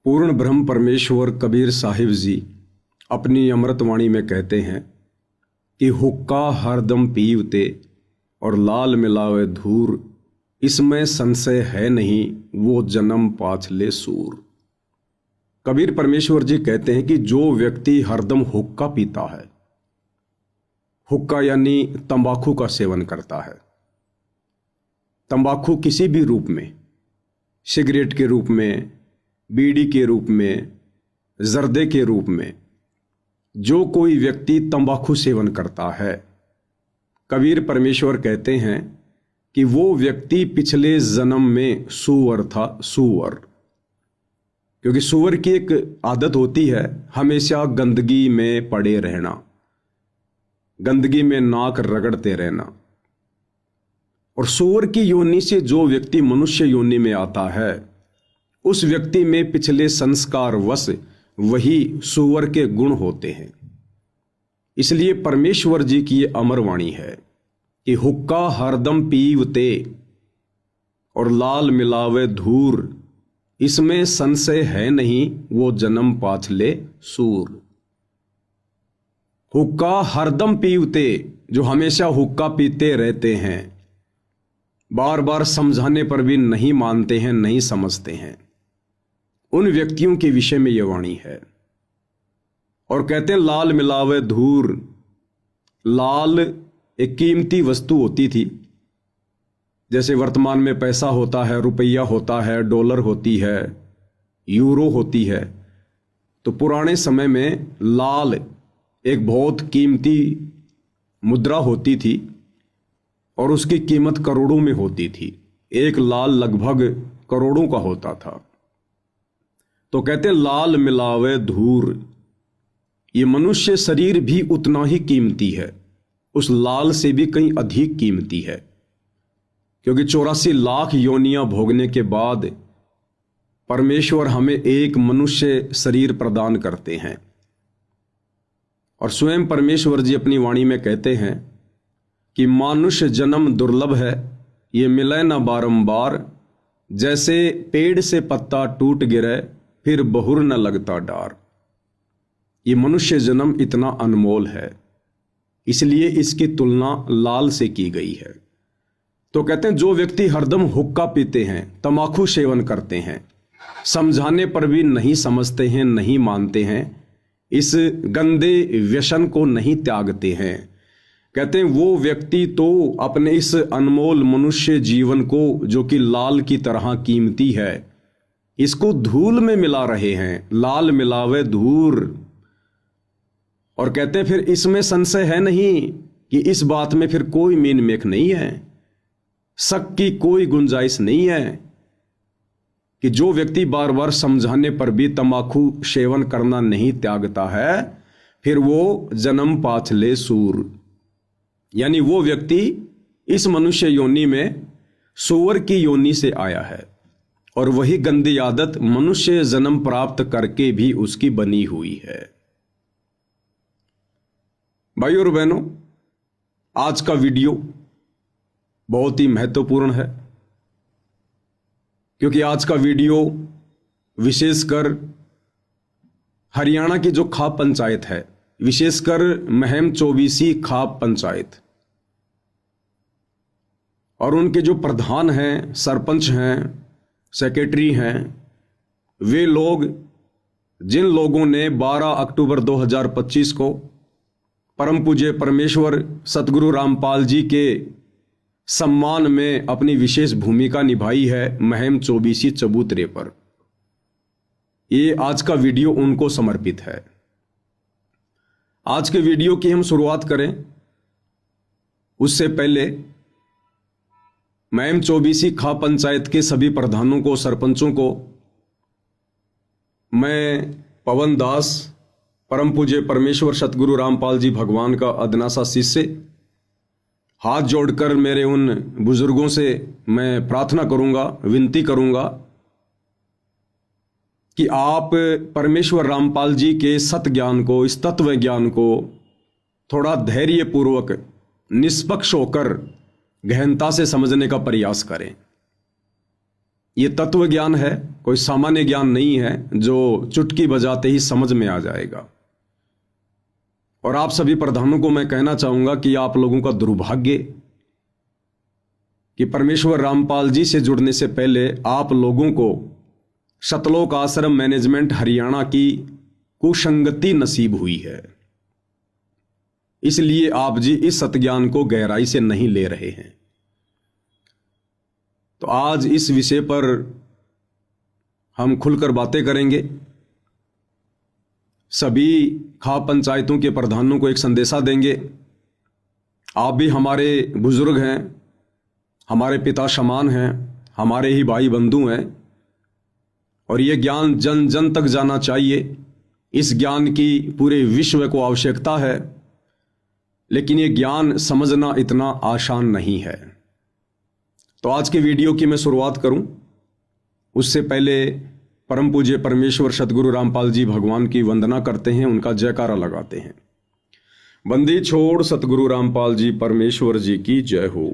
पूर्ण ब्रह्म परमेश्वर कबीर साहिब जी अपनी अमृतवाणी में कहते हैं कि हुक्का हरदम पीवते और लाल मिलावे धूर, इसमें संशय है नहीं वो जन्म पाछले सूर। कबीर परमेश्वर जी कहते हैं कि जो व्यक्ति हरदम हुक्का पीता है, हुक्का यानी तंबाकू का सेवन करता है, तंबाकू किसी भी रूप में, सिगरेट के रूप में, बीड़ी के रूप में, जर्दे के रूप में, जो कोई व्यक्ति तंबाकू सेवन करता है, कबीर परमेश्वर कहते हैं कि वो व्यक्ति पिछले जन्म में सूअर था, सूअर। क्योंकि सूअर की एक आदत होती है हमेशा गंदगी में पड़े रहना, गंदगी में नाक रगड़ते रहना। और सूअर की योनि से जो व्यक्ति मनुष्य योनि में आता है, उस व्यक्ति में पिछले संस्कार वश वही सूअर के गुण होते हैं। इसलिए परमेश्वर जी की ये अमर वाणी है कि हुक्का हरदम पीवते और लाल मिलावे धूर, इसमें संशय है नहीं वो जन्म पाछले सूर। हुक्का हरदम पीवते, जो हमेशा हुक्का पीते रहते हैं, बार बार समझाने पर भी नहीं मानते हैं, नहीं समझते हैं, उन व्यक्तियों के विषय में यह वाणी है। और कहते हैं लाल मिलावे धूर। लाल एक कीमती वस्तु होती थी, जैसे वर्तमान में पैसा होता है, रुपया होता है, डॉलर होती है, यूरो होती है। तो पुराने समय में लाल एक बहुत कीमती मुद्रा होती थी और उसकी कीमत करोड़ों में होती थी। एक लाल लगभग करोड़ों का होता था। तो कहते लाल मिलावे धूर, ये मनुष्य शरीर भी उतना ही कीमती है, उस लाल से भी कहीं अधिक कीमती है। क्योंकि 84 लाख योनियां भोगने के बाद परमेश्वर हमें एक मनुष्य शरीर प्रदान करते हैं। और स्वयं परमेश्वर जी अपनी वाणी में कहते हैं कि मानुष्य जन्म दुर्लभ है, ये मिले न बारंबार, जैसे पेड़ से पत्ता टूट गिरे फिर बहुर न लगता डार। ये मनुष्य जन्म इतना अनमोल है, इसलिए इसकी तुलना लाल से की गई है। तो कहते हैं जो व्यक्ति हरदम हुक्का पीते हैं, तंबाकू सेवन करते हैं, समझाने पर भी नहीं समझते हैं, नहीं मानते हैं, इस गंदे व्यसन को नहीं त्यागते हैं, कहते हैं वो व्यक्ति तो अपने इस अनमोल मनुष्य जीवन को, जो कि लाल की तरह कीमती है, इसको धूल में मिला रहे हैं। लाल मिलावे धूर। और कहते हैं फिर इसमें संशय है नहीं कि इस बात में फिर कोई मीन मेख नहीं है, शक की कोई गुंजाइश नहीं है कि जो व्यक्ति बार बार समझाने पर भी तंबाकू सेवन करना नहीं त्यागता है, फिर वो जन्म पाछले सूर, यानी वो व्यक्ति इस मनुष्य योनि में सूअर की योनि से आया है और वही गंदी आदत मनुष्य जन्म प्राप्त करके भी उसकी बनी हुई है। भाइयों और बहनों, आज का वीडियो बहुत ही महत्वपूर्ण है, क्योंकि आज का वीडियो विशेषकर हरियाणा की जो खाप पंचायत है, विशेषकर महम चौबीसी खाप पंचायत, और उनके जो प्रधान हैं, सरपंच हैं, सेक्रेटरी हैं, वे लोग, जिन लोगों ने 12 अक्टूबर 2025 को परम पूज्य परमेश्वर सतगुरु रामपाल जी के सम्मान में अपनी विशेष भूमिका निभाई है महम चौबीसी चबूतरे पर, ये आज का वीडियो उनको समर्पित है। आज के वीडियो की हम शुरुआत करें उससे पहले महम चौबीसी खाप पंचायत के सभी प्रधानों को, सरपंचों को मैं पवन दास, परम पूज्य परमेश्वर सतगुरु रामपाल जी भगवान का अदना सा शिष्य, हाथ जोड़कर मेरे उन बुजुर्गों से मैं प्रार्थना करूंगा, विनती करूंगा कि आप परमेश्वर रामपाल जी के सत ज्ञान को, इस तत्व ज्ञान को थोड़ा धैर्यपूर्वक, निष्पक्ष होकर गहनता से समझने का प्रयास करें। ये तत्व ज्ञान है, कोई सामान्य ज्ञान नहीं है जो चुटकी बजाते ही समझ में आ जाएगा। और आप सभी प्रधानों को मैं कहना चाहूंगा कि आप लोगों का दुर्भाग्य कि परमेश्वर रामपाल जी से जुड़ने से पहले आप लोगों को सतलोक आश्रम मैनेजमेंट हरियाणा की कुसंगति नसीब हुई है, इसलिए आप जी इस सतज्ञान को गहराई से नहीं ले रहे हैं। तो आज इस विषय पर हम खुलकर बातें करेंगे। सभी खाप पंचायतों के प्रधानों को एक संदेशा देंगे। आप भी हमारे बुजुर्ग हैं, हमारे पिता समान हैं, हमारे ही भाई बंधु हैं, और ये ज्ञान जन जन तक जाना चाहिए। इस ज्ञान की पूरे विश्व को आवश्यकता है, लेकिन ये ज्ञान समझना इतना आसान नहीं है। तो आज के वीडियो की मैं शुरुआत करूं, उससे पहले परम पूज्य परमेश्वर सतगुरु रामपाल जी भगवान की वंदना करते हैं, उनका जयकारा लगाते हैं। बंदी छोड़ सतगुरु रामपाल जी परमेश्वर जी की जय हो।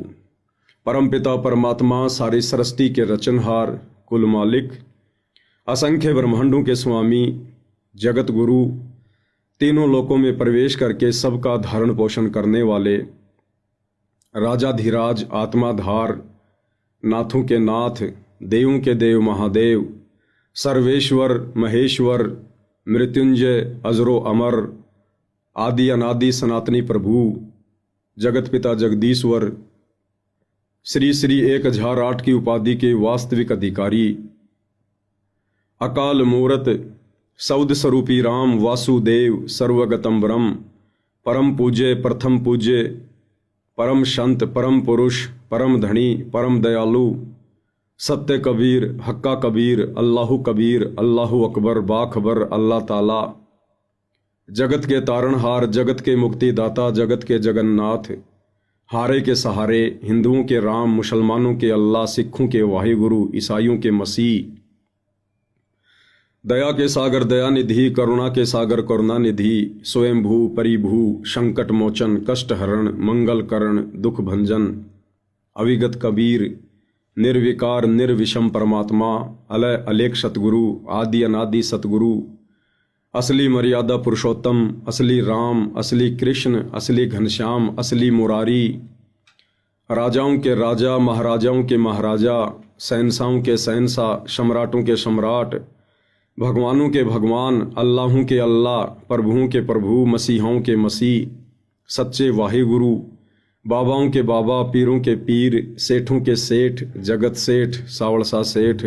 परम पिता परमात्मा सारी सृष्टि के रचनहार, कुल मालिक, असंख्य ब्रह्मांडों के स्वामी, जगत गुरु, तीनों लोकों में प्रवेश करके सबका धारण पोषण करने वाले, राजाधिराज, आत्माधार, नाथों के नाथ, देवों के देव महादेव, सर्वेश्वर महेश्वर, मृत्युंजय, अजरो अमर, आदि अनादि सनातनी प्रभु, जगत पिता जगदीश्वर, श्री श्री 1008 की उपाधि के वास्तविक अधिकारी, अकाल मूरत, सौद स्वरूपी राम वासुदेव, सर्वगतम ब्रह्म, परम पूज्य, प्रथम पूज्य, परम संत, परम पुरुष, परम धनी, परम दयालु, सत्य कबीर, हक्का कबीर, अल्लाहु कबीर, अल्लाहु अकबर, बाखबर, अल्लाह ताला, जगत के तारणहार, जगत के मुक्तिदाता, जगत के जगन्नाथ, हारे के सहारे, हिंदुओं के राम, मुसलमानों के अल्लाह, सिखों के वाहिगुरु, ईसाइयों के मसीह, दया के सागर दयानिधि, करुणा के सागर करुणानिधि, स्वयंभू परिभू, संकट मोचन, कष्ट हरण, मंगल करण, दुख भंजन, अविगत कबीर, निर्विकार निर्विषम परमात्मा, अलय अलेख सतगुरु, आदि अनादि सतगुरु, असली मर्यादा पुरुषोत्तम, असली राम, असली कृष्ण, असली घनश्याम, असली मुरारी, राजाओं के राजा, महाराजाओं के महाराजा, शहंशाहों के शहंशाह, सम्राटों के सम्राट, भगवानों के भगवान, अल्लाहों के अल्लाह, प्रभुओं के प्रभु, मसीहों के मसीह, सच्चे वाहिगुरु, बाबाओं के बाबा, पीरों के पीर, सेठों के सेठ, जगत सेठ, सावड़सा सेठ,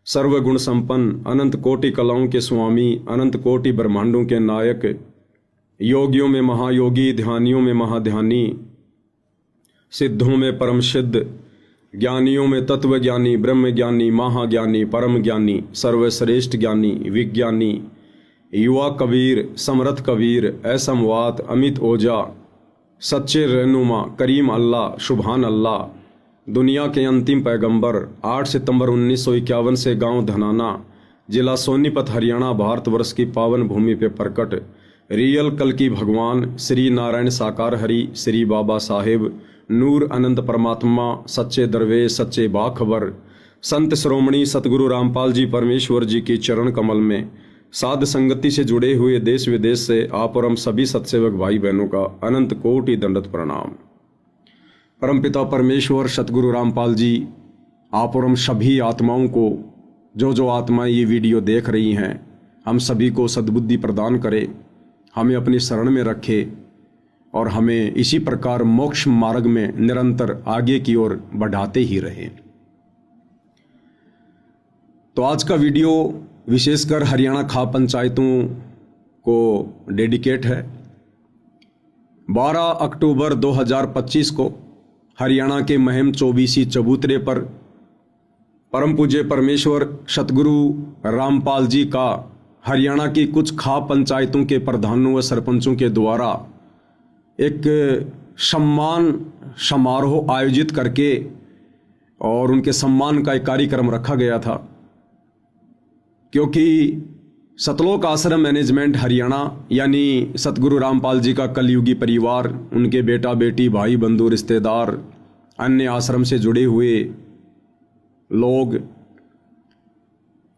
सर्वगुण संपन्न, अनंत कोटि कलाओं के स्वामी, अनंत कोटि ब्रह्मांडों के नायक, योगियों में महायोगी, ध्यानियों में महाध्यानी, सिद्धों में परम सिद्ध, ज्ञानियों में तत्व ज्ञानी, ब्रह्म ज्ञानी, महाज्ञानी, परम ज्ञानी, सर्वश्रेष्ठ ज्ञानी, विज्ञानी, युवा कबीर, समर्थ कबीर, असमवात, अमित ओजा, सच्चे रहनुमा, करीम अल्लाह, शुभान अल्लाह, दुनिया के अंतिम पैगंबर, 8 सितंबर 1951 से गांव धनाना, जिला सोनीपत, हरियाणा, भारतवर्ष की पावन भूमि पे प्रकट रियल कल की भगवान, श्री नारायण साकार हरि, श्री बाबा साहेब, नूर अनंत परमात्मा, सच्चे दरवेश, सच्चे बाखबर, संत श्रोमणी सतगुरु रामपाल जी परमेश्वर जी की चरण कमल में साध संगति से जुड़े हुए देश विदेश से आप और हम सभी सत्सेवक भाई बहनों का अनंत कोटि दंडवत प्रणाम। परमपिता परमेश्वर सतगुरु रामपाल जी आप और हम सभी आत्माओं को, जो आत्माएं ये वीडियो देख रही हैं, हम सभी को सद्बुद्धि प्रदान करे, हमें अपनी शरण में रखे और हमें इसी प्रकार मोक्ष मार्ग में निरंतर आगे की ओर बढ़ाते ही रहे। तो आज का वीडियो विशेषकर हरियाणा खाप पंचायतों को डेडिकेट है। 12 अक्टूबर 2025 को हरियाणा के महम 24 चबूतरे पर परम पूज्य परमेश्वर सतगुरु रामपाल जी का हरियाणा की कुछ खाप पंचायतों के प्रधानों व सरपंचों के द्वारा एक सम्मान समारोह आयोजित करके और उनके सम्मान का एक कार्यक्रम रखा गया था, क्योंकि सतलोक आश्रम मैनेजमेंट हरियाणा यानी सतगुरु रामपाल जी का कलयुगी परिवार, उनके बेटा बेटी, भाई बंधु, रिश्तेदार, अन्य आश्रम से जुड़े हुए लोग,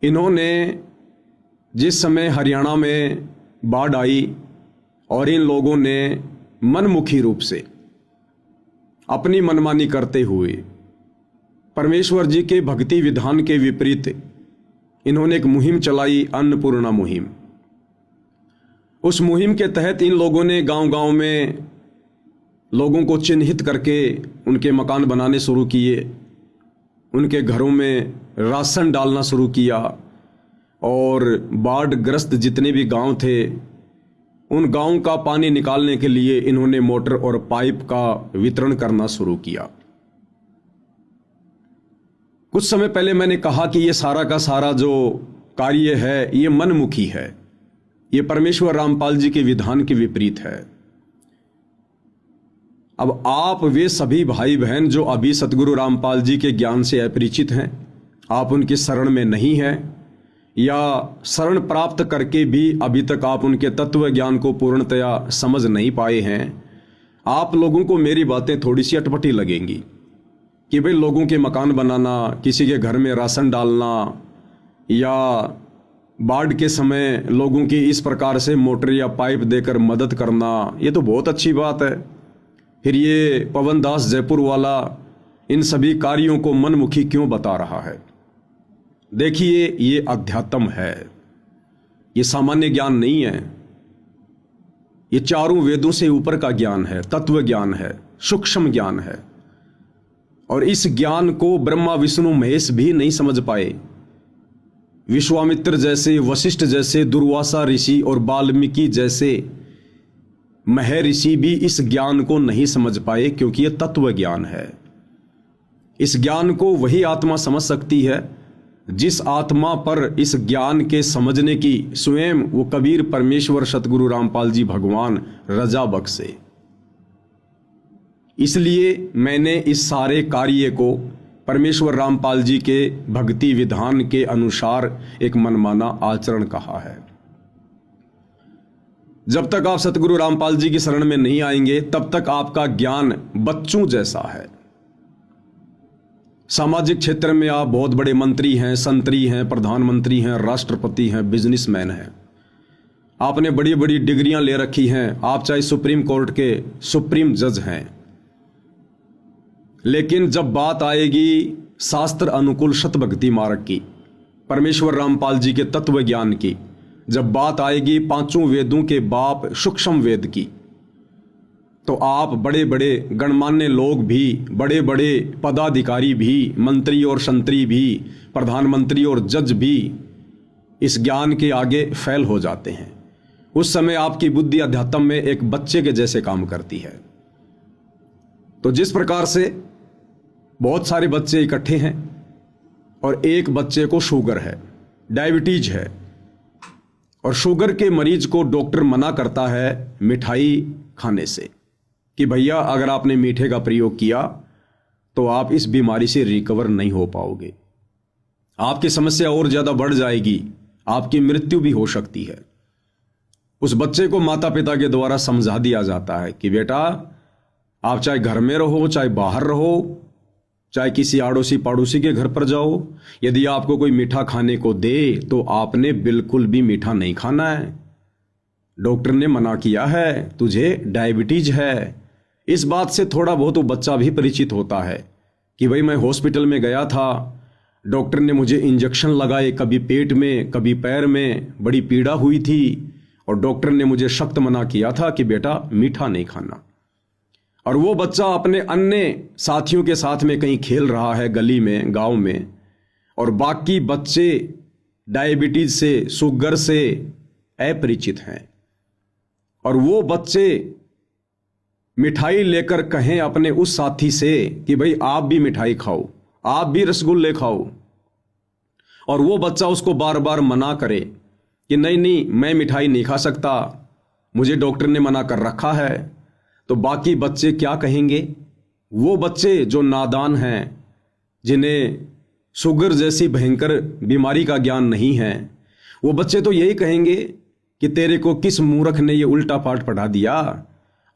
इन्होंने जिस समय हरियाणा में बाढ़ आई और इन लोगों ने मनमुखी रूप से अपनी मनमानी करते हुए परमेश्वर जी के भक्ति विधान के विपरीत इन्होंने एक मुहिम चलाई, अन्नपूर्णा मुहिम। उस मुहिम के तहत इन लोगों ने गांव-गांव में लोगों को चिन्हित करके उनके मकान बनाने शुरू किए, उनके घरों में राशन डालना शुरू किया और बाढ़ ग्रस्त जितने भी गांव थे उन गांव का पानी निकालने के लिए इन्होंने मोटर और पाइप का वितरण करना शुरू किया। कुछ समय पहले मैंने कहा कि ये सारा का सारा जो कार्य है ये मनमुखी है, ये परमेश्वर रामपाल जी के विधान के विपरीत है। अब आप वे सभी भाई बहन जो अभी सतगुरु रामपाल जी के ज्ञान से अपरिचित हैं, आप उनकी शरण में नहीं हैं या शरण प्राप्त करके भी अभी तक आप उनके तत्व ज्ञान को पूर्णतया समझ नहीं पाए हैं, आप लोगों को मेरी बातें थोड़ी सी अटपटी लगेंगी कि भाई लोगों के मकान बनाना, किसी के घर में राशन डालना या बाढ़ के समय लोगों की इस प्रकार से मोटर या पाइप देकर मदद करना, ये तो बहुत अच्छी बात है। फिर ये पवन दास जयपुर वाला इन सभी कार्यों को मनमुखी क्यों बता रहा है? देखिए, ये अध्यात्म है, ये सामान्य ज्ञान नहीं है, ये चारों वेदों से ऊपर का ज्ञान है, तत्व ज्ञान है, सूक्ष्म ज्ञान है। और इस ज्ञान को ब्रह्मा विष्णु महेश भी नहीं समझ पाए। विश्वामित्र जैसे, वशिष्ठ जैसे, दुर्वासा ऋषि और वाल्मीकि जैसे महर्षि भी इस ज्ञान को नहीं समझ पाए, क्योंकि यह तत्व ज्ञान है। इस ज्ञान को वही आत्मा समझ सकती है जिस आत्मा पर इस ज्ञान के समझने की स्वयं वो कबीर परमेश्वर सतगुरु रामपाल जी भगवान रजा बख्शे। इसलिए मैंने इस सारे कार्य को परमेश्वर रामपाल जी के भक्ति विधान के अनुसार एक मनमाना आचरण कहा है। जब तक आप सतगुरु रामपाल जी की शरण में नहीं आएंगे तब तक आपका ज्ञान बच्चों जैसा है। सामाजिक क्षेत्र में आप बहुत बड़े मंत्री हैं, संतरी हैं, प्रधानमंत्री हैं, राष्ट्रपति हैं, बिजनेसमैन हैं, आपने बड़ी बड़ी डिग्रियां ले रखी हैं, आप चाहे सुप्रीम कोर्ट के सुप्रीम जज हैं, लेकिन जब बात आएगी शास्त्र अनुकूल शतभक्ति मार्ग की, परमेश्वर रामपाल जी के तत्व ज्ञान की, जब बात आएगी पांचों वेदों के बाप सूक्ष्म वेद की, तो आप बड़े बड़े गणमान्य लोग भी, बड़े बड़े पदाधिकारी भी, मंत्री और संतरी भी, प्रधानमंत्री और जज भी इस ज्ञान के आगे फेल हो जाते हैं। उस समय आपकी बुद्धि अध्यात्म में एक बच्चे के जैसे काम करती है। तो जिस प्रकार से बहुत सारे बच्चे इकट्ठे हैं और एक बच्चे को शुगर है, डायबिटीज है, और शुगर के मरीज को डॉक्टर मना करता है मिठाई खाने से कि भैया अगर आपने मीठे का प्रयोग किया तो आप इस बीमारी से रिकवर नहीं हो पाओगे, आपकी समस्या और ज्यादा बढ़ जाएगी, आपकी मृत्यु भी हो सकती है। उस बच्चे को माता पिता के द्वारा समझा दिया जाता है कि बेटा आप चाहे घर में रहो, चाहे बाहर रहो, चाहे किसी आड़ोसी पड़ोसी के घर पर जाओ, यदि आपको कोई मीठा खाने को दे तो आपने बिल्कुल भी मीठा नहीं खाना है। डॉक्टर ने मना किया है, तुझे डायबिटीज है। इस बात से थोड़ा बहुत वो बच्चा भी परिचित होता है कि भाई मैं हॉस्पिटल में गया था, डॉक्टर ने मुझे इंजेक्शन लगाए, कभी पेट में कभी पैर में, बड़ी पीड़ा हुई थी और डॉक्टर ने मुझे सख्त मना किया था कि बेटा मीठा नहीं खाना। और वो बच्चा अपने अन्य साथियों के साथ में कहीं खेल रहा है गली में, गांव में, और बाकी बच्चे डायबिटीज से, शुगर से अपरिचित हैं, और वो बच्चे मिठाई लेकर कहें अपने उस साथी से कि भाई आप भी मिठाई खाओ, आप भी रसगुल्ले खाओ, और वो बच्चा उसको बार बार मना करे कि नहीं नहीं मैं मिठाई नहीं खा सकता, मुझे डॉक्टर ने मना कर रखा है। तो बाकी बच्चे क्या कहेंगे? वो बच्चे जो नादान हैं, जिन्हें शुगर जैसी भयंकर बीमारी का ज्ञान नहीं है, वो बच्चे तो यही कहेंगे कि तेरे को किस मूर्ख ने ये उल्टा पाठ पढ़ा दिया।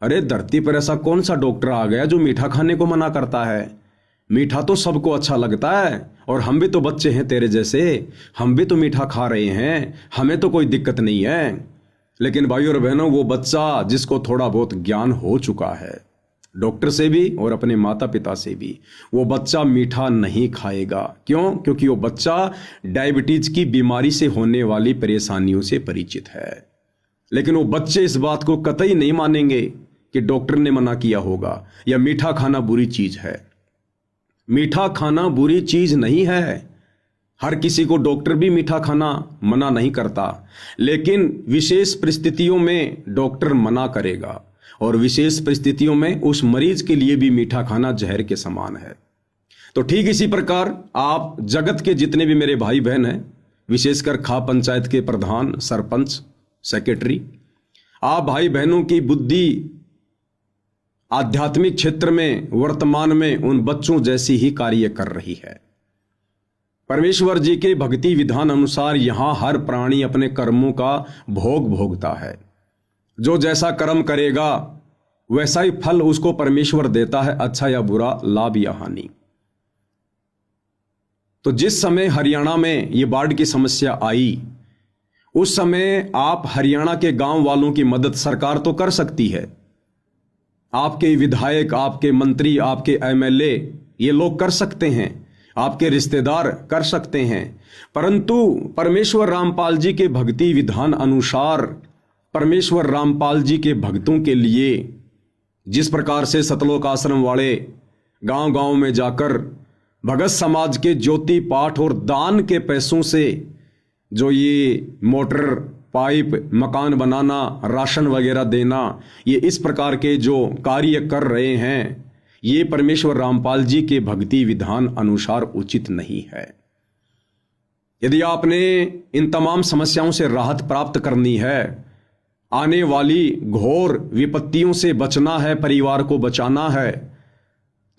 अरे धरती पर ऐसा कौन सा डॉक्टर आ गया जो मीठा खाने को मना करता है? मीठा तो सबको अच्छा लगता है और हम भी तो बच्चे हैं तेरे जैसे, हम भी तो मीठा खा रहे हैं, हमें तो कोई दिक्कत नहीं है। लेकिन भाइयों और बहनों, वो बच्चा जिसको थोड़ा बहुत ज्ञान हो चुका है डॉक्टर से भी और अपने माता पिता से भी, वो बच्चा मीठा नहीं खाएगा। क्यों? क्योंकि वो बच्चा डायबिटीज की बीमारी से होने वाली परेशानियों से परिचित है। लेकिन वो बच्चे इस बात को कतई नहीं मानेंगे कि डॉक्टर ने मना किया होगा या मीठा खाना बुरी चीज है। मीठा खाना बुरी चीज नहीं है। हर किसी को डॉक्टर भी मीठा खाना मना नहीं करता, लेकिन विशेष परिस्थितियों में डॉक्टर मना करेगा और विशेष परिस्थितियों में उस मरीज के लिए भी मीठा खाना जहर के समान है। तो ठीक इसी प्रकार आप जगत के जितने भी मेरे भाई बहन हैं, विशेषकर खा पंचायत के प्रधान, सरपंच, सेक्रेटरी, आप भाई बहनों की बुद्धि आध्यात्मिक क्षेत्र में वर्तमान में उन बच्चों जैसी ही कार्य कर रही है। परमेश्वर जी के भक्ति विधान अनुसार यहां हर प्राणी अपने कर्मों का भोग भोगता है। जो जैसा कर्म करेगा वैसा ही फल उसको परमेश्वर देता है, अच्छा या बुरा, लाभ या हानि। तो जिस समय हरियाणा में ये बाढ़ की समस्या आई, उस समय आप हरियाणा के गांव वालों की मदद सरकार तो कर सकती है, आपके विधायक, आपके मंत्री, आपके एमएलए ये लोग कर सकते हैं, आपके रिश्तेदार कर सकते हैं, परंतु परमेश्वर रामपाल जी के भक्ति विधान अनुसार परमेश्वर रामपाल जी के भक्तों के लिए जिस प्रकार से सतलोक आश्रम वाले गांव गांव में जाकर भगत समाज के ज्योति पाठ और दान के पैसों से जो ये मोटर, पाइप, मकान बनाना, राशन वगैरह देना, ये इस प्रकार के जो कार्य कर रहे हैं, ये परमेश्वर रामपाल जी के भक्ति विधान अनुसार उचित नहीं है। यदि आपने इन तमाम समस्याओं से राहत प्राप्त करनी है, आने वाली घोर विपत्तियों से बचना है, परिवार को बचाना है,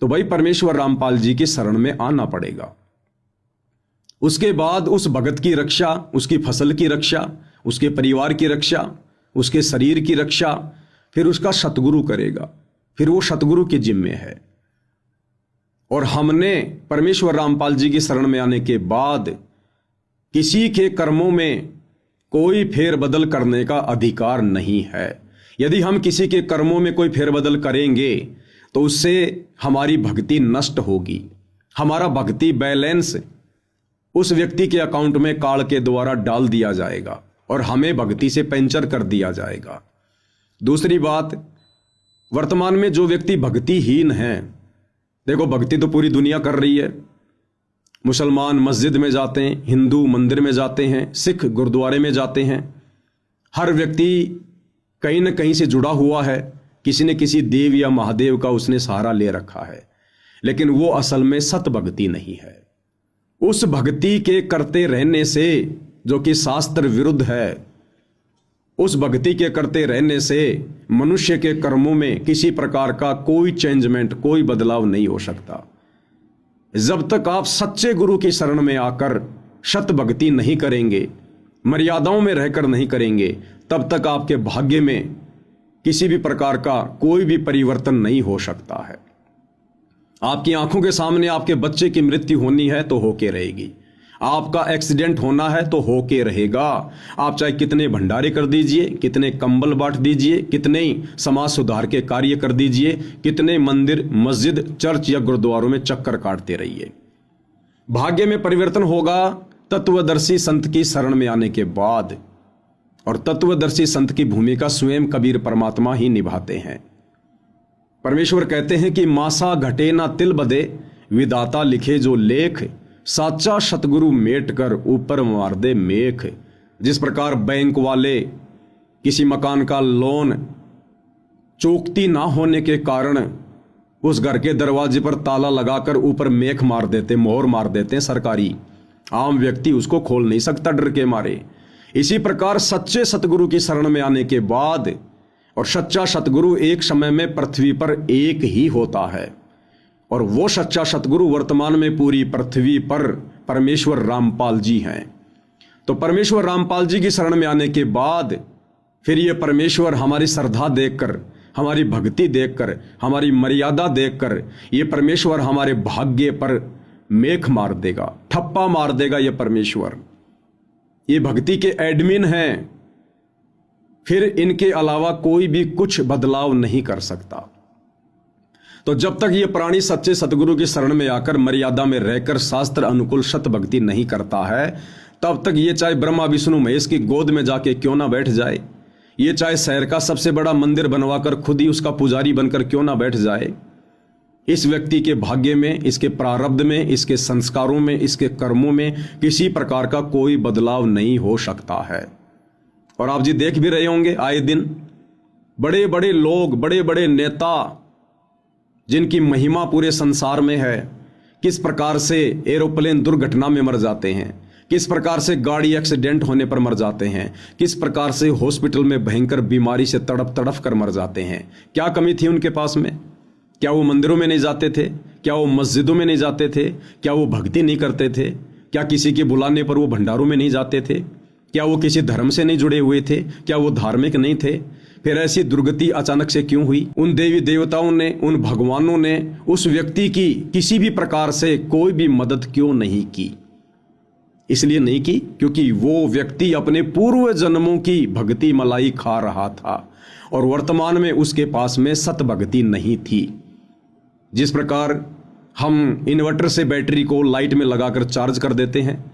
तो भाई परमेश्वर रामपाल जी की शरण में आना पड़ेगा। उसके बाद उस भगत की रक्षा, उसकी फसल की रक्षा, उसके परिवार की रक्षा, उसके शरीर की रक्षा फिर उसका सतगुरु करेगा, फिर वो सतगुरु के जिम्मे है। और हमने परमेश्वर रामपाल जी की शरण में आने के बाद किसी के कर्मों में कोई फेरबदल करने का अधिकार नहीं है। यदि हम किसी के कर्मों में कोई फेरबदल करेंगे तो उससे हमारी भक्ति नष्ट होगी, हमारा भक्ति बैलेंस उस व्यक्ति के अकाउंट में कार्ड के द्वारा डाल दिया जाएगा और हमें भक्ति से पेंचर कर दिया जाएगा। दूसरी बात, वर्तमान में जो व्यक्ति भक्तिहीन है, देखो भक्ति तो पूरी दुनिया कर रही है, मुसलमान मस्जिद में जाते हैं, हिंदू मंदिर में जाते हैं, सिख गुरुद्वारे में जाते हैं, हर व्यक्ति कहीं न कहीं से जुड़ा हुआ है, किसी न किसी देव या महादेव का उसने सहारा ले रखा है, लेकिन वो असल में सत भक्ति नहीं है। उस भक्ति के करते रहने से जो कि शास्त्र विरुद्ध है, उस भक्ति के करते रहने से मनुष्य के कर्मों में किसी प्रकार का कोई चेंजमेंट, कोई बदलाव नहीं हो सकता। जब तक आप सच्चे गुरु की शरण में आकर सत भक्ति नहीं करेंगे, मर्यादाओं में रहकर नहीं करेंगे, तब तक आपके भाग्य में किसी भी प्रकार का कोई भी परिवर्तन नहीं हो सकता है। आपकी आंखों के सामने आपके बच्चे की मृत्यु होनी है तो होके रहेगी, आपका एक्सीडेंट होना है तो होके रहेगा। आप चाहे कितने भंडारे कर दीजिए, कितने कंबल बांट दीजिए, कितने समाज सुधार के कार्य कर दीजिए, कितने मंदिर, मस्जिद, चर्च या गुरुद्वारों में चक्कर काटते रहिए, भाग्य में परिवर्तन होगा तत्वदर्शी संत की शरण में आने के बाद। और तत्वदर्शी संत की भूमिका स्वयं कबीर परमात्मा ही निभाते हैं। परमेश्वर कहते हैं कि मासा घटे ना तिल बदे, विदाता लिखे जो लेख, साचा सतगुरु मेट कर ऊपर मार दे मेख। जिस प्रकार बैंक वाले किसी मकान का लोन चूकती ना होने के कारण उस घर के दरवाजे पर ताला लगाकर ऊपर मेख मार देते, मोहर मार देते हैं सरकारी, आम व्यक्ति उसको खोल नहीं सकता डर के मारे। इसी प्रकार सच्चे सतगुरु की शरण में आने के बाद, और सच्चा सतगुरु एक समय में पृथ्वी पर एक ही होता है, और वो सच्चा सतगुरु वर्तमान में पूरी पृथ्वी पर परमेश्वर रामपाल जी हैं। तो परमेश्वर रामपाल जी की शरण में आने के बाद फिर ये परमेश्वर हमारी श्रद्धा देखकर, हमारी भक्ति देखकर, हमारी मर्यादा देखकर ये परमेश्वर हमारे भाग्य पर मेख मार देगा, ठप्पा मार देगा। ये परमेश्वर, ये भक्ति के एडमिन हैं, फिर इनके अलावा कोई भी कुछ बदलाव नहीं कर सकता। तो जब तक ये प्राणी सच्चे सतगुरु की शरण में आकर मर्यादा में रहकर शास्त्र अनुकूल सत भक्ति नहीं करता है, तब तक ये चाहे ब्रह्मा विष्णु महेश की गोद में जाके क्यों ना बैठ जाए, ये चाहे शहर का सबसे बड़ा मंदिर बनवाकर खुद ही उसका पुजारी बनकर क्यों ना बैठ जाए, इस व्यक्ति के भाग्य में, इसके प्रारब्ध में, इसके संस्कारों में, इसके कर्मों में किसी प्रकार का कोई बदलाव नहीं हो सकता है। और आप जी देख भी रहे होंगे आए दिन बड़े बड़े लोग, बड़े बड़े नेता जिनकी महिमा पूरे संसार में है, किस प्रकार से एरोप्लेन दुर्घटना में मर जाते हैं, किस प्रकार से गाड़ी एक्सीडेंट होने पर मर जाते हैं, किस प्रकार से हॉस्पिटल में भयंकर बीमारी से तड़प तड़प कर मर जाते हैं। क्या कमी थी उनके पास में? क्या वो मंदिरों में नहीं जाते थे? क्या वो मस्जिदों में नहीं जाते थे? क्या वो भक्ति नहीं करते थे? क्या किसी के बुलाने पर वो भंडारों में नहीं जाते थे? क्या वो किसी धर्म से नहीं जुड़े हुए थे? क्या वो धार्मिक नहीं थे? फिर ऐसी दुर्गति अचानक से क्यों हुई? उन देवी देवताओं ने, उन भगवानों ने उस व्यक्ति की किसी भी प्रकार से कोई भी मदद क्यों नहीं की? इसलिए नहीं की क्योंकि वो व्यक्ति अपने पूर्व जन्मों की भक्ति मलाई खा रहा था और वर्तमान में उसके पास में सत भक्ति नहीं थी। जिस प्रकार हम इन्वर्टर से बैटरी को लाइट में लगाकर चार्ज कर देते हैं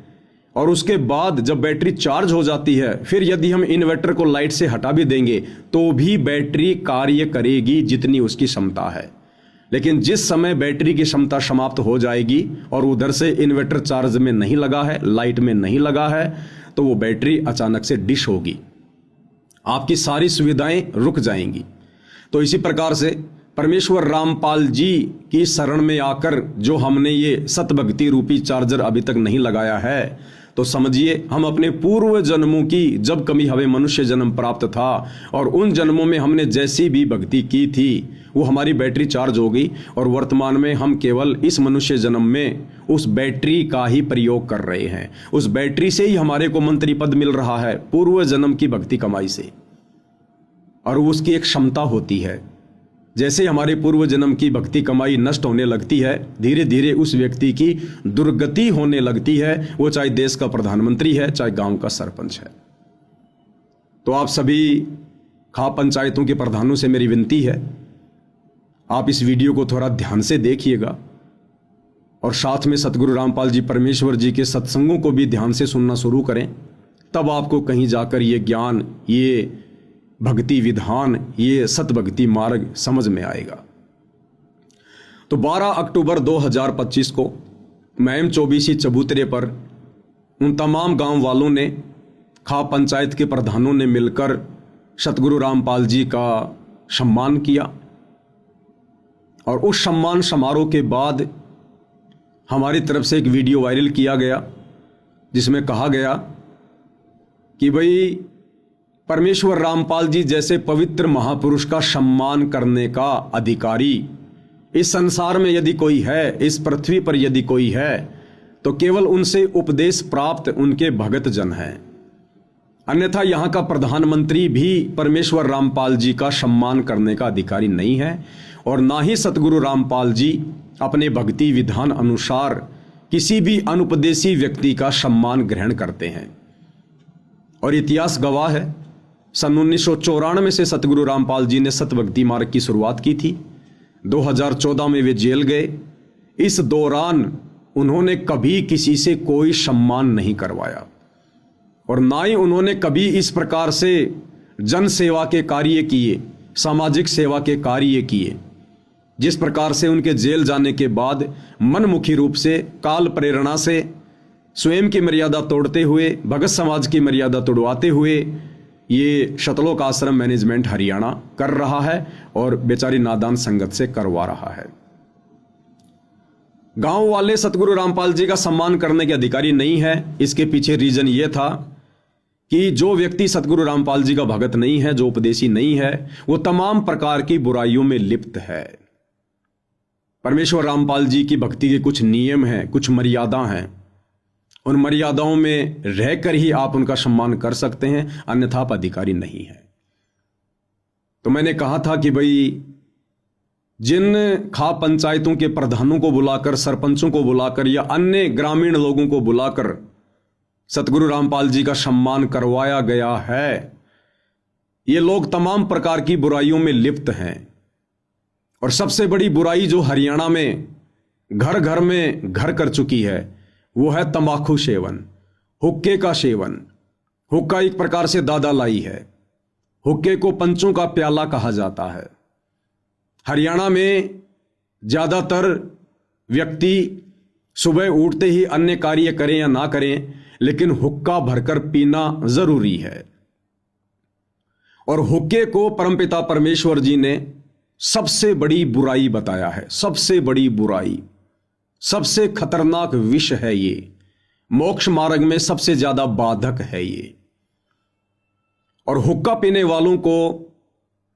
और उसके बाद जब बैटरी चार्ज हो जाती है, फिर यदि हम इन्वर्टर को लाइट से हटा भी देंगे तो भी बैटरी कार्य करेगी जितनी उसकी क्षमता है। लेकिन जिस समय बैटरी की क्षमता समाप्त हो जाएगी और उधर से इन्वर्टर चार्ज में नहीं लगा है, लाइट में नहीं लगा है, तो वो बैटरी अचानक से डिश होगी, आपकी सारी सुविधाएं रुक जाएंगी। तो इसी प्रकार से परमेश्वर रामपाल जी की शरण में आकर जो हमने ये सतभक्ति रूपी चार्जर अभी तक नहीं लगाया है, तो समझिए हम अपने पूर्व जन्मों की, जब कभी हमें मनुष्य जन्म प्राप्त था और उन जन्मों में हमने जैसी भी भक्ति की थी वो हमारी बैटरी चार्ज हो गई और वर्तमान में हम केवल इस मनुष्य जन्म में उस बैटरी का ही प्रयोग कर रहे हैं। उस बैटरी से ही हमारे को मंत्री पद मिल रहा है पूर्व जन्म की भक्ति कमाई से, और उसकी एक क्षमता होती है। जैसे हमारे पूर्व जन्म की भक्ति कमाई नष्ट होने लगती है, धीरे धीरे उस व्यक्ति की दुर्गति होने लगती है, वो चाहे देश का प्रधानमंत्री है, चाहे गांव का सरपंच है। तो आप सभी खाप पंचायतों के प्रधानों से मेरी विनती है, आप इस वीडियो को थोड़ा ध्यान से देखिएगा और साथ में सतगुरु रामपाल जी परमेश्वर जी के सत्संगों को भी ध्यान से सुनना शुरू करें। तब आपको कहीं जाकर ये ज्ञान, ये भक्ति विधान, ये सतभक्ति मार्ग समझ में आएगा। तो 12 अक्टूबर 2025 को महम 24 चबूतरे पर उन तमाम गांव वालों ने, खाप पंचायत के प्रधानों ने मिलकर सतगुरु रामपाल जी का सम्मान किया। और उस सम्मान समारोह के बाद हमारी तरफ से एक वीडियो वायरल किया गया जिसमें कहा गया कि भाई परमेश्वर रामपाल जी जैसे पवित्र महापुरुष का सम्मान करने का अधिकारी इस संसार में यदि कोई है, इस पृथ्वी पर यदि कोई है, तो केवल उनसे उपदेश प्राप्त उनके भगत जन हैं। अन्यथा यहाँ का प्रधानमंत्री भी परमेश्वर रामपाल जी का सम्मान करने का अधिकारी नहीं है और ना ही सतगुरु रामपाल जी अपने भक्ति विधान अनुसार किसी भी अनुपदेशी व्यक्ति का सम्मान ग्रहण करते हैं। और इतिहास गवाह है, सन 1994 से सतगुरु रामपाल जी ने सतभक्ति मार्ग की शुरुआत की थी। 2014 में वे जेल गए। इस दौरान उन्होंने कभी किसी से कोई सम्मान नहीं करवाया और ना ही उन्होंने कभी इस प्रकार से जन सेवा के कार्य किए, सामाजिक सेवा के कार्य किए। जिस प्रकार से उनके जेल जाने के बाद मनमुखी रूप से, काल प्रेरणा से, स्वयं की मर्यादा तोड़ते हुए, भगत समाज की मर्यादा तोड़वाते हुए ये शतलोक आश्रम मैनेजमेंट हरियाणा कर रहा है और बेचारी नादान संगत से करवा रहा है। गांव वाले सतगुरु रामपाल जी का सम्मान करने के अधिकारी नहीं है। इसके पीछे रीजन ये था कि जो व्यक्ति सतगुरु रामपाल जी का भगत नहीं है, जो उपदेशी नहीं है, वो तमाम प्रकार की बुराइयों में लिप्त है। परमेश्वर रामपाल जी की भक्ति के कुछ नियम हैं, कुछ मर्यादा हैं। उन मर्यादाओं में रहकर ही आप उनका सम्मान कर सकते हैं, अन्यथा आप अधिकारी नहीं है। तो मैंने कहा था कि भाई जिन खाप पंचायतों के प्रधानों को बुलाकर, सरपंचों को बुलाकर या अन्य ग्रामीण लोगों को बुलाकर सतगुरु रामपाल जी का सम्मान करवाया गया है, ये लोग तमाम प्रकार की बुराइयों में लिप्त हैं। और सबसे बड़ी बुराई जो हरियाणा में घर घर में घर कर चुकी है वो है तंबाकू सेवन, हुक्के का सेवन। हुक्का एक प्रकार से दादा लाई है। हुक्के को पंचों का प्याला कहा जाता है। हरियाणा में ज्यादातर व्यक्ति सुबह उठते ही अन्य कार्य करें या ना करें, लेकिन हुक्का भरकर पीना जरूरी है। और हुक्के को परमपिता परमेश्वर जी ने सबसे बड़ी बुराई बताया है। सबसे बड़ी बुराई, सबसे खतरनाक विष है ये। मोक्ष मार्ग में सबसे ज्यादा बाधक है ये। और हुक्का पीने वालों को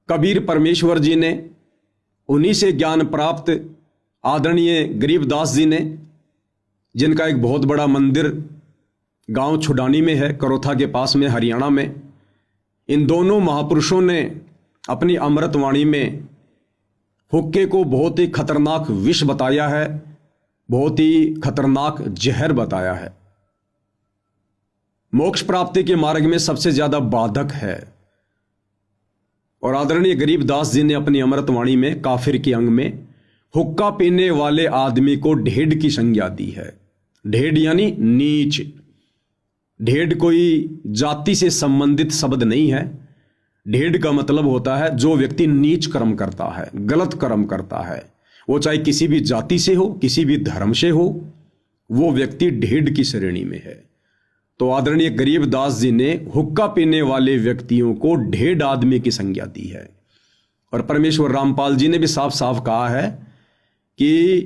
कबीर परमेश्वर जी ने, उन्हीं से ज्ञान प्राप्त आदरणीय गरीबदास जी ने, जिनका एक बहुत बड़ा मंदिर गांव छुडानी में है, करोथा के पास में, हरियाणा में, इन दोनों महापुरुषों ने अपनी अमृतवाणी में हुक्के को बहुत ही खतरनाक विष बताया है, बहुत ही खतरनाक जहर बताया है। मोक्ष प्राप्ति के मार्ग में सबसे ज्यादा बाधक है। और आदरणीय गरीबदास जी ने अपनी अमृतवाणी में काफिर के अंग में हुक्का पीने वाले आदमी को ढेड की संज्ञा दी है। ढेड यानी नीच। ढेड कोई जाति से संबंधित शब्द नहीं है। ढेड का मतलब होता है जो व्यक्ति नीच कर्म करता है, गलत कर्म करता है, वो चाहे किसी भी जाति से हो, किसी भी धर्म से हो, वो व्यक्ति ढेड की श्रेणी में है। तो आदरणीय गरीबदास जी ने हुक्का पीने वाले व्यक्तियों को ढेड आदमी की संज्ञा दी है। और परमेश्वर रामपाल जी ने भी साफ साफ कहा है कि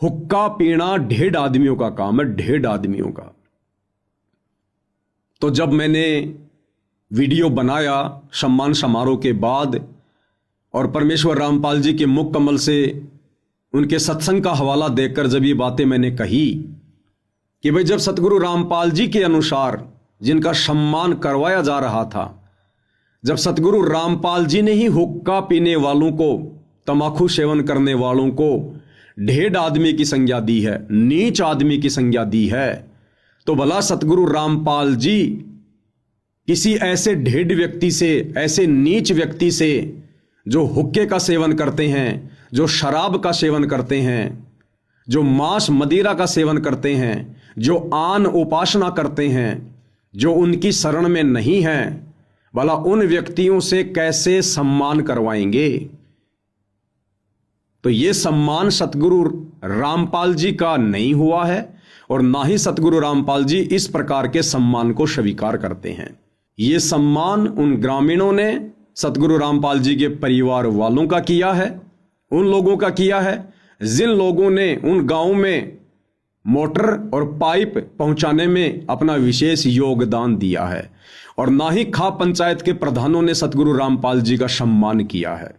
हुक्का पीना ढेड आदमियों का काम है, ढेड आदमियों का। तो जब मैंने वीडियो बनाया सम्मान समारोह के बाद और परमेश्वर रामपाल जी के मुख कमल से उनके सत्संग का हवाला देकर जब ये बातें मैंने कही कि भाई जब सतगुरु रामपाल जी के अनुसार जिनका सम्मान करवाया जा रहा था, जब सतगुरु रामपाल जी ने ही हुक्का पीने वालों को, तंबाकू सेवन करने वालों को ढेड आदमी की संज्ञा दी है, नीच आदमी की संज्ञा दी है, तो भला सतगुरु रामपाल जी किसी ऐसे ढेड व्यक्ति से, ऐसे नीच व्यक्ति से जो हुक्के का सेवन करते हैं, जो शराब का सेवन करते हैं, जो मांस मदिरा का सेवन करते हैं, जो आन उपासना करते हैं, जो उनकी शरण में नहीं है, भला उन व्यक्तियों से कैसे सम्मान करवाएंगे? तो ये सम्मान सतगुरु रामपाल जी का नहीं हुआ है और ना ही सतगुरु रामपाल जी इस प्रकार के सम्मान को स्वीकार करते हैं। ये सम्मान उन ग्रामीणों ने सतगुरु रामपाल जी के परिवार वालों का किया है, उन लोगों का किया है जिन लोगों ने उन गांवों में मोटर और पाइप पहुंचाने में अपना विशेष योगदान दिया है। और ना ही खाप पंचायत के प्रधानों ने सतगुरु रामपाल जी का सम्मान किया है।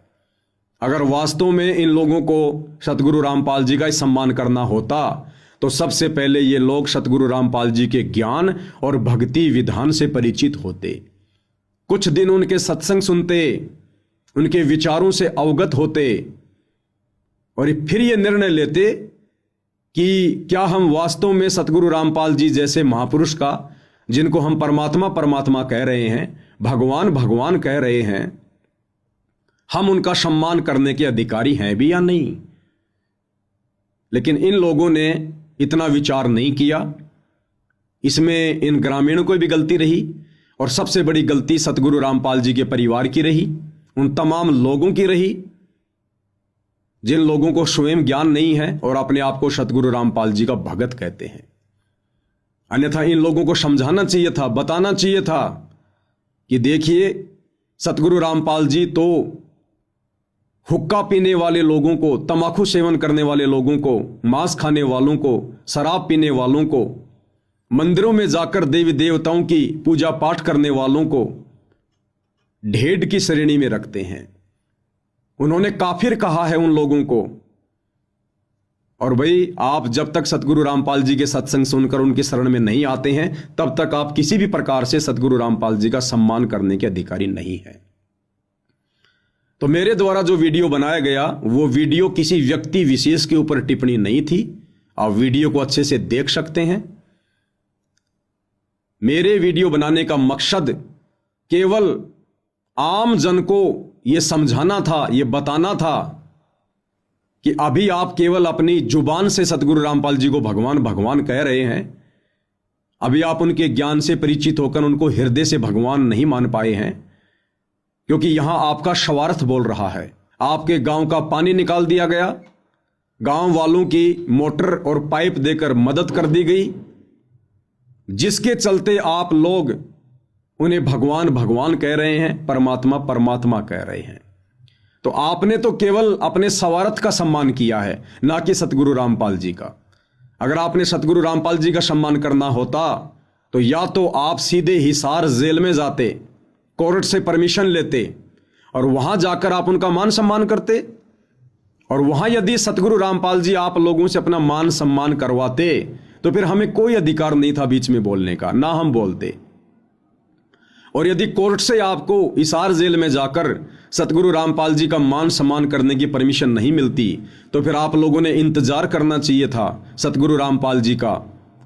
अगर वास्तव में इन लोगों को सतगुरु रामपाल जी का ही सम्मान करना होता तो सबसे पहले ये लोग सतगुरु रामपाल जी के ज्ञान और भक्ति विधान से परिचित होते, कुछ दिन उनके सत्संग सुनते, उनके विचारों से अवगत होते और फिर ये निर्णय लेते कि क्या हम वास्तव में सतगुरु रामपाल जी जैसे महापुरुष का, जिनको हम परमात्मा परमात्मा कह रहे हैं, भगवान भगवान कह रहे हैं, हम उनका सम्मान करने के अधिकारी हैं भी या नहीं। लेकिन इन लोगों ने इतना विचार नहीं किया। इसमें इन ग्रामीणों को भी गलती रही और सबसे बड़ी गलती सतगुरु रामपाल जी के परिवार की रही, उन तमाम लोगों की रही जिन लोगों को स्वयं ज्ञान नहीं है और अपने आप को सतगुरु रामपाल जी का भगत कहते हैं। अन्यथा इन लोगों को समझाना चाहिए था, बताना चाहिए था कि देखिए सतगुरु रामपाल जी तो हुक्का पीने वाले लोगों को, तंबाकू सेवन करने वाले लोगों को, मांस खाने वालों को, शराब पीने वालों को, मंदिरों में जाकर देवी देवताओं की पूजा पाठ करने वालों को ढेड की श्रेणी में रखते हैं। उन्होंने काफिर कहा है उन लोगों को। और भाई आप जब तक सतगुरु रामपाल जी के सत्संग सुनकर उनकी शरण में नहीं आते हैं तब तक आप किसी भी प्रकार से सतगुरु रामपाल जी का सम्मान करने के अधिकारी नहीं है। तो मेरे द्वारा जो वीडियो बनाया गया वो वीडियो किसी व्यक्ति विशेष के ऊपर टिप्पणी नहीं थी। आप वीडियो को अच्छे से देख सकते हैं। मेरे वीडियो बनाने का मकसद केवल आम जन को यह समझाना था, यह बताना था कि अभी आप केवल अपनी जुबान से सतगुरु रामपाल जी को भगवान भगवान कह रहे हैं। अभी आप उनके ज्ञान से परिचित होकर उनको हृदय से भगवान नहीं मान पाए हैं, क्योंकि यहां आपका स्वार्थ बोल रहा है। आपके गांव का पानी निकाल दिया गया, गांव वालों की मोटर और पाइप देकर मदद कर दी गई, जिसके चलते आप लोग उन्हें भगवान भगवान कह रहे हैं, परमात्मा परमात्मा कह रहे हैं। तो आपने तो केवल अपने स्वार्थ का सम्मान किया है, ना कि सतगुरु रामपाल जी का। अगर आपने सतगुरु रामपाल जी का सम्मान करना होता तो या तो आप सीधे हिसार जेल में जाते, कोर्ट से परमिशन लेते और वहां जाकर आप उनका मान सम्मान करते, और वहां यदि सतगुरु रामपाल जी आप लोगों से अपना मान सम्मान करवाते तो फिर हमें कोई अधिकार नहीं था बीच में बोलने का, ना हम बोलते। और यदि कोर्ट से आपको हिसार जेल में जाकर सतगुरु रामपाल जी का मान सम्मान करने की परमिशन नहीं मिलती तो फिर आप लोगों ने इंतजार करना चाहिए था सतगुरु रामपाल जी का,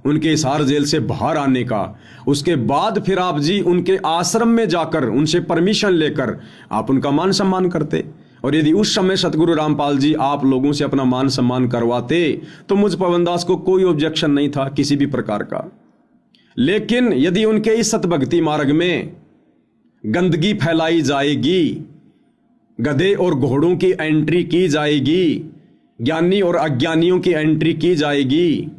उनके हिसार जेल से बाहर आने का। उसके बाद फिर आप जी उनके आश्रम में जाकर उनसे परमिशन लेकर आप उनका मान सम्मान करते। और यदि उस समय सतगुरु रामपाल जी आप लोगों से अपना मान सम्मान करवाते तो मुझ पवनदास को कोई ऑब्जेक्शन नहीं था किसी भी प्रकार का। लेकिन यदि उनके इस सतभक्ति मार्ग में गंदगी फैलाई जाएगी, गधे और घोड़ों की एंट्री की जाएगी, ज्ञानी और अज्ञानियों की एंट्री की जाएगी,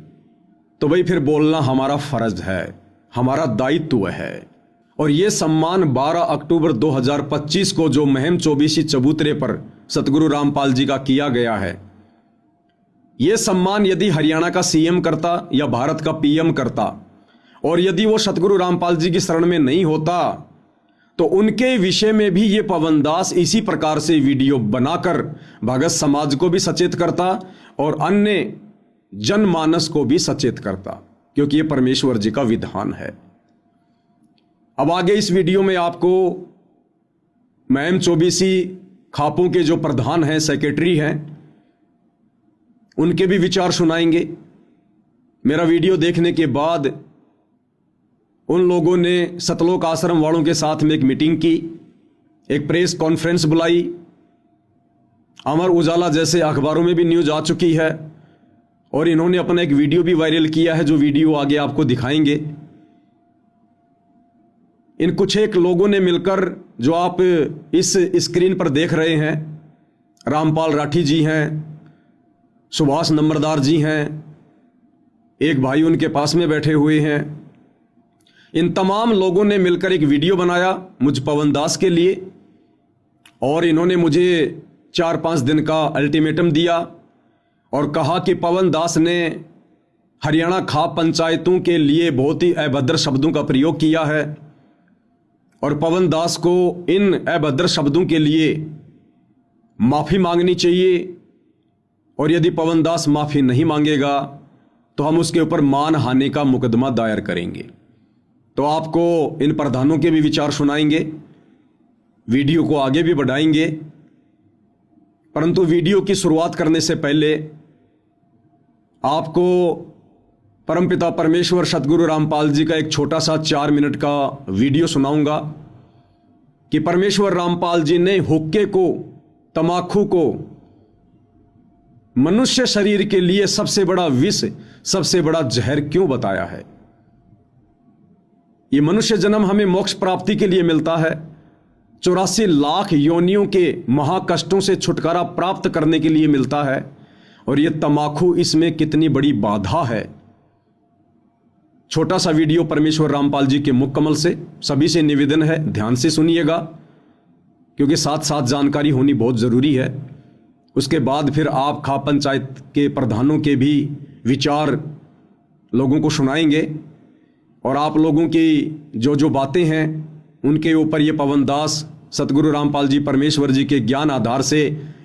तो भाई फिर बोलना हमारा फर्ज है, हमारा दायित्व है। और यह सम्मान 12 अक्टूबर 2025 को जो महम चौबीसी चबूतरे पर सतगुरु रामपाल जी का किया गया है, यह सम्मान यदि हरियाणा का सीएम करता या भारत का पीएम करता और यदि वो सतगुरु रामपाल जी की शरण में नहीं होता तो उनके विषय में भी ये पवनदास इसी प्रकार से वीडियो बनाकर भगत समाज को भी सचेत करता और अन्य जनमानस को भी सचेत करता, क्योंकि ये परमेश्वर जी का विधान है। अब आगे इस वीडियो में आपको महम चौबीसी खापों के जो प्रधान हैं, सेक्रेटरी हैं, उनके भी विचार सुनाएंगे। मेरा वीडियो देखने के बाद उन लोगों ने सतलोक आश्रम वालों के साथ में एक मीटिंग की, एक प्रेस कॉन्फ्रेंस बुलाई। अमर उजाला जैसे अखबारों में भी न्यूज आ चुकी है और इन्होंने अपना एक वीडियो भी वायरल किया है, जो वीडियो आगे आपको दिखाएंगे। इन कुछ एक लोगों ने मिलकर, जो आप इस स्क्रीन पर देख रहे हैं, रामपाल राठी जी हैं, सुभाष नंबरदार जी हैं, एक भाई उनके पास में बैठे हुए हैं, इन तमाम लोगों ने मिलकर एक वीडियो बनाया मुझ पवनदास के लिए। और इन्होंने मुझे 4-5 दिन का अल्टीमेटम दिया और कहा कि पवनदास ने हरियाणा खाप पंचायतों के लिए बहुत ही अभद्र शब्दों का प्रयोग किया है और पवनदास को इन अभद्र शब्दों के लिए माफ़ी मांगनी चाहिए, और यदि पवनदास माफ़ी नहीं मांगेगा तो हम उसके ऊपर मानहानि का मुकदमा दायर करेंगे। तो आपको इन प्रधानों के भी विचार सुनाएंगे, वीडियो को आगे भी बढ़ाएंगे। परंतु वीडियो की शुरुआत करने से पहले आपको परमपिता परमेश्वर सतगुरु रामपाल जी का एक छोटा सा 4 मिनट का वीडियो सुनाऊंगा कि परमेश्वर रामपाल जी ने हुक्के को, तमाकू को मनुष्य शरीर के लिए सबसे बड़ा विष, सबसे बड़ा जहर क्यों बताया है। ये मनुष्य जन्म हमें मोक्ष प्राप्ति के लिए मिलता है, 84 लाख योनियों के महाकष्टों से छुटकारा प्राप्त करने के लिए मिलता है, और ये तमाकू इसमें कितनी बड़ी बाधा है। छोटा सा वीडियो परमेश्वर रामपाल जी के मुख कमल से, सभी से निवेदन है ध्यान से सुनिएगा, क्योंकि साथ साथ जानकारी होनी बहुत जरूरी है। उसके बाद फिर आप खाप पंचायत के प्रधानों के भी विचार लोगों को सुनाएंगे और आप लोगों की जो जो बातें हैं उनके ऊपर ये पवनदास सतगुरु रामपाल जी परमेश्वर जी के ज्ञान आधार से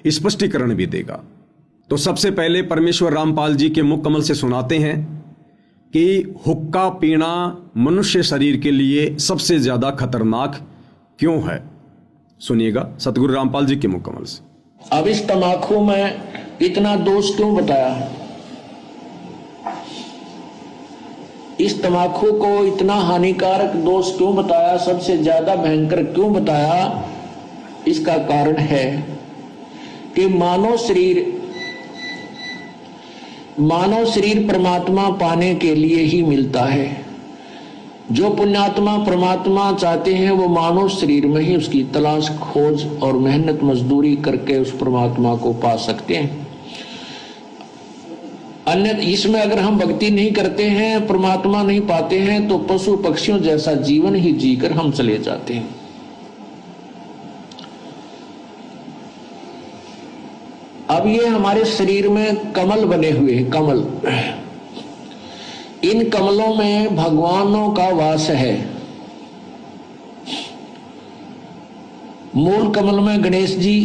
स्पष्टीकरण भी देगा। तो सबसे पहले परमेश्वर रामपाल जी के मुख कमल से सुनाते हैं कि हुक्का पीना मनुष्य शरीर के लिए सबसे ज्यादा खतरनाक क्यों है। सुनिएगा सतगुरु रामपाल जी के मुकम्मल से। अब इस तम्बाकू में इतना दोष क्यों बताया, इस तम्बाकू को इतना हानिकारक दोष क्यों बताया, सबसे ज्यादा भयंकर क्यों बताया? इसका कारण है कि मानव शरीर परमात्मा पाने के लिए ही मिलता है। जो पुण्यात्मा परमात्मा चाहते हैं वो मानव शरीर में ही उसकी तलाश, खोज और मेहनत मजदूरी करके उस परमात्मा को पा सकते हैं। अन्य इसमें अगर हम भक्ति नहीं करते हैं, परमात्मा नहीं पाते हैं, तो पशु पक्षियों जैसा जीवन ही जीकर हम चले जाते हैं। अब ये हमारे शरीर में कमल बने हुए हैं, कमल, इन कमलों में भगवानों का वास है। मूल कमल में गणेश जी,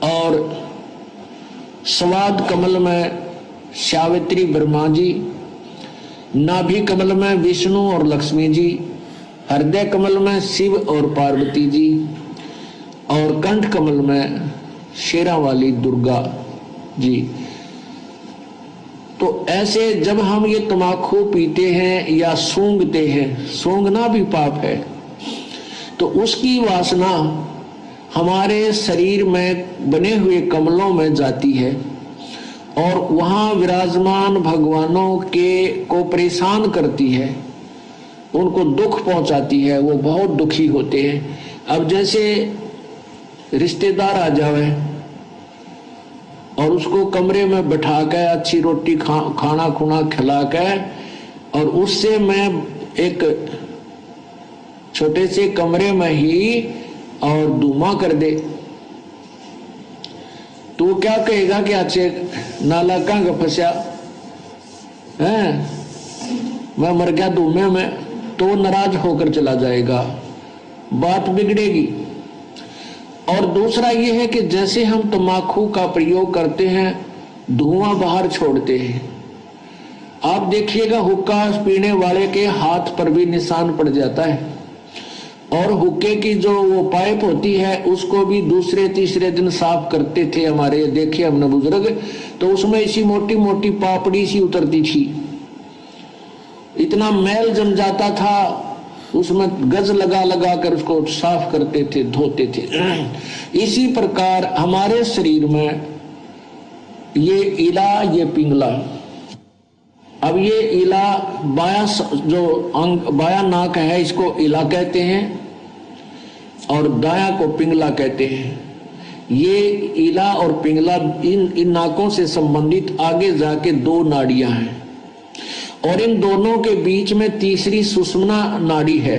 और स्वाद कमल में सावित्री ब्रह्मा जी, नाभि कमल में विष्णु और लक्ष्मी जी, हृदय कमल में शिव और पार्वती जी, और कंठ कमल में शेरा वाली दुर्गा जी। तो ऐसे जब हम ये तम्बाकू पीते हैं या सूंघते हैं, सूंघना भी पाप है, तो उसकी वासना हमारे शरीर में बने हुए कमलों में जाती है और वहां विराजमान भगवानों को परेशान करती है, उनको दुख पहुंचाती है, वो बहुत दुखी होते हैं। अब जैसे रिश्तेदार आ जावे और उसको कमरे में बैठा के अच्छी रोटी खाना खुना खिला के, और उससे मैं एक छोटे से कमरे में ही और धुआं कर दे, तो क्या कहेगा कि अच्छे नाला कहाँ फंसा है, मैं मर गया धुएं में, तो नाराज होकर चला जाएगा, बात बिगड़ेगी। और दूसरा ये है कि जैसे हम तम्बाकू का प्रयोग करते हैं, धुआं बाहर छोड़ते हैं, आप देखिएगा हुक्का पीने वाले के हाथ पर भी निशान पड़ जाता है, और हुक्के की जो वो पाइप होती है उसको भी दूसरे तीसरे दिन साफ करते थे हमारे, देखे हमने बुजुर्ग, तो उसमें इसी मोटी मोटी पापड़ी सी उतरती थी, इतना मैल जम जाता था, उसमें गज लगा लगा कर उसको साफ करते थे, धोते थे। इसी प्रकार हमारे शरीर में ये इला, ये पिंगला, अब ये इला बाया जो अंग, बाया नाक है, इसको इला कहते हैं और दाया को पिंगला कहते हैं। ये इला और पिंगला, इन नाकों से संबंधित आगे जाके दो नाड़ियां हैं, और इन दोनों के बीच में तीसरी सुषुम्ना नाड़ी है,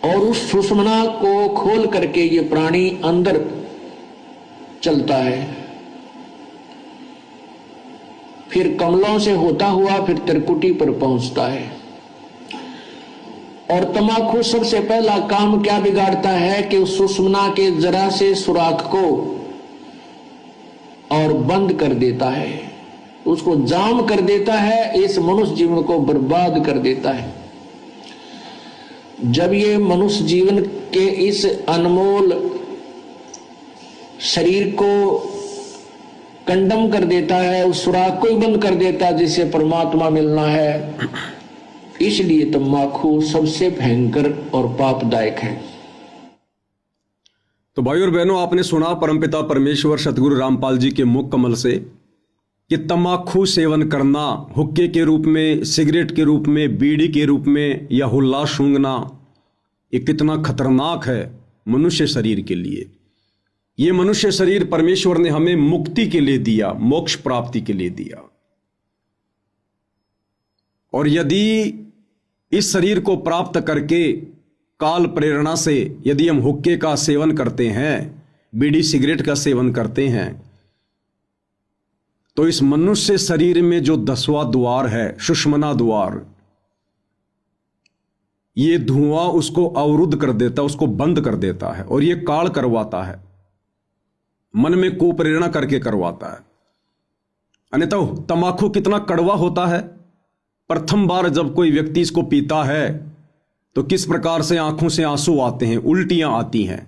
और उस सुषुम्ना को खोल करके ये प्राणी अंदर चलता है, फिर कमलों से होता हुआ फिर त्रिकुटी पर पहुंचता है। और तम्बाकू सबसे पहला काम क्या बिगाड़ता है कि उस सुषुम्ना के जरा से सुराख को और बंद कर देता है, उसको जाम कर देता है, इस मनुष्य जीवन को बर्बाद कर देता है। जब ये मनुष्य जीवन के इस अनमोल शरीर को कंडम कर देता है, उस सुराख को ही बंद कर देता है जिससे परमात्मा मिलना है, इसलिए तम्बाकू सबसे भयंकर और पापदायक है। तो भाई और बहनों, आपने सुना परमपिता परमेश्वर सतगुरु रामपाल जी के मुख कमल से कि तम्बाकू सेवन करना, हुक्के के रूप में, सिगरेट के रूप में, बीड़ी के रूप में या हुल्ला सूंघना, ये कितना खतरनाक है मनुष्य शरीर के लिए। ये मनुष्य शरीर परमेश्वर ने हमें मुक्ति के लिए दिया, मोक्ष प्राप्ति के लिए दिया, और यदि इस शरीर को प्राप्त करके काल प्रेरणा से यदि हम हुक्के का सेवन करते हैं, बीड़ी सिगरेट का सेवन करते हैं, तो इस मनुष्य शरीर में जो 10वां द्वार है, सुषुम्ना द्वार, ये धुआं उसको अवरुद्ध कर देता, उसको बंद कर देता है, और ये काल करवाता है, मन में कुप्रेरणा करके करवाता है। अन्यथा तम्बाकू कितना कड़वा होता है। प्रथम बार जब कोई व्यक्ति इसको पीता है तो किस प्रकार से आंखों से आंसू आते हैं, उल्टियां आती हैं,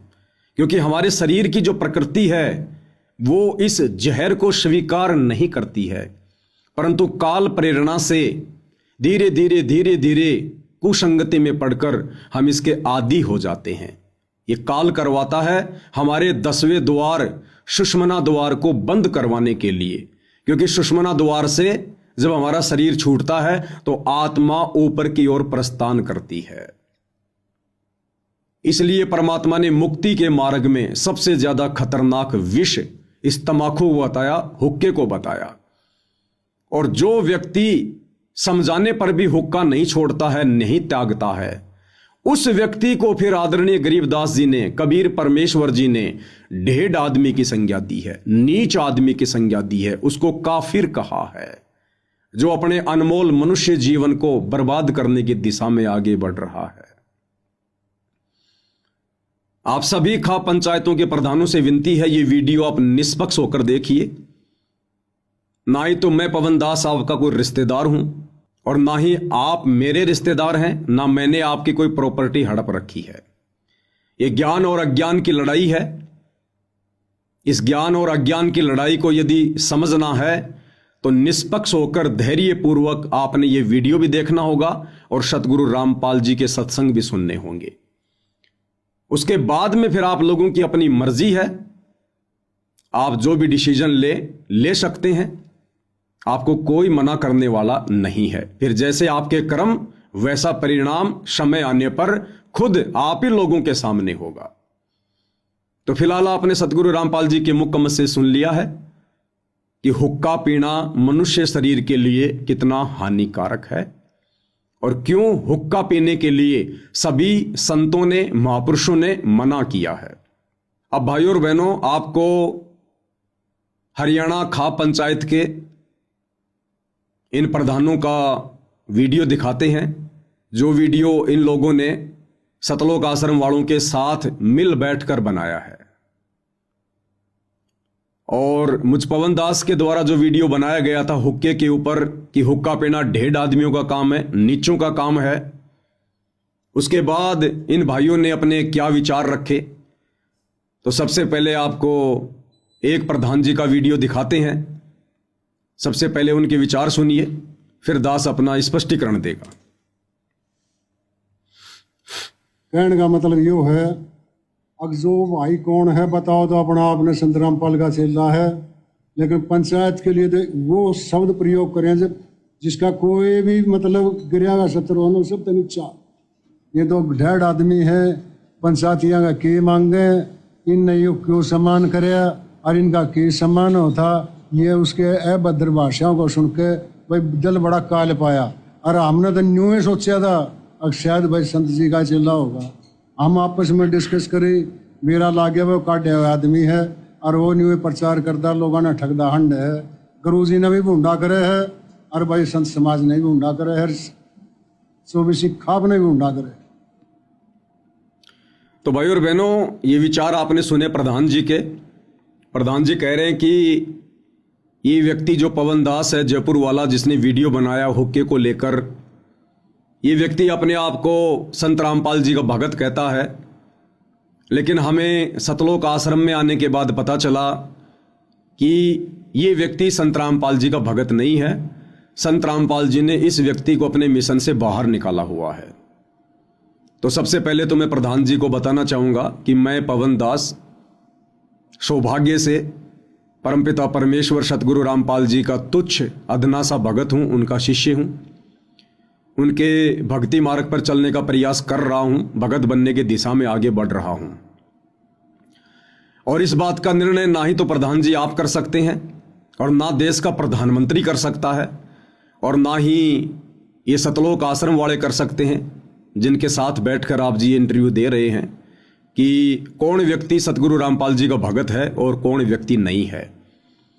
क्योंकि हमारे शरीर की जो प्रकृति है वो इस जहर को स्वीकार नहीं करती है, परंतु काल प्रेरणा से धीरे धीरे धीरे धीरे कुसंगति में पड़कर हम इसके आदी हो जाते हैं। ये काल करवाता है हमारे 10वें द्वार सुषुम्ना द्वार को बंद करवाने के लिए, क्योंकि सुषुम्ना द्वार से जब हमारा शरीर छूटता है तो आत्मा ऊपर की ओर प्रस्थान करती है। इसलिए परमात्मा ने मुक्ति के मार्ग में सबसे ज्यादा खतरनाक विष इस तमाकू को बताया, हुक्के को बताया। और जो व्यक्ति समझाने पर भी हुक्का नहीं छोड़ता है, नहीं त्यागता है, उस व्यक्ति को फिर आदरणीय गरीबदास जी ने, कबीर परमेश्वर जी ने ढेड आदमी की संज्ञा दी है, नीच आदमी की संज्ञा दी है, उसको काफिर कहा है, जो अपने अनमोल मनुष्य जीवन को बर्बाद करने की दिशा में आगे बढ़ रहा है। आप सभी खाप पंचायतों के प्रधानों से विनती है, ये वीडियो आप निष्पक्ष होकर देखिए। ना ही तो मैं पवन दास आपका कोई रिश्तेदार हूं और ना ही आप मेरे रिश्तेदार हैं, ना मैंने आपकी कोई प्रॉपर्टी हड़प रखी है। ये ज्ञान और अज्ञान की लड़ाई है। इस ज्ञान और अज्ञान की लड़ाई को यदि समझना है तो निष्पक्ष होकर धैर्यपूर्वक आपने ये वीडियो भी देखना होगा और सतगुरु रामपाल जी के सत्संग भी सुनने होंगे। उसके बाद में फिर आप लोगों की अपनी मर्जी है, आप जो भी डिसीजन ले सकते हैं, आपको कोई मना करने वाला नहीं है। फिर जैसे आपके कर्म वैसा परिणाम समय आने पर खुद आप ही लोगों के सामने होगा। तो फिलहाल आपने सतगुरु रामपाल जी के मुख से सुन लिया है कि हुक्का पीना मनुष्य शरीर के लिए कितना हानिकारक है और क्यों हुक्का पीने के लिए सभी संतों ने, महापुरुषों ने मना किया है। अब भाइयों और बहनों, आपको हरियाणा खाप पंचायत के इन प्रधानों का वीडियो दिखाते हैं, जो वीडियो इन लोगों ने सतलोक आश्रम वालों के साथ मिल बैठकर बनाया है। और मुझ पवन दास के द्वारा जो वीडियो बनाया गया था हुक्के के ऊपर कि हुक्का पीना ढेड आदमियों का काम है, नीचों का काम है, उसके बाद इन भाइयों ने अपने क्या विचार रखे। तो सबसे पहले आपको एक प्रधान जी का वीडियो दिखाते हैं। सबसे पहले उनके विचार सुनिए, फिर दास अपना स्पष्टीकरण देगा। कहने का मतलब यो है, अब जो भाई कौन है बताओ तो अपना आपने संत रामपाल का चेला है, लेकिन पंचायत के लिए तो वो शब्द प्रयोग करें जब जिसका कोई भी मतलब गिरिया का शत्रु होना सब तो नीचा। ये तो ढेड आदमी है, पंचायतियाँ का के मांगे, इन यो क्यों सम्मान करे और इनका के सम्मान होता, ये उसके अभद्र भाषाओं को सुन के भाई दिल बड़ा काल पाया। और हमने तो न्यू ही सोचा था अब शायद भाई संत जी का चेला होगा। हम आपस में डिस्कस करी, मेरा लागे वो काटे हुए आदमी है और वो न्यू प्रचार करता, लोगों ने ठगदा हंड है, गुरु जी ने भी भूंडा करे है और भाई संत समाज ने भी भूंडा करे है, 24 खाप ने भी भूंडा करे। तो भाई और बहनों, ये विचार आपने सुने प्रधान जी के। प्रधान जी कह रहे हैं कि ये व्यक्ति जो पवन दास है जयपुर वाला, जिसने वीडियो बनाया हुक्के को लेकर, ये व्यक्ति अपने आप को संत रामपाल जी का भगत कहता है, लेकिन हमें सतलोक आश्रम में आने के बाद पता चला कि ये व्यक्ति संत रामपाल जी का भगत नहीं है। संत रामपाल जी ने इस व्यक्ति को अपने मिशन से बाहर निकाला हुआ है। तो सबसे पहले तो मैं प्रधान जी को बताना चाहूँगा कि मैं पवन दास सौभाग्य से परमपिता परमेश्वर सतगुरु रामपाल जी का तुच्छ अधना सा भगत हूँ, उनका शिष्य हूँ, उनके भक्ति मार्ग पर चलने का प्रयास कर रहा हूँ, भगत बनने की दिशा में आगे बढ़ रहा हूँ। और इस बात का निर्णय ना ही तो प्रधान जी आप कर सकते हैं और ना देश का प्रधानमंत्री कर सकता है और ना ही ये सतलोक आश्रम वाले कर सकते हैं, जिनके साथ बैठकर आप जी इंटरव्यू दे रहे हैं कि कौन व्यक्ति सतगुरु रामपाल जी का भगत है और कौन व्यक्ति नहीं है।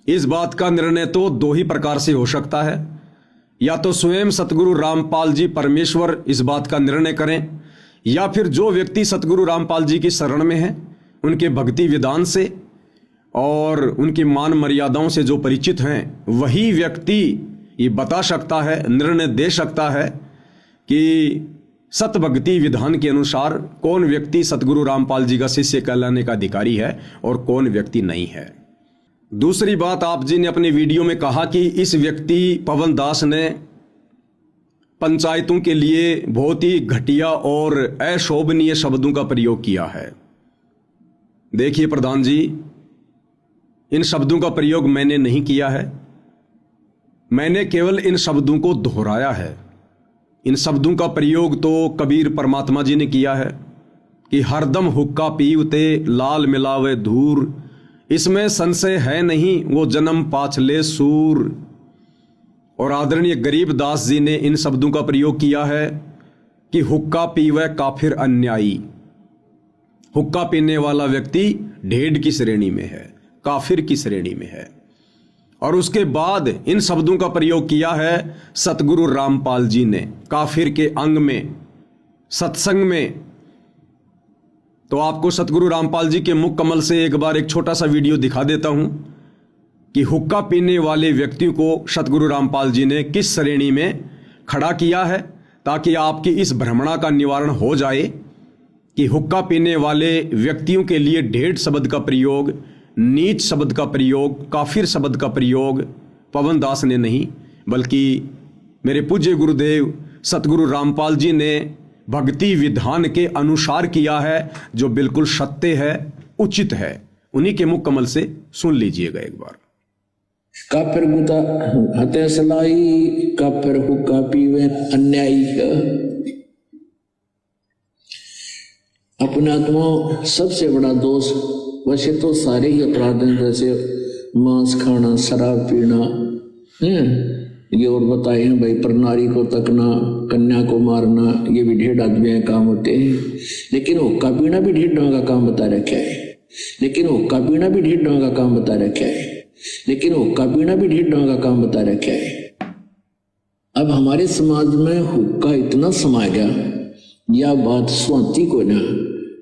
इस बात का निर्णय तो दो ही प्रकार से हो सकता है, या तो स्वयं सतगुरु रामपाल जी परमेश्वर इस बात का निर्णय करें, या फिर जो व्यक्ति सतगुरु रामपाल जी की शरण में है, उनके भक्ति विधान से और उनकी मान मर्यादाओं से जो परिचित हैं, वही व्यक्ति ये बता सकता है, निर्णय दे सकता है कि सत भक्ति विधान के अनुसार कौन व्यक्ति सतगुरु रामपाल जी का शिष्य कहलाने का अधिकारी है और कौन व्यक्ति नहीं है। दूसरी बात, आप जी ने अपने वीडियो में कहा कि इस व्यक्ति पवन दास ने पंचायतों के लिए बहुत ही घटिया और अशोभनीय शब्दों का प्रयोग किया है। देखिए प्रधान जी, इन शब्दों का प्रयोग मैंने नहीं किया है, मैंने केवल इन शब्दों को दोहराया है। इन शब्दों का प्रयोग तो कबीर परमात्मा जी ने किया है कि हरदम हुक्का पीवते लाल मिलावे धूर, इसमें संशय है नहीं वो जन्म पाछले सूर। और आदरणीय गरीबदास जी ने इन शब्दों का प्रयोग किया है कि हुक्का पीवे काफिर अन्यायी। हुक्का पीने वाला व्यक्ति ढेड की श्रेणी में है, काफिर की श्रेणी में है। और उसके बाद इन शब्दों का प्रयोग किया है सतगुरु रामपाल जी ने काफिर के अंग में, सत्संग में। तो आपको सतगुरु रामपाल जी के मुख कमल से एक बार एक छोटा सा वीडियो दिखा देता हूं कि हुक्का पीने वाले व्यक्तियों को सतगुरु रामपाल जी ने किस श्रेणी में खड़ा किया है, ताकि आपकी इस भ्रमणा का निवारण हो जाए कि हुक्का पीने वाले व्यक्तियों के लिए ढेड शब्द का प्रयोग, नीच शब्द का प्रयोग, काफिर शब्द का प्रयोग पवन दास ने नहीं, बल्कि मेरे पूज्य गुरुदेव सतगुरु रामपाल जी ने भक्ति विधान के अनुसार किया है, जो बिल्कुल सत्य है, उचित है। उन्हीं के मुख कमल से सुन लीजिएगा एक बार। काफिर गुता हते सलाई, काफिर हुक्का पीवे अन्यायी। अपने आत्मा सबसे बड़ा दोष, वैसे तो सारे ही अपराध हैं, जैसे मांस खाना, शराब पीना, ये और बताए हैं भाई, पर नारी को तकना, कन्या को मारना, ये भी ढेर आदमी काम होते हैं। लेकिन हुक्का पीना भी ढेर ढंग का काम बता रखा है, लेकिन हुक्का पीना भी ढेर ढंग का काम बता रखा है, लेकिन हुक्का पीना भी ढेर ढंग का काम बता रखा है। अब हमारे समाज में हुक्का इतना समा गया, यह बात स्वाति को ना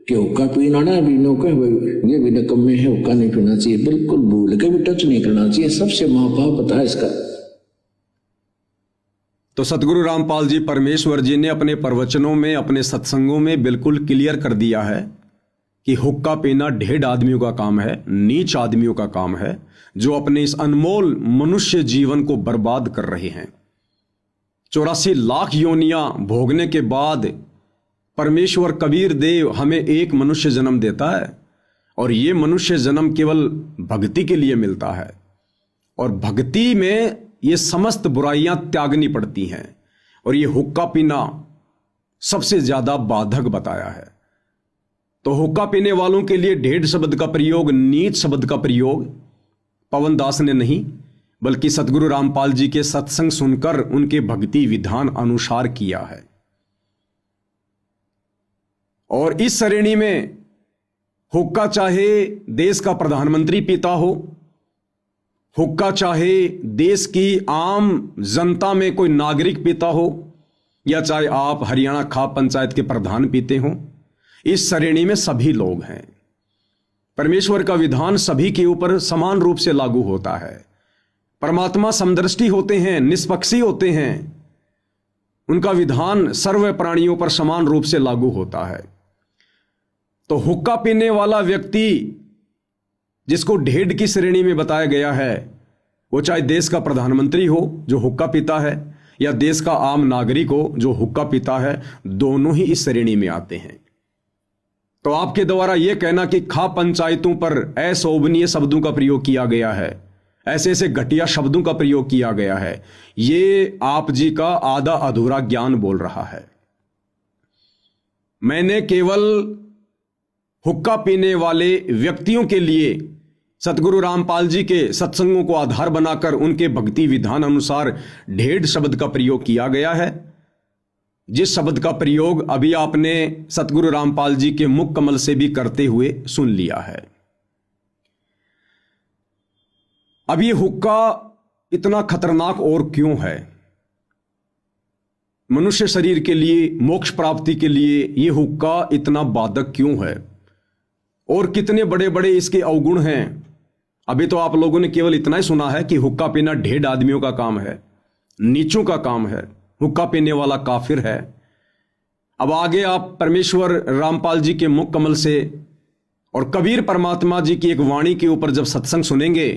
कि हुक्का पीना ना भी नो कहे ये भी नकम्मे है, हुक्का नहीं पीना चाहिए, बिल्कुल भूल के भी टच नहीं करना चाहिए। सबसे महापाप पता है इसका। तो सतगुरु रामपाल जी परमेश्वर जी ने अपने प्रवचनों में, अपने सत्संगों में बिल्कुल क्लियर कर दिया है कि हुक्का पीना ढेड आदमियों का काम है, नीच आदमियों का काम है, जो अपने इस अनमोल मनुष्य जीवन को बर्बाद कर रहे हैं। 84 लाख योनियां भोगने के बाद परमेश्वर कबीर देव हमें एक मनुष्य जन्म देता है, और ये मनुष्य जन्म केवल भक्ति के लिए मिलता है, और भक्ति में ये समस्त बुराइयां त्यागनी पड़ती हैं, और ये हुक्का पीना सबसे ज्यादा बाधक बताया है। तो हुक्का पीने वालों के लिए ढेड शब्द का प्रयोग, नीच शब्द का प्रयोग पवन दास ने नहीं, बल्कि सतगुरु रामपाल जी के सत्संग सुनकर उनके भक्ति विधान अनुसार किया है। और इस श्रेणी में हुक्का चाहे देश का प्रधानमंत्री पीता हो, हुक्का चाहे देश की आम जनता में कोई नागरिक पीता हो, या चाहे आप हरियाणा खाप पंचायत के प्रधान पीते हो, इस श्रेणी में सभी लोग हैं। परमेश्वर का विधान सभी के ऊपर समान रूप से लागू होता है। परमात्मा समदृष्टि होते हैं, निष्पक्षी होते हैं, उनका विधान सर्व प्राणियों पर समान रूप से लागू होता है। तो हुक्का पीने वाला व्यक्ति जिसको ढेड की श्रेणी में बताया गया है, वो चाहे देश का प्रधानमंत्री हो जो हुक्का पीता है, या देश का आम नागरिक हो जो हुक्का पीता है, दोनों ही इस श्रेणी में आते हैं। तो आपके द्वारा यह कहना कि खाप पंचायतों पर अशोभनीय शब्दों का प्रयोग किया गया है, ऐसे ऐसे घटिया शब्दों का प्रयोग किया गया है, ये आप जी का आधा अधूरा ज्ञान बोल रहा है। मैंने केवल हुक्का पीने वाले व्यक्तियों के लिए सतगुरु रामपाल जी के सत्संगों को आधार बनाकर उनके भक्ति विधान अनुसार ढेड शब्द का प्रयोग किया गया है, जिस शब्द का प्रयोग अभी आपने सतगुरु रामपाल जी के मुख कमल से भी करते हुए सुन लिया है। अब ये हुक्का इतना खतरनाक और क्यों है? मनुष्य शरीर के लिए, मोक्ष प्राप्ति के लिए ये हुक्का इतना बाधक क्यों है, और कितने बड़े बड़े इसके अवगुण हैं? अभी तो आप लोगों ने केवल इतना ही सुना है कि हुक्का पीना ढेड आदमियों का काम है, नीचों का काम है, हुक्का पीने वाला काफिर है। अब आगे आप परमेश्वर रामपाल जी के मुख कमल से और कबीर परमात्मा जी की एक वाणी के ऊपर जब सत्संग सुनेंगे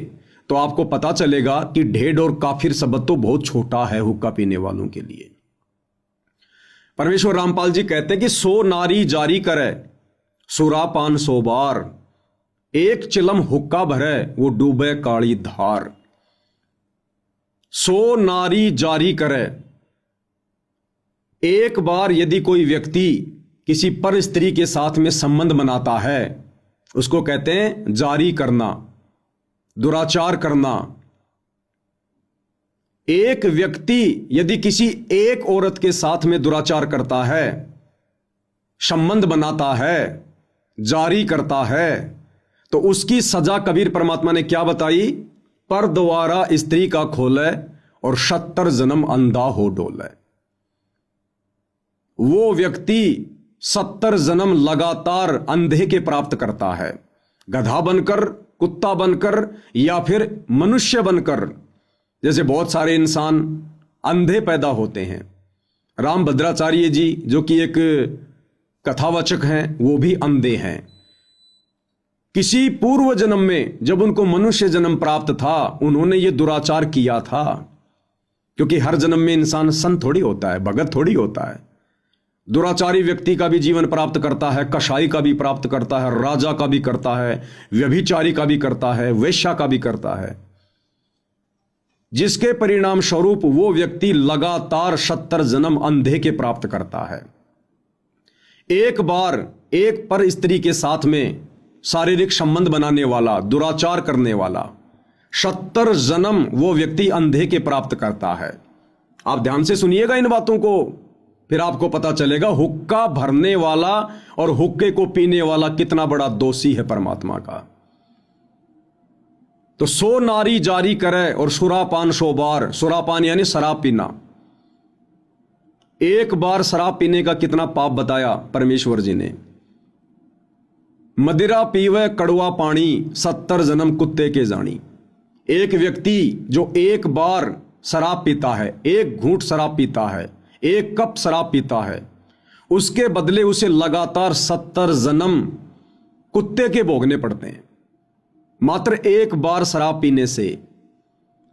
तो आपको पता चलेगा कि ढेड और काफिर शब्द तो बहुत छोटा है हुक्का पीने वालों के लिए। परमेश्वर रामपाल जी कहते हैं कि 100 नारी जारी करे सुरापान 100 बार, एक चिलम हुक्का भरे वो डूबे काली धार। 100 नारी जारी करे, एक बार यदि कोई व्यक्ति किसी पर स्त्री के साथ में संबंध बनाता है उसको कहते हैं जारी करना, दुराचार करना। एक व्यक्ति यदि किसी एक औरत के साथ में दुराचार करता है, संबंध बनाता है, जारी करता है, तो उसकी सजा कबीर परमात्मा ने क्या बताई? पर द्वारा स्त्री का खोले और 70 जन्म अंधा हो डोले। वो व्यक्ति 70 जन्म लगातार अंधे के प्राप्त करता है, गधा बनकर, कुत्ता बनकर या फिर मनुष्य बनकर। जैसे बहुत सारे इंसान अंधे पैदा होते हैं। राम भद्राचार्य जी जो कि एक कथावाचक हैं वो भी अंधे हैं। किसी पूर्व जन्म में जब उनको मनुष्य जन्म प्राप्त था उन्होंने ये दुराचार किया था, क्योंकि हर जन्म में इंसान संत थोड़ी होता है, भगत थोड़ी होता है। दुराचारी व्यक्ति का भी जीवन प्राप्त करता है, कसाई का भी प्राप्त करता है, राजा का भी करता है, व्यभिचारी का भी करता है, वेश्या का भी करता है, जिसके परिणाम स्वरूप वो व्यक्ति लगातार 70 जन्म अंधे के प्राप्त करता है। एक बार एक पर स्त्री के साथ में शारीरिक संबंध बनाने वाला, दुराचार करने वाला 70 जन्म वो व्यक्ति अंधे के प्राप्त करता है। आप ध्यान से सुनिएगा इन बातों को, फिर आपको पता चलेगा हुक्का भरने वाला और हुक्के को पीने वाला कितना बड़ा दोषी है परमात्मा का। तो 100 नारी जारी करे और सुरापान 100 बार। सुरापान यानी शराब पीना। एक बार शराब पीने का कितना पाप बताया परमेश्वर जी ने। मदिरा पीवे कड़वा पानी 70 जन्म कुत्ते के जानी। एक व्यक्ति जो एक बार शराब पीता है, एक घूंट शराब पीता है, एक कप शराब पीता है, उसके बदले उसे लगातार 70 जन्म कुत्ते के भोगने पड़ते हैं मात्र एक बार शराब पीने से।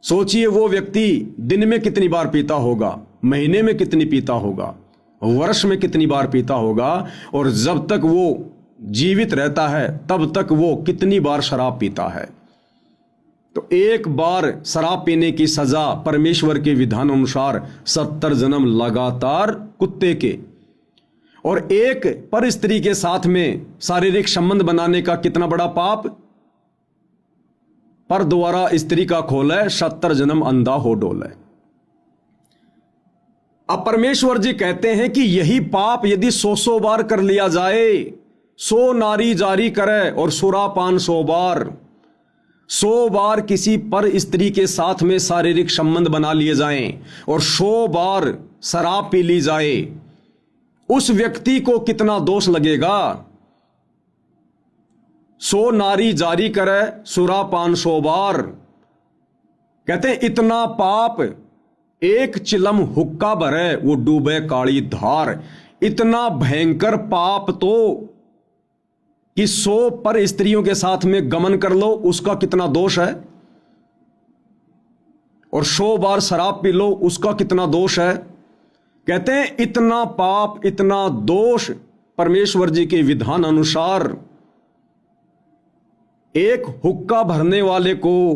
सोचिए वो व्यक्ति दिन में कितनी बार पीता होगा, महीने में कितनी पीता होगा, वर्ष में कितनी बार पीता होगा, और जब तक वो जीवित रहता है तब तक वो कितनी बार शराब पीता है। तो एक बार शराब पीने की सजा परमेश्वर के विधान अनुसार 70 जन्म लगातार कुत्ते के, और एक पर स्त्री के साथ में शारीरिक संबंध बनाने का कितना बड़ा पाप? पर द्वारा स्त्री का खोले 70 जन्म अंधा हो डोले। अब परमेश्वर जी कहते हैं कि यही पाप यदि 100 बार कर लिया जाए, 100 नारी जारी करे और सुरापान 100 बार, 100 बार किसी पर स्त्री के साथ में शारीरिक संबंध बना लिए जाएं और 100 बार शराब पी ली जाए, उस व्यक्ति को कितना दोष लगेगा? 100 नारी जारी करे सुरापान 100 बार, कहते हैं इतना पाप एक चिलम हुक्का भरे वो डूबे काली धार। इतना भयंकर पाप तो कि 100 पर स्त्रियों के साथ में गमन कर लो उसका कितना दोष है, और 100 बार शराब पी लो उसका कितना दोष है। कहते हैं इतना पाप, इतना दोष परमेश्वर जी के विधान अनुसार एक हुक्का भरने वाले को,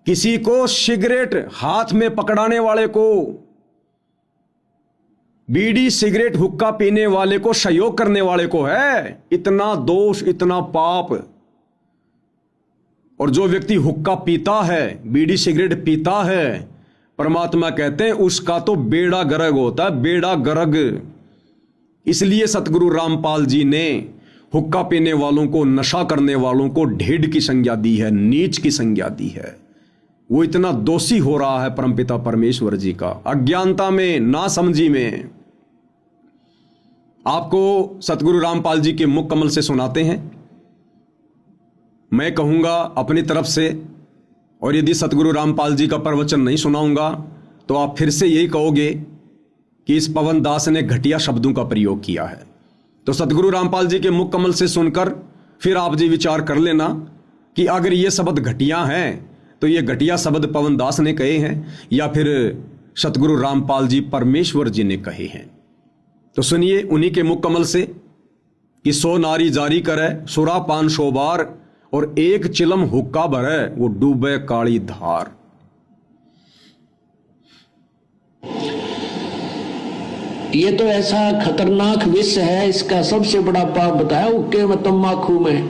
किसी को सिगरेट हाथ में पकड़ाने वाले को, बीड़ी सिगरेट हुक्का पीने वाले को, सहयोग करने वाले को है। इतना दोष, इतना पाप। और जो व्यक्ति हुक्का पीता है, बीड़ी सिगरेट पीता है, परमात्मा कहते हैं उसका तो बेड़ा गर्क होता है, बेड़ा गर्क। इसलिए सतगुरु रामपाल जी ने हुक्का पीने वालों को, नशा करने वालों को ढेड की संज्ञा दी है, नीच की संज्ञा दी है। वो इतना दोषी हो रहा है परमपिता परमेश्वर जी का, अज्ञानता में, नासमझी में। आपको सतगुरु रामपाल जी के मुख कमल से सुनाते हैं। मैं कहूंगा अपनी तरफ से, और यदि सतगुरु रामपाल जी का प्रवचन नहीं सुनाऊंगा तो आप फिर से यही कहोगे कि इस पवन दास ने घटिया शब्दों का प्रयोग किया है। तो सतगुरु रामपाल जी के मुख कमल से सुनकर फिर आप जी विचार कर लेना कि अगर ये शब्द घटिया हैं तो ये घटिया शब्द पवन दास ने कहे हैं या फिर सतगुरु रामपाल जी परमेश्वर जी ने कहे हैं। तो सुनिए उन्हीं के मुख कमल से कि 100 नारी जारी करे सुरा पान 100 बार और एक चिलम हुक्का भरे वो डूबे काली धार। ये तो ऐसा खतरनाक विष है, इसका सबसे बड़ा पाप बताया हुक्के में तम्बाकू में।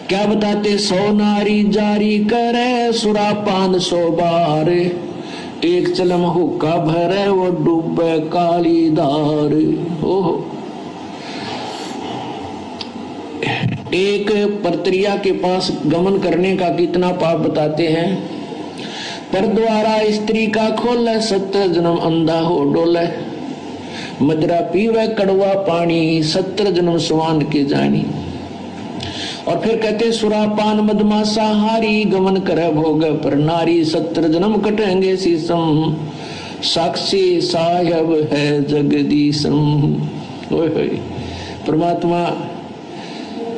क्या बताते? 100 नारी जारी करे सुरापान 100 बार, एक चलम हुक्का भरे वो डूबे काली धार। ओहो, एक परत्रिया के पास गमन करने का कितना पाप बताते हैं। पर द्वारा स्त्री का खोले 70 जन्म अंधा हो डोले, मदरा पीवे कड़वा पानी 70 जन्म स्वान के जानी। और फिर कहते सुरापान मदमासा हारी, गमन करे भोग पर नारी 70 जन्म कटेंगे शीसम, साक्षी साहेब है जगदीशम। परमात्मा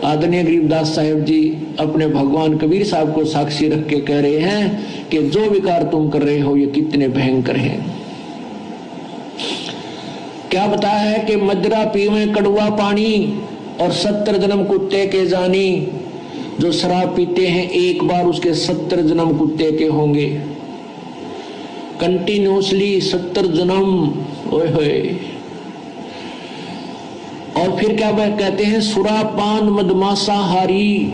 आदरणीय गरीबदास साहेब जी अपने भगवान कबीर साहब को साक्षी रख के कह रहे हैं कि जो विकार तुम कर रहे हो ये कितने भयंकर हैं। क्या बताया है कि मदरा पीवे कड़वा पानी और 70 जन्म कुत्ते के जानी। जो शराब पीते हैं एक बार उसके 70 जन्म कुत्ते के होंगे, कंटिन्यूसली 70 जन्म। ओए होए। और फिर क्या कहते हैं? सुरापान मदमासा हारी।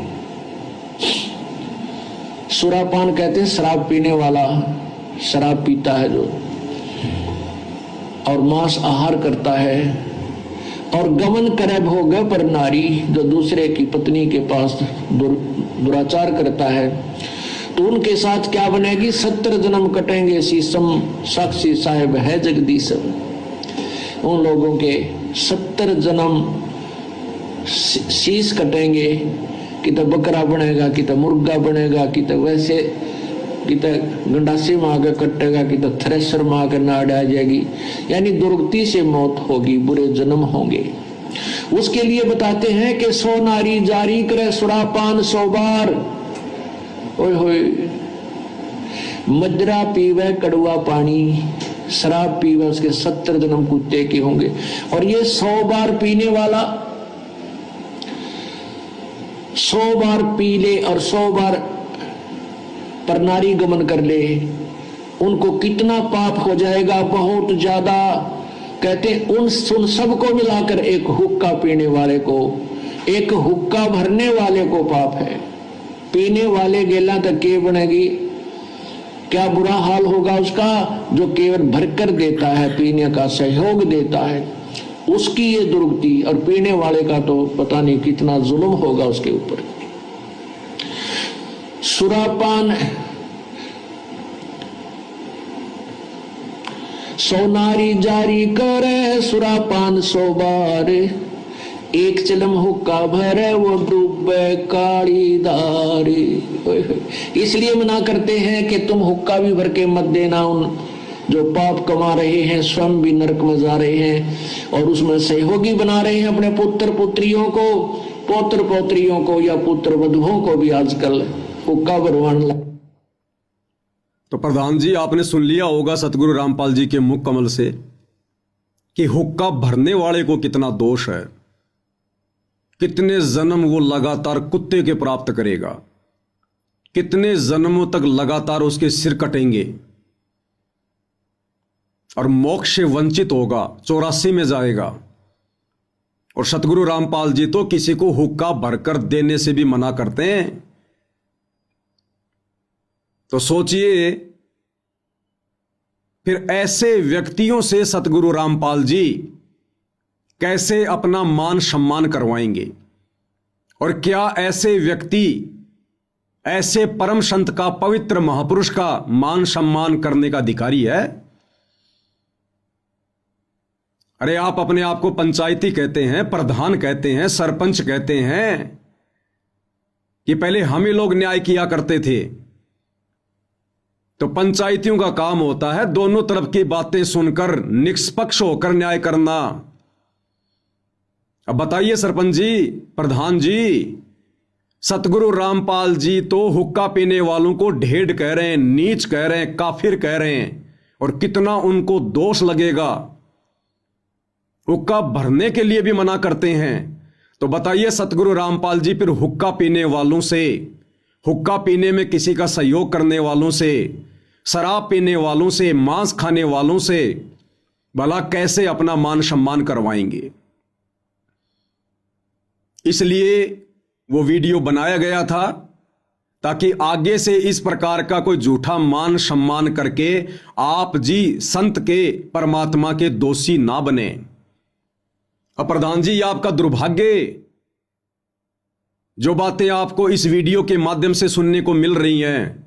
सुरापान कहते हैं शराब पीने वाला, शराब पीता है जो, और मांस आहार करता है। और गमन करे भोग पर नारी, जो दूसरे की पत्नी के पास दुराचार करता है, तो उनके साथ क्या बनेगी? 70 जन्म कटेंगे शीसम, साक्षी साहेब है जगदीशम। उन लोगों के 70 जन्म शीश कटेंगे, कि तो बकरा बनेगा, कि तो मुर्गा बनेगा, कि तो वैसे, कि तो गंडासी में आकर कटेगा, कि तो थ्रेसर में आकर नाड़ आ जाएगी। यानी दुर्गति से मौत होगी, बुरे जन्म होंगे। उसके लिए बताते हैं कि 100 नारी जारी करे सुरापान 100 बार। ओए होए। मदरा पीवे कड़वा पानी, शराब पीवे उसके 70 जन्म कुत्ते के होंगे। और ये 100 बार पीने वाला 100 बार पी ले और 100 बार पर नारी गमन कर ले, उनको कितना पाप हो जाएगा? बहुत ज्यादा। कहते उन सबको मिलाकर एक हुक्का पीने वाले को, एक हुक्का भरने वाले को पाप है। पीने वाले गेला तक के बनेगी, क्या बुरा हाल होगा उसका जो केवल भरकर देता है, पीने का सहयोग देता है, उसकी ये दुर्गति। और पीने वाले का तो पता नहीं कितना जुल्म होगा उसके ऊपर। सुरापान 100 नारी जारी करे सुरापान 100 बार, एक चिलम हुक्का भरे वो डूबे काली धारी। इसलिए मना करते हैं कि तुम हुक्का भी भर के मत देना। उन जो पाप कमा रहे हैं स्वयं भी नरक में जा रहे हैं और उसमें सहयोगी बना रहे हैं अपने पुत्र पुत्रियों को, पौत्र पौत्रियों को या पुत्र वधुओं को भी आजकल हुक्का भरवाने लगे। तो प्रधान जी आपने सुन लिया होगा सतगुरु रामपाल जी के मुख कमल से कि हुक्का भरने वाले को कितना दोष है, कितने जन्म वो लगातार कुत्ते के प्राप्त करेगा, कितने जन्मों तक लगातार उसके सिर कटेंगे और मोक्ष से वंचित होगा, 84 में जाएगा। और सतगुरु रामपाल जी तो किसी को हुक्का भरकर देने से भी मना करते हैं। तो सोचिए फिर ऐसे व्यक्तियों से सतगुरु रामपाल जी कैसे अपना मान सम्मान करवाएंगे। और क्या ऐसे व्यक्ति ऐसे परम संत का, पवित्र महापुरुष का मान सम्मान करने का अधिकारी है? अरे आप अपने आप को पंचायती कहते हैं, प्रधान कहते हैं, सरपंच कहते हैं कि पहले हम ही लोग न्याय किया करते थे। तो पंचायतियों का काम होता है दोनों तरफ की बातें सुनकर निष्पक्ष होकर न्याय करना। अब बताइए सरपंच जी, प्रधान जी, सतगुरु रामपाल जी तो हुक्का पीने वालों को ढेड़ कह रहे हैं, नीच कह रहे हैं, काफिर कह रहे हैं, और कितना उनको दोष लगेगा। हुक्का भरने के लिए भी मना करते हैं। तो बताइए सतगुरु रामपाल जी फिर हुक्का पीने वालों से, हुक्का पीने में किसी का सहयोग करने वालों से, शराब पीने वालों से, मांस खाने वालों से भला कैसे अपना मान सम्मान करवाएंगे? इसलिए वो वीडियो बनाया गया था ताकि आगे से इस प्रकार का कोई झूठा मान सम्मान करके आप जी संत के परमात्मा के दोषी ना बने। अब प्रधान जी, ये आपका दुर्भाग्य, जो बातें आपको इस वीडियो के माध्यम से सुनने को मिल रही हैं,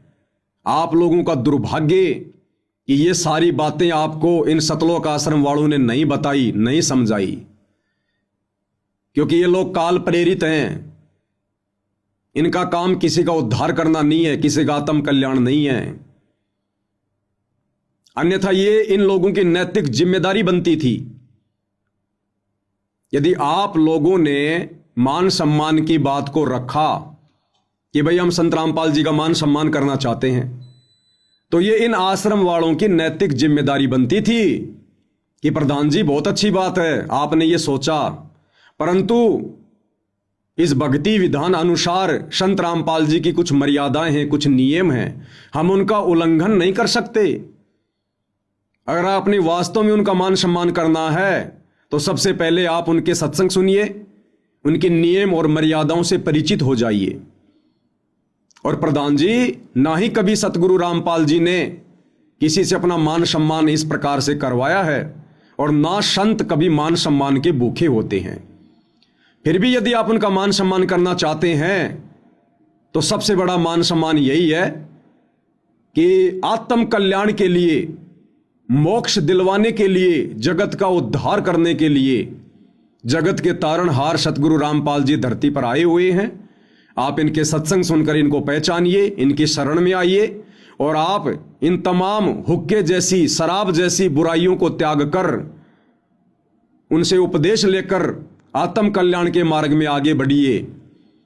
आप लोगों का दुर्भाग्य कि ये सारी बातें आपको इन सतलोक आश्रम वालों ने नहीं बताई, नहीं समझाई, क्योंकि ये लोग काल प्रेरित हैं। इनका काम किसी का उद्धार करना नहीं है, किसी का आत्म कल्याण नहीं है। अन्यथा ये इन लोगों की नैतिक जिम्मेदारी बनती थी। यदि आप लोगों ने मान सम्मान की बात को रखा कि भाई हम संत रामपाल जी का मान सम्मान करना चाहते हैं, तो ये इन आश्रम वालों की नैतिक जिम्मेदारी बनती थी कि प्रधान जी बहुत अच्छी बात है आपने ये सोचा, परंतु इस भक्ति विधान अनुसार संत रामपाल जी की कुछ मर्यादाएं हैं, कुछ नियम हैं, हम उनका उल्लंघन नहीं कर सकते। अगर आपने वास्तव में उनका मान सम्मान करना है तो सबसे पहले आप उनके सत्संग सुनिए, उनके नियम और मर्यादाओं से परिचित हो जाइए। और प्रधान जी, ना ही कभी सतगुरु रामपाल जी ने किसी से अपना मान सम्मान इस प्रकार से करवाया है, और ना संत कभी मान सम्मान के भूखे होते हैं। फिर भी यदि आप उनका मान सम्मान करना चाहते हैं तो सबसे बड़ा मान सम्मान यही है कि आत्म कल्याण के लिए, मोक्ष दिलवाने के लिए, जगत का उद्धार करने के लिए, जगत के तारणहार सतगुरु रामपाल जी धरती पर आए हुए हैं। आप इनके सत्संग सुनकर इनको पहचानिए, इनकी शरण में आइए, और आप इन तमाम हुक्के जैसी, शराब जैसी बुराइयों को त्याग कर उनसे उपदेश लेकर आत्म कल्याण के मार्ग में आगे बढ़िए।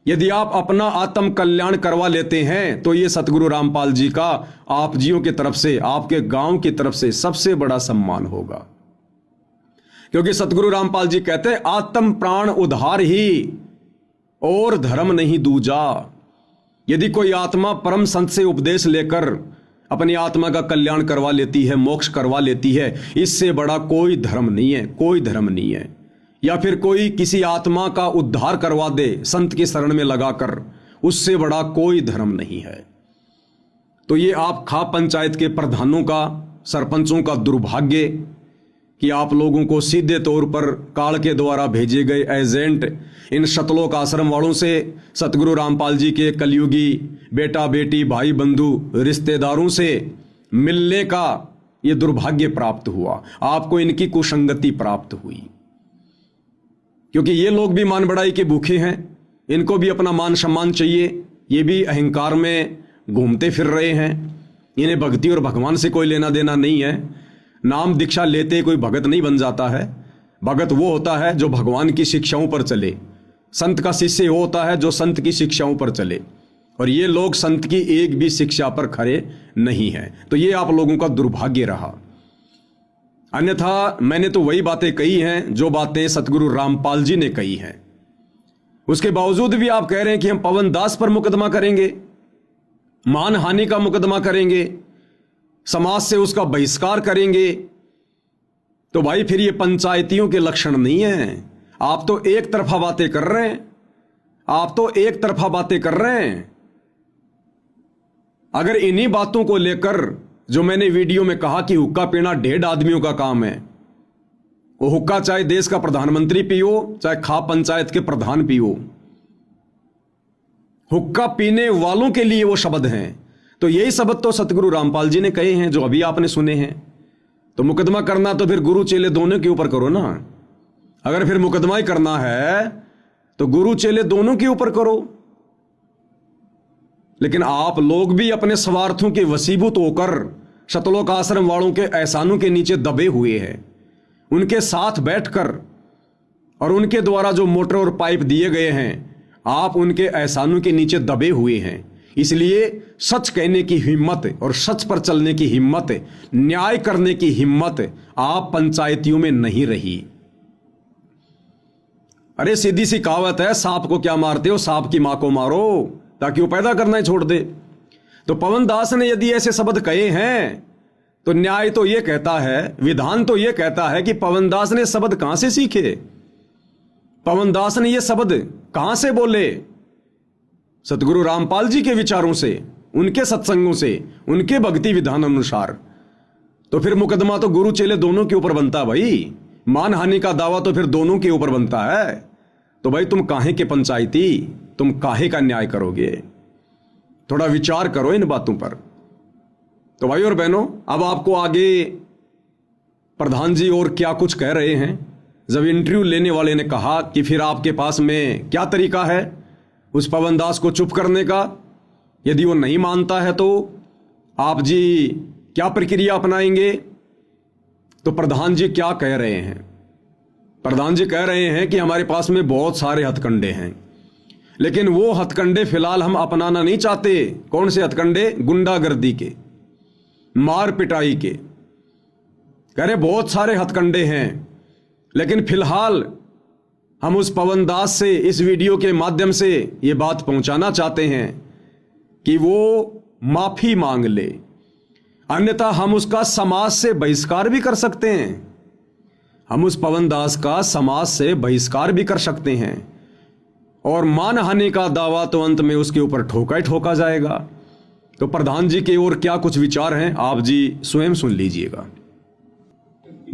यदि आप अपना आत्म कल्याण करवा लेते हैं तो ये सतगुरु रामपाल जी का आप जियों की तरफ से, आपके गांव की तरफ से सबसे बड़ा सम्मान होगा। क्योंकि सतगुरु रामपाल जी कहते हैं, आत्म प्राण उद्धार ही और धर्म नहीं दूजा। यदि कोई आत्मा परम संत से उपदेश लेकर अपनी आत्मा का कल्याण करवा लेती है, मोक्ष करवा लेती है, इससे बड़ा कोई धर्म नहीं है, कोई धर्म नहीं है। या फिर कोई किसी आत्मा का उद्धार करवा दे संत की शरण में लगाकर, उससे बड़ा कोई धर्म नहीं है। तो ये आप खा पंचायत के प्रधानों का, सरपंचों का दुर्भाग्य कि आप लोगों को सीधे तौर पर काल के द्वारा भेजे गए एजेंट इन सतलोक आश्रम वालों से सतगुरु रामपाल जी के कलयुगी बेटा बेटी, भाई बंधु, रिश्तेदारों से मिलने का ये दुर्भाग्य प्राप्त हुआ। आपको इनकी कुसंगति प्राप्त हुई, क्योंकि ये लोग भी मान बढ़ाई के भूखे हैं, इनको भी अपना मान सम्मान चाहिए। ये भी अहंकार में घूमते फिर रहे हैं, इन्हें भक्ति और भगवान से कोई लेना देना नहीं है। नाम दीक्षा लेते कोई भगत नहीं बन जाता है। भगत वो होता है जो भगवान की शिक्षाओं पर चले, संत का शिष्य वो होता है जो संत की शिक्षाओं पर चले, और ये लोग संत की एक भी शिक्षा पर खरे नहीं है। तो ये आप लोगों का दुर्भाग्य रहा। अन्यथा मैंने तो वही बातें कही हैं जो बातें सतगुरु रामपाल जी ने कही हैं। उसके बावजूद भी आप कह रहे हैं कि हम पवन दास पर मुकदमा करेंगे, मानहानि का मुकदमा करेंगे, समाज से उसका बहिष्कार करेंगे। तो भाई फिर ये पंचायतियों के लक्षण नहीं है। आप तो एक तरफा बातें कर रहे हैं, आप तो एक तरफा बातें कर रहे हैं। अगर इन्हीं बातों को लेकर जो मैंने वीडियो में कहा कि हुक्का पीना 1.5 आदमियों का काम है, वो हुक्का चाहे देश का प्रधानमंत्री पियो, चाहे खा पंचायत के प्रधान पियो, हुक्का पीने वालों के लिए वो शब्द हैं। तो यही शब्द तो सतगुरु रामपाल जी ने कहे हैं जो अभी आपने सुने हैं। तो मुकदमा करना तो फिर गुरु चेले दोनों के ऊपर करो ना। अगर फिर मुकदमा ही करना है तो गुरु चेले दोनों के ऊपर करो। लेकिन आप लोग भी अपने स्वार्थों के वसीभूत होकर शतलोक आश्रम वालों के एहसानों के नीचे दबे हुए हैं। उनके साथ बैठकर और उनके द्वारा जो मोटर और पाइप दिए गए हैं, आप उनके एहसानों के नीचे दबे हुए हैं। इसलिए सच कहने की हिम्मत और सच पर चलने की हिम्मत, न्याय करने की हिम्मत आप पंचायतियों में नहीं रही। अरे सीधी सी कहावत है, सांप को क्या मारते हो, सांप की मां को मारो ताकि वो पैदा करना ही छोड़ दे। तो पवन दास ने यदि ऐसे शब्द कहे हैं तो न्याय तो यह कहता है, विधान तो यह कहता है कि पवन दास ने शब्द कहां से सीखे, पवन दास ने ये शब्द कहां से बोले? सतगुरु रामपाल जी के विचारों से, उनके सत्संगों से, उनके भक्ति विधान अनुसार। तो फिर मुकदमा तो गुरु चेले दोनों के ऊपर बनता है भाई, मानहानि का दावा तो फिर दोनों के ऊपर बनता है। तो भाई तुम काहे के पंचायती, तुम काहे का न्याय करोगे? थोड़ा विचार करो इन बातों पर। तो भाई और बहनों, अब आपको आगे प्रधान जी और क्या कुछ कह रहे हैं। जब इंटरव्यू लेने वाले ने कहा कि फिर आपके पास में क्या तरीका है उस पवन दास को चुप करने का, यदि वो नहीं मानता है तो आप जी क्या प्रक्रिया अपनाएंगे? तो प्रधान जी क्या कह रहे हैं? प्रधान जी कह रहे हैं कि हमारे पास में बहुत सारे हथकंडे हैं, लेकिन वो हथकंडे फिलहाल हम अपनाना नहीं चाहते। कौन से हथकंडे? गुंडागर्दी के, मार पिटाई के। कह रहे बहुत सारे हथकंडे हैं, लेकिन फिलहाल हम उस पवन दास से इस वीडियो के माध्यम से ये बात पहुंचाना चाहते हैं कि वो माफी मांग ले, अन्यथा हम उसका समाज से बहिष्कार भी कर सकते हैं। हम उस पवन दास का समाज से बहिष्कार भी कर सकते हैं और मानहानि का दावा तो अंत में उसके ऊपर ठोका ही ठोका जाएगा। तो प्रधान जी के और क्या कुछ विचार हैं, आप जी स्वयं सुन लीजिएगा।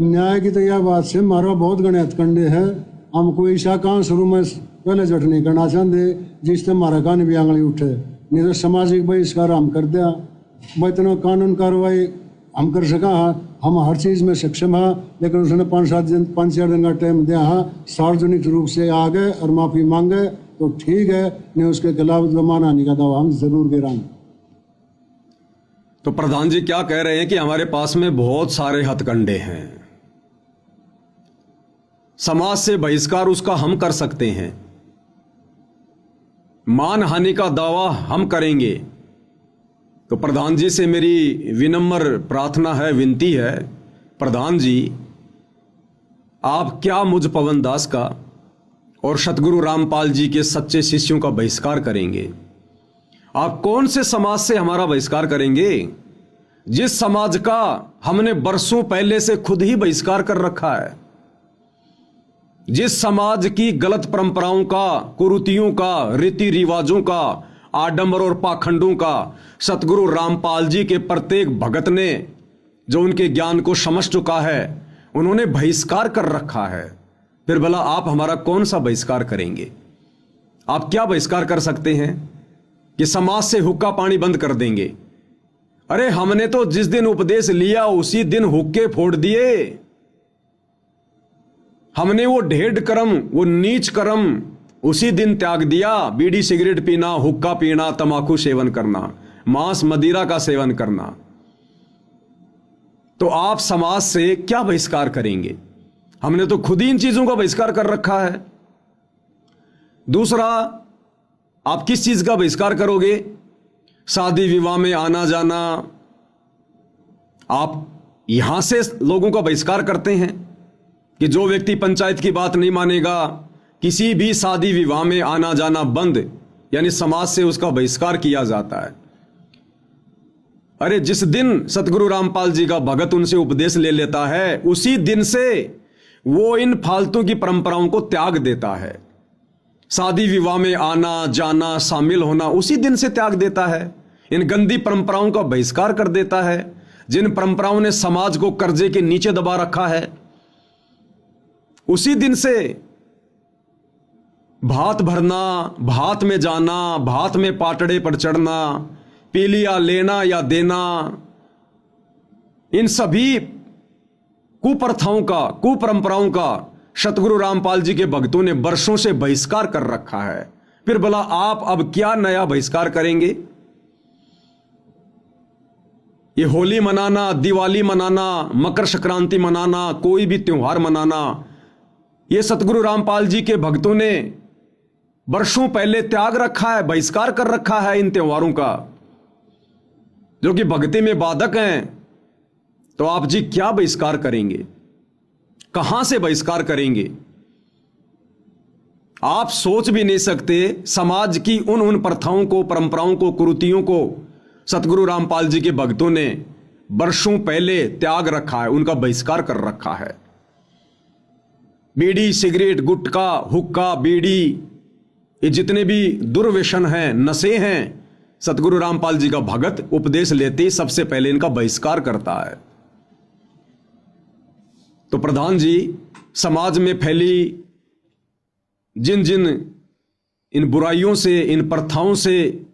न्याय की तो यह बात से मारा बहुत गणे हथकंडे है। हम कोई ऐसा काम शुरू में पहले जट नहीं करना चाहते जिससे हमारा कान भी आंगली उठे, नहीं तो सामाजिक बहिष्कार हम कर दिया। भाई इतना कानून कार्रवाई हम कर सका, हम हर चीज़ में सक्षम है, लेकिन उसने 5-4 दिन का टाइम दिया है। सार्वजनिक रूप से आ गए और माफ़ी मांगे तो ठीक है, नहीं उसके खिलाफ मानहानि का दावा हम जरूर गिराएंगे। तो प्रधान जी क्या कह रहे हैं कि हमारे पास में बहुत सारे हथकंडे हैं, समाज से बहिष्कार उसका हम कर सकते हैं, मानहानि का दावा हम करेंगे। तो प्रधान जी से मेरी विनम्र प्रार्थना है, विनती है, प्रधान जी आप क्या मुझ पवन दास का और सतगुरु रामपाल जी के सच्चे शिष्यों का बहिष्कार करेंगे? आप कौन से समाज से हमारा बहिष्कार करेंगे? जिस समाज का हमने बरसों पहले से खुद ही बहिष्कार कर रखा है, जिस समाज की गलत परंपराओं का, कुरीतियों का, रीति रिवाजों का, आडंबर और पाखंडों का सतगुरु रामपाल जी के प्रत्येक भगत ने जो उनके ज्ञान को समझ चुका है, उन्होंने बहिष्कार कर रखा है। फिर भला आप हमारा कौन सा बहिष्कार करेंगे? आप क्या बहिष्कार कर सकते हैं कि समाज से हुक्का पानी बंद कर देंगे? अरे हमने तो जिस दिन उपदेश लिया उसी दिन हुक्के फोड़ दिए। हमने वो ढेढ़ कर्म, वो नीच कर्म उसी दिन त्याग दिया। बीड़ी सिगरेट पीना, हुक्का पीना, तंबाकू सेवन करना, मांस मदिरा का सेवन करना। तो आप समाज से क्या बहिष्कार करेंगे? हमने तो खुद ही इन चीजों का बहिष्कार कर रखा है। दूसरा, आप किस चीज का बहिष्कार करोगे? शादी विवाह में आना जाना, आप यहां से लोगों का बहिष्कार करते हैं कि जो व्यक्ति पंचायत की बात नहीं मानेगा, किसी भी शादी विवाह में आना जाना बंद, यानी समाज से उसका बहिष्कार किया जाता है। अरे जिस दिन सतगुरु रामपाल जी का भगत उनसे उपदेश ले लेता है, उसी दिन से वो इन फालतू की परंपराओं को त्याग देता है। शादी विवाह में आना जाना, शामिल होना उसी दिन से त्याग देता है। इन गंदी परंपराओं का बहिष्कार कर देता है, जिन परंपराओं ने समाज को कर्जे के नीचे दबा रखा है। उसी दिन से भात भरना, भात में जाना, भात में पाटड़े पर चढ़ना, पीलिया लेना या देना, इन सभी कुप्रथाओं का, कुपरंपराओं का सतगुरु रामपाल जी के भक्तों ने वर्षों से बहिष्कार कर रखा है। फिर भला आप अब क्या नया बहिष्कार करेंगे? ये होली मनाना, दिवाली मनाना, मकर संक्रांति मनाना, कोई भी त्योहार मनाना, ये सतगुरु रामपाल जी के भक्तों ने वर्षों पहले त्याग रखा है, बहिष्कार कर रखा है इन त्योहारों का, जो कि भक्ति में बाधक हैं। तो आप जी क्या बहिष्कार करेंगे, कहां से बहिष्कार करेंगे? आप सोच भी नहीं सकते समाज की उन प्रथाओं को, परंपराओं को, कुरीतियों को सतगुरु रामपाल जी के भक्तों ने वर्षों पहले त्याग रखा है, उनका बहिष्कार कर रखा है। बीड़ी, सिगरेट, गुटखा, हुक्का, बीड़ी, ये जितने भी दुर्व्यसन हैं, नशे हैं, सतगुरु रामपाल जी का भगत उपदेश लेते ही सबसे पहले इनका बहिष्कार करता है। तो प्रधान जी, समाज में फैली जिन जिन इन बुराइयों से, इन प्रथाओं से,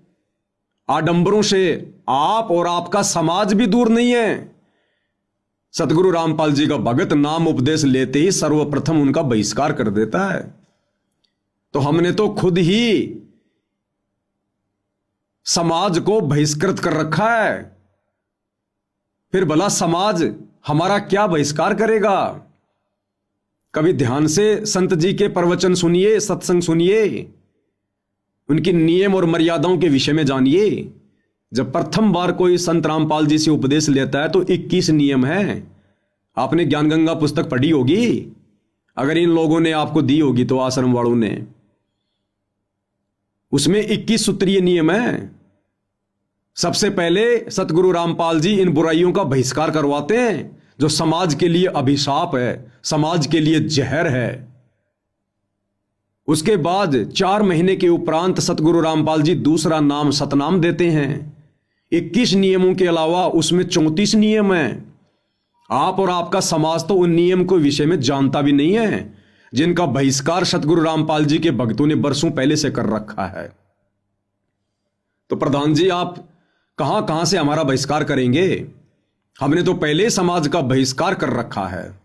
आडंबरों से आप और आपका समाज भी दूर नहीं है। सतगुरु रामपाल जी का भगत नाम उपदेश लेते ही सर्वप्रथम उनका बहिष्कार कर देता है। तो हमने तो खुद ही समाज को बहिष्कृत कर रखा है, फिर भला समाज हमारा क्या बहिष्कार करेगा? कभी ध्यान से संत जी के प्रवचन सुनिए, सत्संग सुनिए, उनकी नियम और मर्यादाओं के विषय में जानिए। जब प्रथम बार कोई संत रामपाल जी से उपदेश लेता है तो 21 नियम है। आपने ज्ञान गंगा पुस्तक पढ़ी होगी, अगर इन लोगों ने आपको दी होगी तो, आश्रम वालों ने, उसमें 21 सूत्रीय नियम है। सबसे पहले सतगुरु रामपाल जी इन बुराइयों का बहिष्कार करवाते हैं जो समाज के लिए अभिशाप है, समाज के लिए जहर है। उसके बाद 4 महीने के उपरांत सतगुरु रामपाल जी दूसरा नाम सतनाम देते हैं। 21 नियमों के अलावा उसमें 34 नियम हैं। आप और आपका समाज तो उन नियम के विषय में जानता भी नहीं है, जिनका बहिष्कार सतगुरु रामपाल जी के भक्तों ने वर्षों पहले से कर रखा है। तो प्रधान जी, आप कहां कहां से हमारा बहिष्कार करेंगे? हमने तो पहले समाज का बहिष्कार कर रखा है।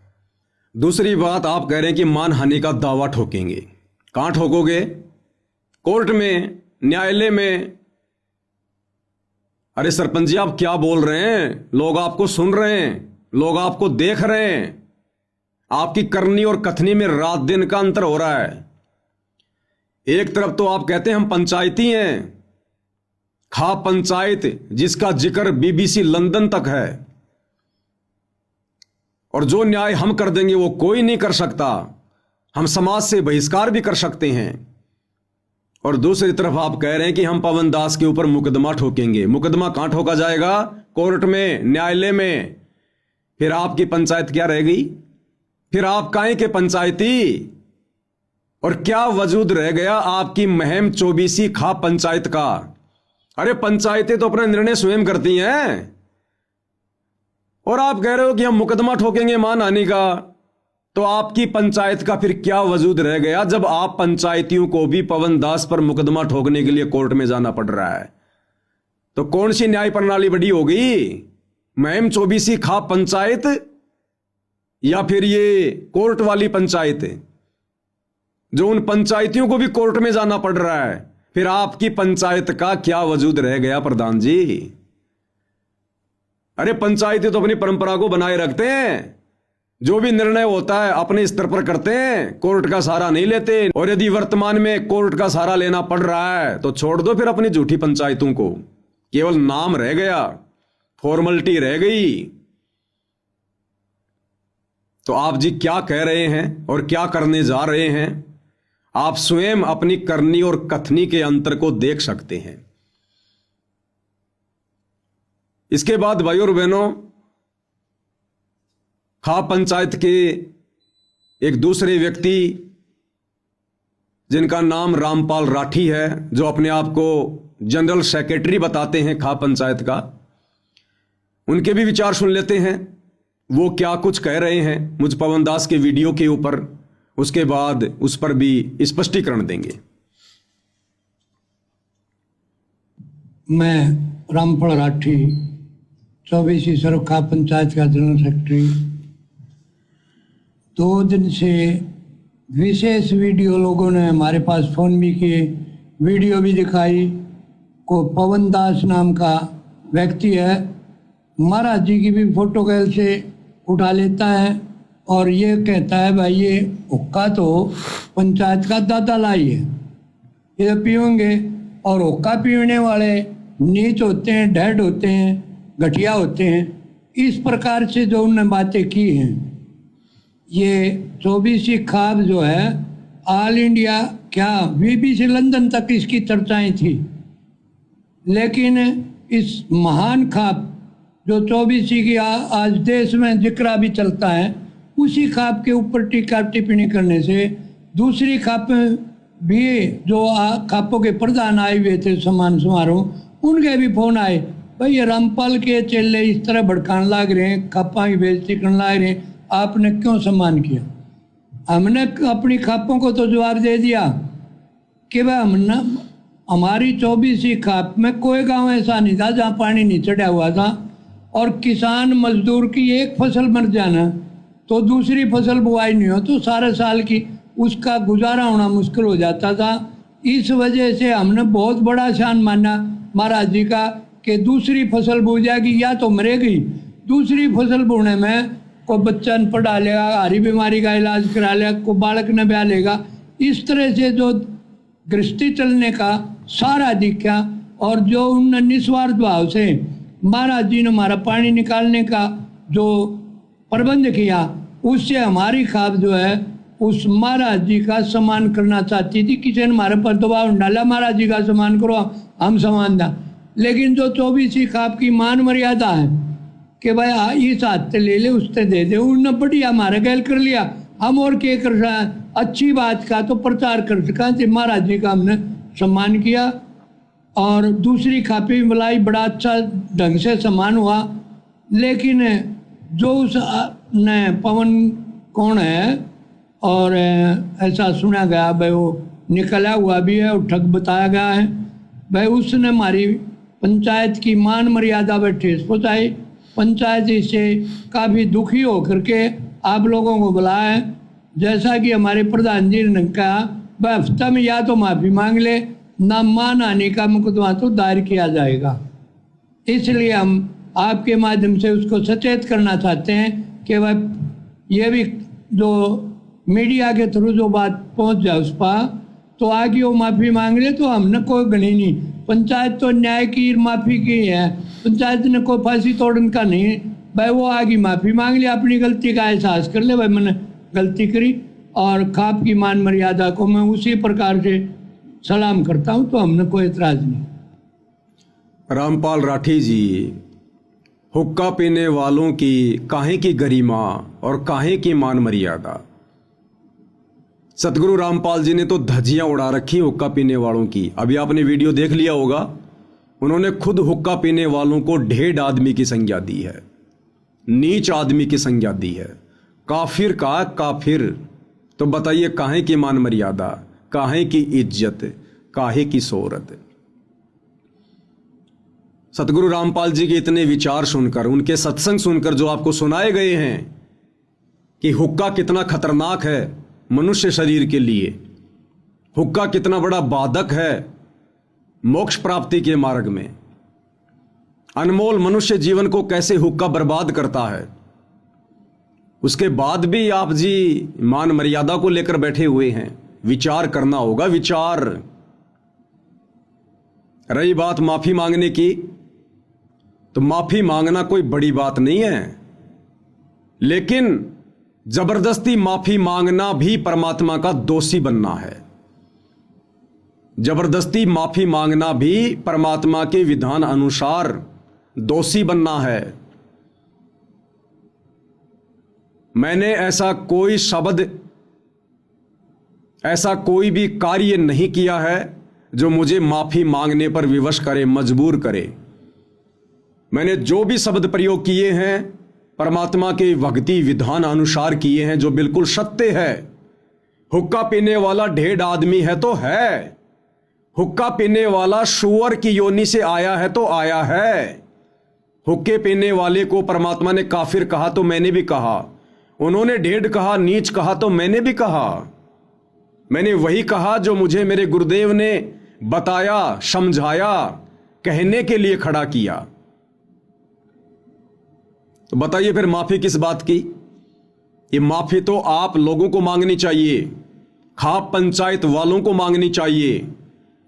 दूसरी बात, आप कह रहे हैं कि मानहानि का दावा ठोकेंगे। कहां ठोकोगे? कोर्ट में, न्यायालय में। अरे सरपंच जी, आप क्या बोल रहे हैं? लोग आपको सुन रहे हैं, लोग आपको देख रहे हैं। आपकी करनी और कथनी में रात दिन का अंतर हो रहा है। एक तरफ तो आप कहते हैं हम पंचायती हैं, खा पंचायत, जिसका जिक्र बीबीसी लंदन तक है, और जो न्याय हम कर देंगे वो कोई नहीं कर सकता, हम समाज से बहिष्कार भी कर सकते हैं। और दूसरी तरफ आप कह रहे हैं कि हम पवन दास के ऊपर मुकदमा ठोकेंगे। मुकदमा कहां ठोका जाएगा? कोर्ट में, न्यायालय में। फिर आपकी पंचायत क्या रह गई? फिर आप काहे के पंचायती? और क्या वजूद रह गया आपकी महम 24 खा पंचायत का? अरे पंचायतें तो अपना निर्णय स्वयं करती हैं, और आप कह रहे हो कि हम मुकदमा ठोकेंगे मानहानि का। तो आपकी पंचायत का फिर क्या वजूद रह गया, जब आप पंचायतियों को भी पवन दास पर मुकदमा ठोकने के लिए कोर्ट में जाना पड़ रहा है? तो कौन सी न्याय प्रणाली बड़ी होगी? महम 24 खा पंचायत या फिर ये कोर्ट वाली पंचायत, जो उन पंचायतियों को भी कोर्ट में जाना पड़ रहा है? फिर आपकी पंचायत का क्या वजूद रह गया प्रधान जी? अरे पंचायतें तो अपनी परंपरा को बनाए रखते हैं, जो भी निर्णय होता है अपने स्तर पर करते हैं, कोर्ट का सहारा नहीं लेते। और यदि वर्तमान में कोर्ट का सहारा लेना पड़ रहा है तो छोड़ दो फिर अपनी झूठी पंचायतों को, केवल नाम रह गया, फॉर्मेलिटी रह गई। तो आप जी क्या कह रहे हैं और क्या करने जा रहे हैं, आप स्वयं अपनी करनी और कथनी के अंतर को देख सकते हैं। इसके बाद भाई और बहनों, खा पंचायत के एक दूसरे व्यक्ति जिनका नाम रामपाल राठी है, जो अपने आप को जनरल सेक्रेटरी बताते हैं खा पंचायत का, उनके भी विचार सुन लेते हैं। वो क्या कुछ कह रहे हैं मुझ पवन दास के वीडियो के ऊपर, उसके बाद उस पर भी स्पष्टीकरण देंगे। मैं रामपाल राठी 24 सर्व खा पंचायत का जनरल सेक्रेटरी। 2 दिन से विशेष वीडियो लोगों ने हमारे पास फ़ोन भी किए, वीडियो भी दिखाई। को पवन दास नाम का व्यक्ति है, महाराज जी की भी फोटो कैल से उठा लेता है और ये कहता है भाई ये हुक्का तो पंचायत का दादा लाई है, ये पियोगे। और हुक्का पीने वाले नीच होते हैं, ढेड होते हैं, घटिया होते हैं। इस प्रकार से जो उन्होंने बातें की हैं, ये 24वीं खाप जो है ऑल इंडिया क्या BBC लंदन तक इसकी चर्चाएं थी। लेकिन इस महान खाप जो 24वीं की आज देश में जिक्रा भी चलता है, उसी खाप के ऊपर टीका टिप्पणी करने से दूसरी खाप भी जो खापों के प्रधान आए हुए थे सम्मान समारोह, उनके भी फोन आए, भाई ये रामपाल के चेले इस तरह भड़काने लग रहे हैं, खापा की बेइज्जती करने लग रहे हैं, आपने क्यों सम्मान किया। हमने अपनी खापों को तो जवाब दे दिया कि भाई हमने हमारी 24वीं खाप में कोई गांव ऐसा नहीं था जहां पानी नहीं चढ़ा हुआ था, और किसान मजदूर की एक फसल मर जाना तो दूसरी फसल बुआई नहीं हो तो सारे साल की उसका गुजारा होना मुश्किल हो जाता था। इस वजह से हमने बहुत बड़ा शान माना महाराज जी का कि दूसरी फसल बो जाएगी या तो मरेगी, दूसरी फसल बोने में कोई बच्चा न पढ़ा लेगा, हरी बीमारी का इलाज करा लेगा, कोई बालक न ब्याह लेगा। इस तरह से जो गृहस्थी चलने का सारा दिखा, और जो उन निस्वार्थ भाव से महाराज जी ने हमारा पानी निकालने का जो प्रबंध किया, उससे हमारी खाप जो है उस महाराज जी का सम्मान करना चाहती थी। किसी ने हमारे पर दबाव डाला महाराज जी का सम्मान करो, हम सम्मान दा। लेकिन जो 24वीं खाप की मान मर्यादा है कि भाई इस हाथ से ले ले उससे दे दे, उन्होंने बढ़िया हमारे गैल कर लिया। हम और क्या कर रहा है, अच्छी बात का तो प्रचार कर सका, महाराज जी का हमने सम्मान किया। और दूसरी खापी भी बुलाई, बड़ा अच्छा ढंग से सम्मान हुआ। लेकिन जो उस ने पवन कौन है, और ऐसा सुना गया भाई वो निकला हुआ भी है और ठग बताया गया है, भाई उसने हमारी पंचायत की मान मर्यादा पर ठेस पहुँचाई। पंचायत इससे काफ़ी दुखी होकर के आप लोगों को बुलाया है। जैसा कि हमारे प्रधान जी ने कहा, वह हफ्ता में या तो माफ़ी मांग ले, ना मान आने का मुकदमा तो दायर किया जाएगा। इसलिए हम आपके माध्यम से उसको सचेत करना चाहते हैं कि वह ये भी जो मीडिया के थ्रू जो बात पहुंच जाए उस पर, तो आगे वो माफ़ी मांग ले तो हमने कोई गणी नहीं। पंचायत तो न्याय की माफ़ी की है, पंचायत ने कोई फांसी तोड़ने का नहीं। भाई वो आगे माफ़ी मांग ले, अपनी गलती का एहसास कर ले, भाई मैंने गलती करी, और खाप की मान मर्यादा को मैं उसी प्रकार से सलाम करता हूँ, तो हमने कोई एतराज़ नहीं। रामपाल राठी जी, हुक्का पीने वालों की काहे की गरिमा और काहे की मान मर्यादा। सतगुरु रामपाल जी ने तो धज्जियां उड़ा रखी हुक्का पीने वालों की। अभी आपने वीडियो देख लिया होगा, उन्होंने खुद हुक्का पीने वालों को ढेड आदमी की संज्ञा दी है, नीच आदमी की संज्ञा दी है, काफिर का काफिर। तो बताइए काहे की मान मर्यादा, काहे की इज्जत, काहे की शोहरत। सतगुरु रामपाल जी के इतने विचार सुनकर, उनके सत्संग सुनकर जो आपको सुनाए गए हैं कि हुक्का कितना खतरनाक है मनुष्य शरीर के लिए, हुक्का कितना बड़ा बाधक है मोक्ष प्राप्ति के मार्ग में, अनमोल मनुष्य जीवन को कैसे हुक्का बर्बाद करता है, उसके बाद भी आप जी मान मर्यादा को लेकर बैठे हुए हैं। विचार करना होगा, विचार। रही बात माफी मांगने की, तो माफी मांगना कोई बड़ी बात नहीं है, लेकिन जबरदस्ती माफी मांगना भी परमात्मा का दोषी बनना है। जबरदस्ती माफी मांगना भी परमात्मा के विधान अनुसार दोषी बनना है। मैंने ऐसा कोई शब्द, ऐसा कोई भी कार्य नहीं किया है जो मुझे माफी मांगने पर विवश करे, मजबूर करे। मैंने जो भी शब्द प्रयोग किए हैं परमात्मा के भक्ति विधान अनुसार किए हैं, जो बिल्कुल सत्य है। हुक्का पीने वाला ढेड आदमी है तो है, हुक्का पीने वाला सुअर की योनि से आया है तो आया है। हुक्के पीने वाले को परमात्मा ने काफिर कहा तो मैंने भी कहा, उन्होंने ढेड कहा, नीच कहा तो मैंने भी कहा। मैंने वही कहा जो मुझे मेरे गुरुदेव ने बताया, समझाया, कहने के लिए खड़ा किया। तो बताइए फिर माफी किस बात की? ये माफी तो आप लोगों को मांगनी चाहिए, खाप पंचायत वालों को मांगनी चाहिए,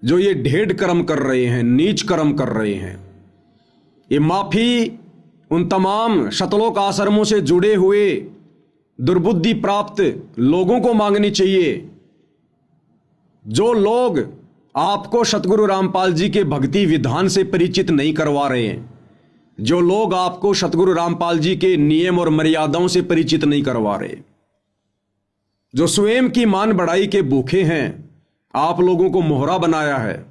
जो ये ढेड़ कर्म कर रहे हैं, नीच कर्म कर रहे हैं। ये माफी उन तमाम शतलोक आश्रमों से जुड़े हुए दुर्बुद्धि प्राप्त लोगों को मांगनी चाहिए, जो लोग आपको सतगुरु रामपाल जी के भक्ति विधान से परिचित नहीं करवा रहे हैं, जो लोग आपको सतगुरु रामपाल जी के नियम और मर्यादाओं से परिचित नहीं करवा रहे, जो स्वयं की मान बढ़ाई के भूखे हैं, आप लोगों को मोहरा बनाया है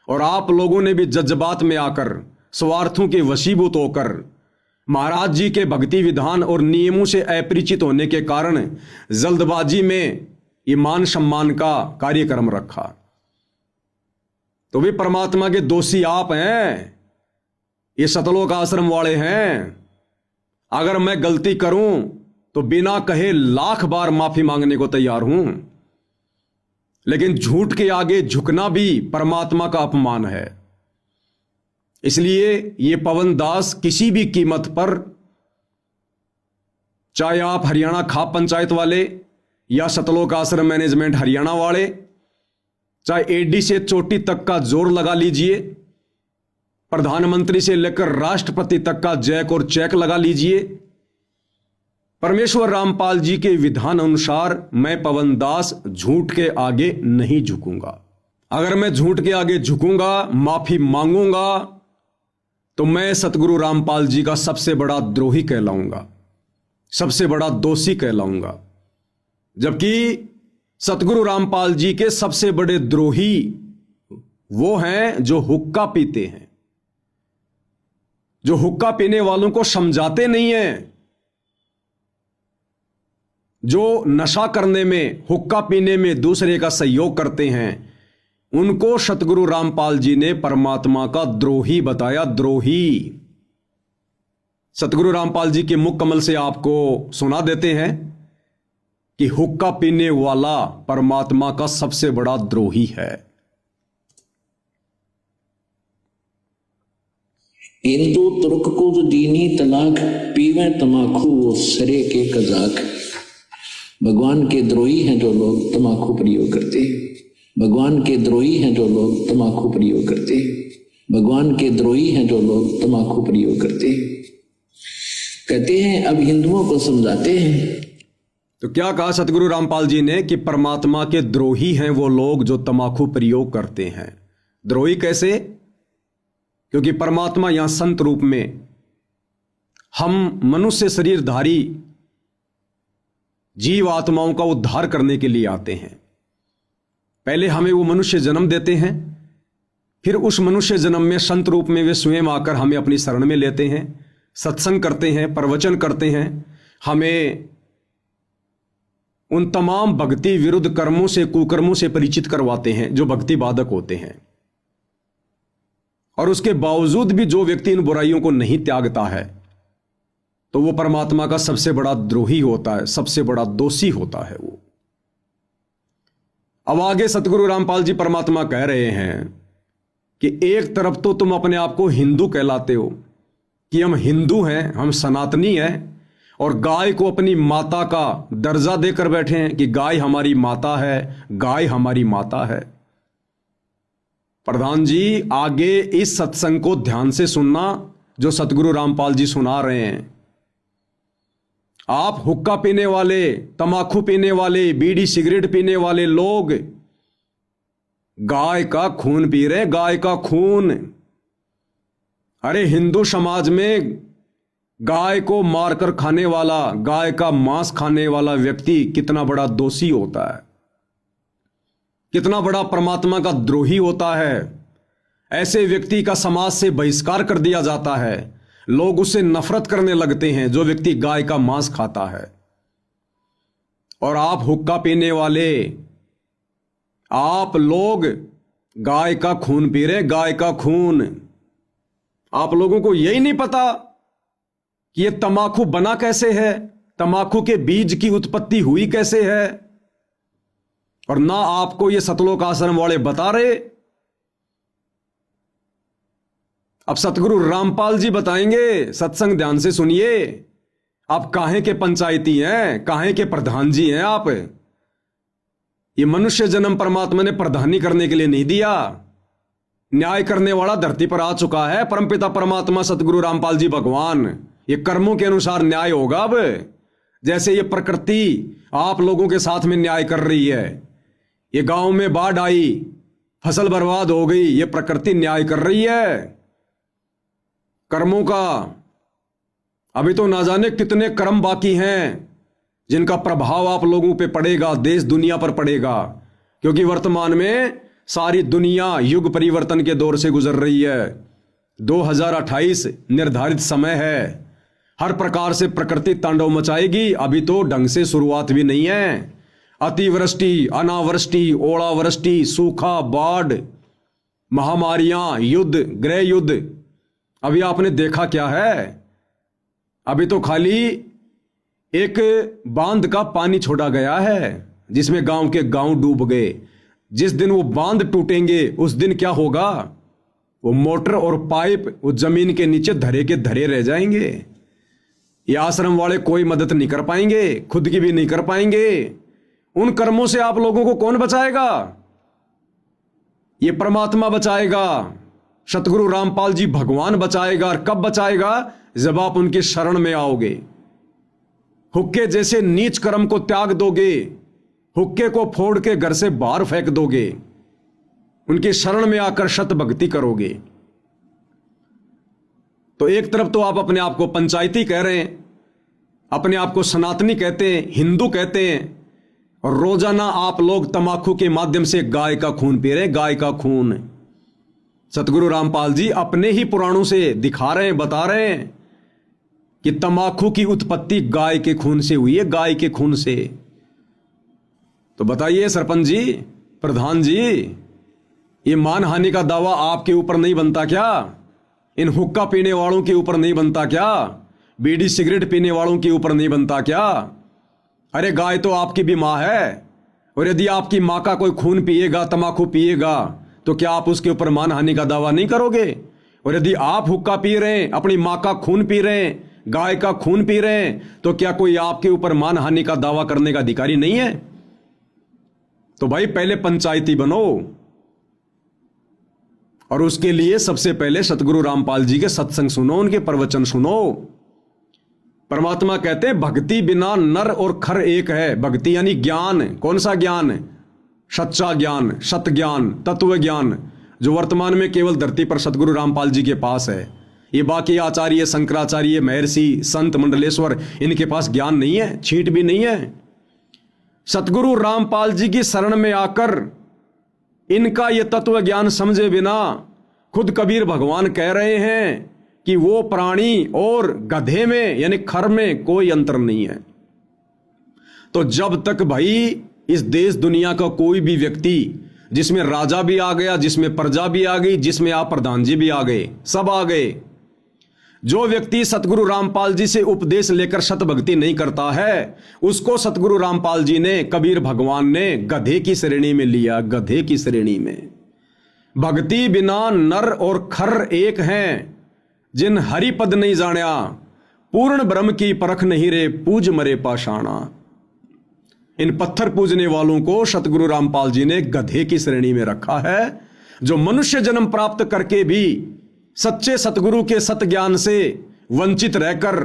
और आप लोगों ने भी जज्बात में आकर, स्वार्थों के वशीभूत होकर महाराज जी के भक्ति विधान और नियमों से अपरिचित होने के कारण जल्दबाजी में ये मान सम्मान का कार्यक्रम रखा। तो भी परमात्मा के दोषी आप हैं, ये सतलोक आश्रम वाले हैं। अगर मैं गलती करूं तो बिना कहे 1,00,000 बार माफी मांगने को तैयार हूं, लेकिन झूठ के आगे झुकना भी परमात्मा का अपमान है। इसलिए ये पवन दास किसी भी कीमत पर, चाहे आप हरियाणा खाप पंचायत वाले या सतलोक आश्रम मैनेजमेंट हरियाणा वाले, चाहे एडी से चोटी तक का जोर लगा लीजिए, प्रधानमंत्री से लेकर राष्ट्रपति तक का जैक और चेक लगा लीजिए, परमेश्वर रामपाल जी के विधान अनुसार मैं पवन दास झूठ के आगे नहीं झुकूंगा। अगर मैं झूठ के आगे झुकूंगा, माफी मांगूंगा, तो मैं सतगुरु रामपाल जी का सबसे बड़ा द्रोही कहलाऊंगा, सबसे बड़ा दोषी कहलाऊंगा। जबकि सतगुरु रामपाल जी के सबसे बड़े द्रोही वो हैं जो हुक्का पीते हैं, जो हुक्का पीने वालों को समझाते नहीं हैं, जो नशा करने में, हुक्का पीने में दूसरे का सहयोग करते हैं, उनको सतगुरु रामपाल जी ने परमात्मा का द्रोही बताया, द्रोही। सतगुरु रामपाल जी के मुख कमल से आपको सुना देते हैं कि हुक्का पीने वाला परमात्मा का सबसे बड़ा द्रोही है। हिंदू तुर्क को जो दीनी तलाक, पीवे तमाकू वो सरे के कजाक। भगवान के द्रोही हैं जो लोग तमाकू प्रयोग करते हैं, भगवान के द्रोही हैं जो लोग तमाकू प्रयोग करते हैं, भगवान के द्रोही हैं जो लोग तमाकू प्रयोग करते हैं। कहते हैं अब हिंदुओं को समझाते हैं। तो क्या कहा सतगुरु रामपाल जी ने कि परमात्मा के द्रोही हैं वो लोग जो तमाकू प्रयोग करते हैं। द्रोही कैसे? क्योंकि परमात्मा यहां संत रूप में हम मनुष्य शरीरधारी जीव आत्माओं का उद्धार करने के लिए आते हैं। पहले हमें वो मनुष्य जन्म देते हैं, फिर उस मनुष्य जन्म में संत रूप में वे स्वयं आकर हमें अपनी शरण में लेते हैं, सत्संग करते हैं, प्रवचन करते हैं, हमें उन तमाम भक्ति विरुद्ध कर्मों से, कुकर्मों से परिचित करवाते हैं जो भक्ति बाधक होते हैं। और उसके बावजूद भी जो व्यक्ति इन बुराइयों को नहीं त्यागता है तो वो परमात्मा का सबसे बड़ा द्रोही होता है, सबसे बड़ा दोषी होता है वो। अब आगे सतगुरु रामपाल जी परमात्मा कह रहे हैं कि एक तरफ तो तुम अपने आप को हिंदू कहलाते हो कि हम हिंदू हैं, हम सनातनी हैं, और गाय को अपनी माता का दर्जा देकर बैठे हैं कि गाय हमारी माता है, गाय हमारी माता है। प्रधान जी, आगे इस सत्संग को ध्यान से सुनना जो सतगुरु रामपाल जी सुना रहे हैं। आप हुक्का पीने वाले, तमाकू पीने वाले, बीड़ी सिगरेट पीने वाले लोग गाय का खून पी रहे, गाय का खून। अरे हिंदू समाज में गाय को मारकर खाने वाला, गाय का मांस खाने वाला व्यक्ति कितना बड़ा दोषी होता है, कितना बड़ा परमात्मा का द्रोही होता है। ऐसे व्यक्ति का समाज से बहिष्कार कर दिया जाता है, लोग उससे नफरत करने लगते हैं जो व्यक्ति गाय का मांस खाता है। और आप हुक्का पीने वाले, आप लोग गाय का खून पी रहे, गाय का खून। आप लोगों को यही नहीं पता कि यह तमाकू बना कैसे है, तमाकू के बीज की उत्पत्ति हुई कैसे है, और ना आपको ये सतलोक आश्रम वाले बता रहे। अब सतगुरु रामपाल जी बताएंगे, सत्संग ध्यान से सुनिए। आप काहे के पंचायती हैं, काहे के प्रधान जी हैं आप? ये मनुष्य जन्म परमात्मा ने प्रधानी करने के लिए नहीं दिया। न्याय करने वाला धरती पर आ चुका है, परमपिता परमात्मा सतगुरु रामपाल जी भगवान। ये कर्मों के अनुसार न्याय होगा। अब जैसे ये प्रकृति आप लोगों के साथ में न्याय कर रही है, ये गांव में बाढ़ आई, फसल बर्बाद हो गई, ये प्रकृति न्याय कर रही है कर्मों का। अभी तो ना जाने कितने कर्म बाकी हैं जिनका प्रभाव आप लोगों पे पड़ेगा, देश दुनिया पर पड़ेगा, क्योंकि वर्तमान में सारी दुनिया युग परिवर्तन के दौर से गुजर रही है। 2028 निर्धारित समय है। हर प्रकार से प्रकृति तांडव मचाएगी। अभी तो ढंग से शुरुआत भी नहीं है। अतिवृष्टि, अनावृष्टि, ओलावृष्टि, सूखा, बाढ़, महामारियां, युद्ध, गृह युद्ध। अभी आपने देखा क्या है? अभी तो खाली एक बांध का पानी छोड़ा गया है जिसमें गांव के गांव डूब गए। जिस दिन वो बांध टूटेंगे उस दिन क्या होगा? वो मोटर और पाइप वो जमीन के नीचे धरे के धरे रह जाएंगे। ये आश्रम वाले कोई मदद नहीं कर पाएंगे, खुद की भी नहीं कर पाएंगे। उन कर्मों से आप लोगों को कौन बचाएगा? ये परमात्मा बचाएगा, सतगुरु रामपाल जी भगवान बचाएगा। और कब बचाएगा? जब आप उनके शरण में आओगे, हुक्के जैसे नीच कर्म को त्याग दोगे, हुक्के को फोड़ के घर से बाहर फेंक दोगे, उनके शरण में आकर शत भक्ति करोगे। तो एक तरफ तो आप अपने आप को पंचायती कह रहे हैं, अपने आप को सनातनी कहते हैं, हिंदू कहते हैं, और रोजाना आप लोग तमाकू के माध्यम से गाय का खून पी रहे हैं, गाय का खून। सतगुरु रामपाल जी अपने ही पुराणों से दिखा रहे हैं, बता रहे हैं कि तमाकू की उत्पत्ति गाय के खून से हुई है, गाय के खून से। तो बताइए सरपंच जी, प्रधान जी, ये मानहानि का दावा आपके ऊपर नहीं बनता क्या? इन हुक्का पीने वालों के ऊपर नहीं बनता क्या? बीड़ी सिगरेट पीने वालों के ऊपर नहीं बनता क्या? अरे गाय तो आपकी भी मां है, और यदि आपकी मां का कोई खून पिएगा, तमाकू पिएगा, तो क्या आप उसके ऊपर मानहानि का दावा नहीं करोगे? और यदि आप हुक्का पी रहे हैं, अपनी मां का खून पी रहे हैं, गाय का खून पी रहे हैं, तो क्या कोई आपके ऊपर मानहानि का दावा करने का अधिकारी नहीं है? तो भाई पहले पंचायती बनो, और उसके लिए सबसे पहले सतगुरु रामपाल जी के सत्संग सुनो, उनके प्रवचन सुनो। परमात्मा कहते हैं भक्ति बिना नर और खर एक है। भक्ति यानी ज्ञान। कौन सा ज्ञान? सच्चा ज्ञान, सत ज्ञान, तत्व ज्ञान, जो वर्तमान में केवल धरती पर सतगुरु रामपाल जी के पास है। ये बाकी आचार्य, शंकराचार्य, महर्षि, संत, मंडलेश्वर, इनके पास ज्ञान नहीं है, छींट भी नहीं है। सतगुरु रामपाल जी की शरण में आकर इनका ये तत्व ज्ञान समझे बिना खुद कबीर भगवान कह रहे हैं कि वो प्राणी और गधे में यानी खर में कोई अंतर नहीं है। तो जब तक भाई इस देश दुनिया का कोई भी व्यक्ति, जिसमें राजा भी आ गया, जिसमें प्रजा भी आ गई, जिसमें आप प्रधान जी भी आ गए, सब आ गए, जो व्यक्ति सतगुरु रामपाल जी से उपदेश लेकर शत भक्ति नहीं करता है, उसको सतगुरु रामपाल जी ने, कबीर भगवान ने गधे की श्रेणी में लिया। गधे की श्रेणी में। भक्ति बिना नर और खर एक हैं, जिन हरि पद नहीं जाण्या, पूर्ण ब्रह्म की परख नहीं रे, पूज मरे पाषाणा। इन पत्थर पूजने वालों को सतगुरु रामपाल जी ने गधे की श्रेणी में रखा है, जो मनुष्य जन्म प्राप्त करके भी सच्चे सतगुरु के सत ज्ञान से वंचित रहकर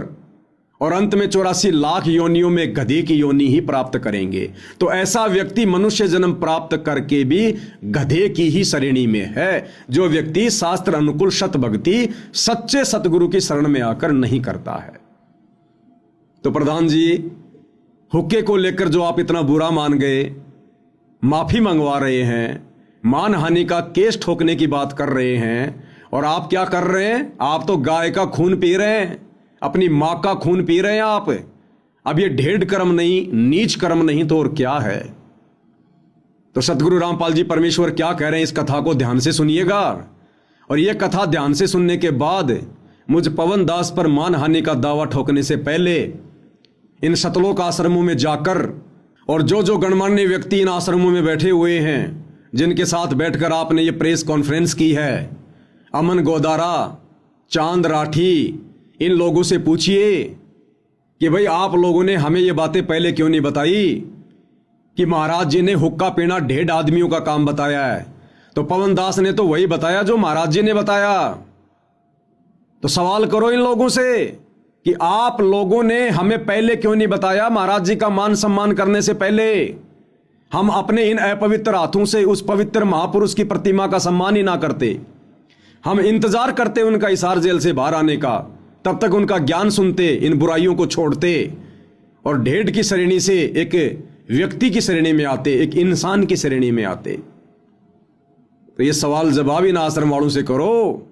और अंत में 84 लाख योनियों में गधे की योनि ही प्राप्त करेंगे। तो ऐसा व्यक्ति मनुष्य जन्म प्राप्त करके भी गधे की ही श्रेणी में है, जो व्यक्ति शास्त्र अनुकूल सत भक्ति सच्चे सतगुरु की शरण में आकर नहीं करता है। तो प्रधान जी, हुक्के को लेकर जो आप इतना बुरा मान गए, माफी मंगवा रहे हैं, मानहानि का केस ठोकने की बात कर रहे हैं, और आप क्या कर रहे हैं? आप तो गाय का खून पी रहे हैं, अपनी मां का खून पी रहे हैं आप। अब ये ढेड़ कर्म नहीं, नीच कर्म नहीं तो और क्या है? तो सतगुरु रामपाल जी परमेश्वर क्या कह रहे हैं, इस कथा को ध्यान से सुनिएगा। और यह कथा ध्यान से सुनने के बाद मुझ पवन दास पर मानहानि का दावा ठोकने से पहले इन सतलोक आश्रमों में जाकर, और जो गणमान्य व्यक्ति इन आश्रमों में बैठे हुए हैं, जिनके साथ बैठकर आपने ये प्रेस कॉन्फ्रेंस की है, अमन गोदारा, चांद राठी, इन लोगों से पूछिए कि भाई आप लोगों ने हमें ये बातें पहले क्यों नहीं बताई कि महाराज जी ने हुक्का पीना 1.5 आदमियों का काम बताया है। तो पवन दास ने तो वही बताया जो महाराज जी ने बताया। तो सवाल करो इन लोगों से कि आप लोगों ने हमें पहले क्यों नहीं बताया। महाराज जी का मान सम्मान करने से पहले हम अपने इन अपवित्र हाथों से उस पवित्र महापुरुष की प्रतिमा का सम्मान ही ना करते। हम इंतजार करते उनका हिसार जेल से बाहर आने का, तब तक उनका ज्ञान सुनते, इन बुराइयों को छोड़ते और 1.5 की श्रेणी से एक व्यक्ति की श्रेणी में आते, एक इंसान की श्रेणी में आते। तो ये सवाल जवाब इन आश्रम वालों से करो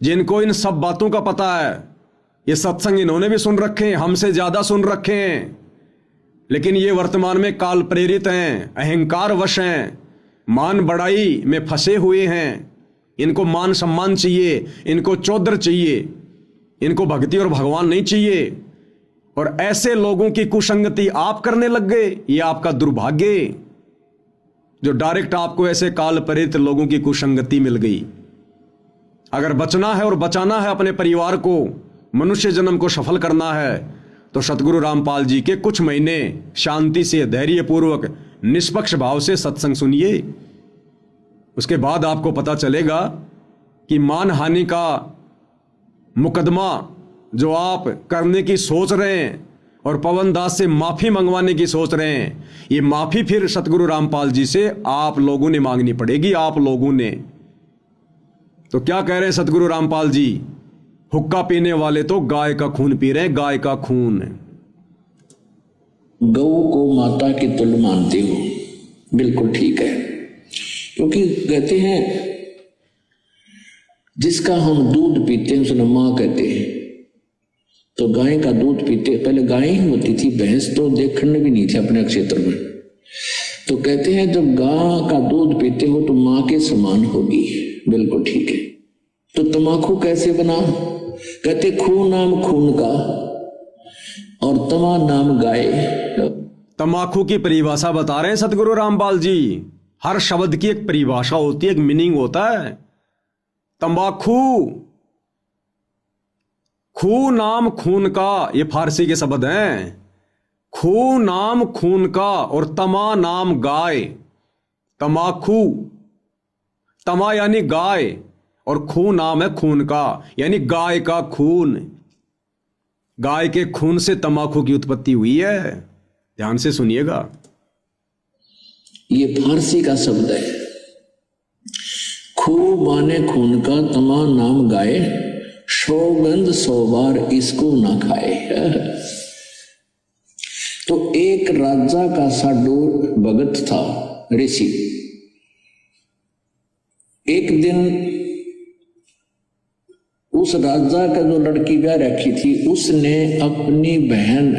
जिनको इन सब बातों का पता है। ये सत्संग इन्होंने भी सुन रखे हैं, हमसे ज्यादा सुन रखे हैं, लेकिन ये वर्तमान में काल प्रेरित हैं, अहंकार वश हैं, मान बढ़ाई में फंसे हुए हैं। इनको मान सम्मान चाहिए, इनको चौधर चाहिए, इनको भक्ति और भगवान नहीं चाहिए। और ऐसे लोगों की कुसंगति आप करने लग गए। ये आपका दुर्भाग्य जो डायरेक्ट आपको ऐसे काल प्रेरित लोगों की कुसंगति मिल गई। अगर बचना है और बचाना है अपने परिवार को, मनुष्य जन्म को सफल करना है, तो सतगुरु रामपाल जी के कुछ महीने शांति से, धैर्यपूर्वक, निष्पक्ष भाव से सत्संग सुनिए। उसके बाद आपको पता चलेगा कि मान हानि का मुकदमा जो आप करने की सोच रहे हैं और पवन दास से माफी मंगवाने की सोच रहे हैं, ये माफी फिर सतगुरु रामपाल जी से आप लोगों ने मांगनी पड़ेगी। आप लोगों ने तो क्या कह रहे हैं सतगुरु रामपाल जी? हुक्का पीने वाले तो गाय का खून पी रहे हैं, गाय का खून। गऊ को माता की तुल्य मानते हो, बिल्कुल ठीक है। क्योंकि कहते हैं जिसका हम दूध पीते हैं उसने माँ कहते हैं। तो गाय का दूध पीते, पहले गाय ही होती थी, भैंस तो देखने भी नहीं थे अपने क्षेत्र में। तो कहते हैं जब गाय का दूध पीते हो तो माँ के समान होगी, बिल्कुल ठीक है। तो तमाकू कैसे बना? कहते खून नाम खून का और तमा नाम गाय। तमाकू की परिभाषा बता रहे हैं सतगुरु रामपाल जी। हर शब्द की एक परिभाषा होती है, एक मीनिंग होता है। तंबाकू, खू नाम खून का, ये फारसी के शब्द हैं। खू नाम खून का और तमा नाम गाय। तमाकू, तमा यानी गाय और खू नाम है खून का, यानी गाय का खून। गाय के खून से तमाकू की उत्पत्ति हुई है। ध्यान से सुनिएगा, ये फारसी का शब्द है। खू माने खून का, तमा नाम गाय, सौगंध 100 बार इसको ना खाए। तो एक राजा का साडू भगत था, ऋषि। एक दिन उस राजा का जो लड़की ब्याह रखी थी, उसने अपनी बहन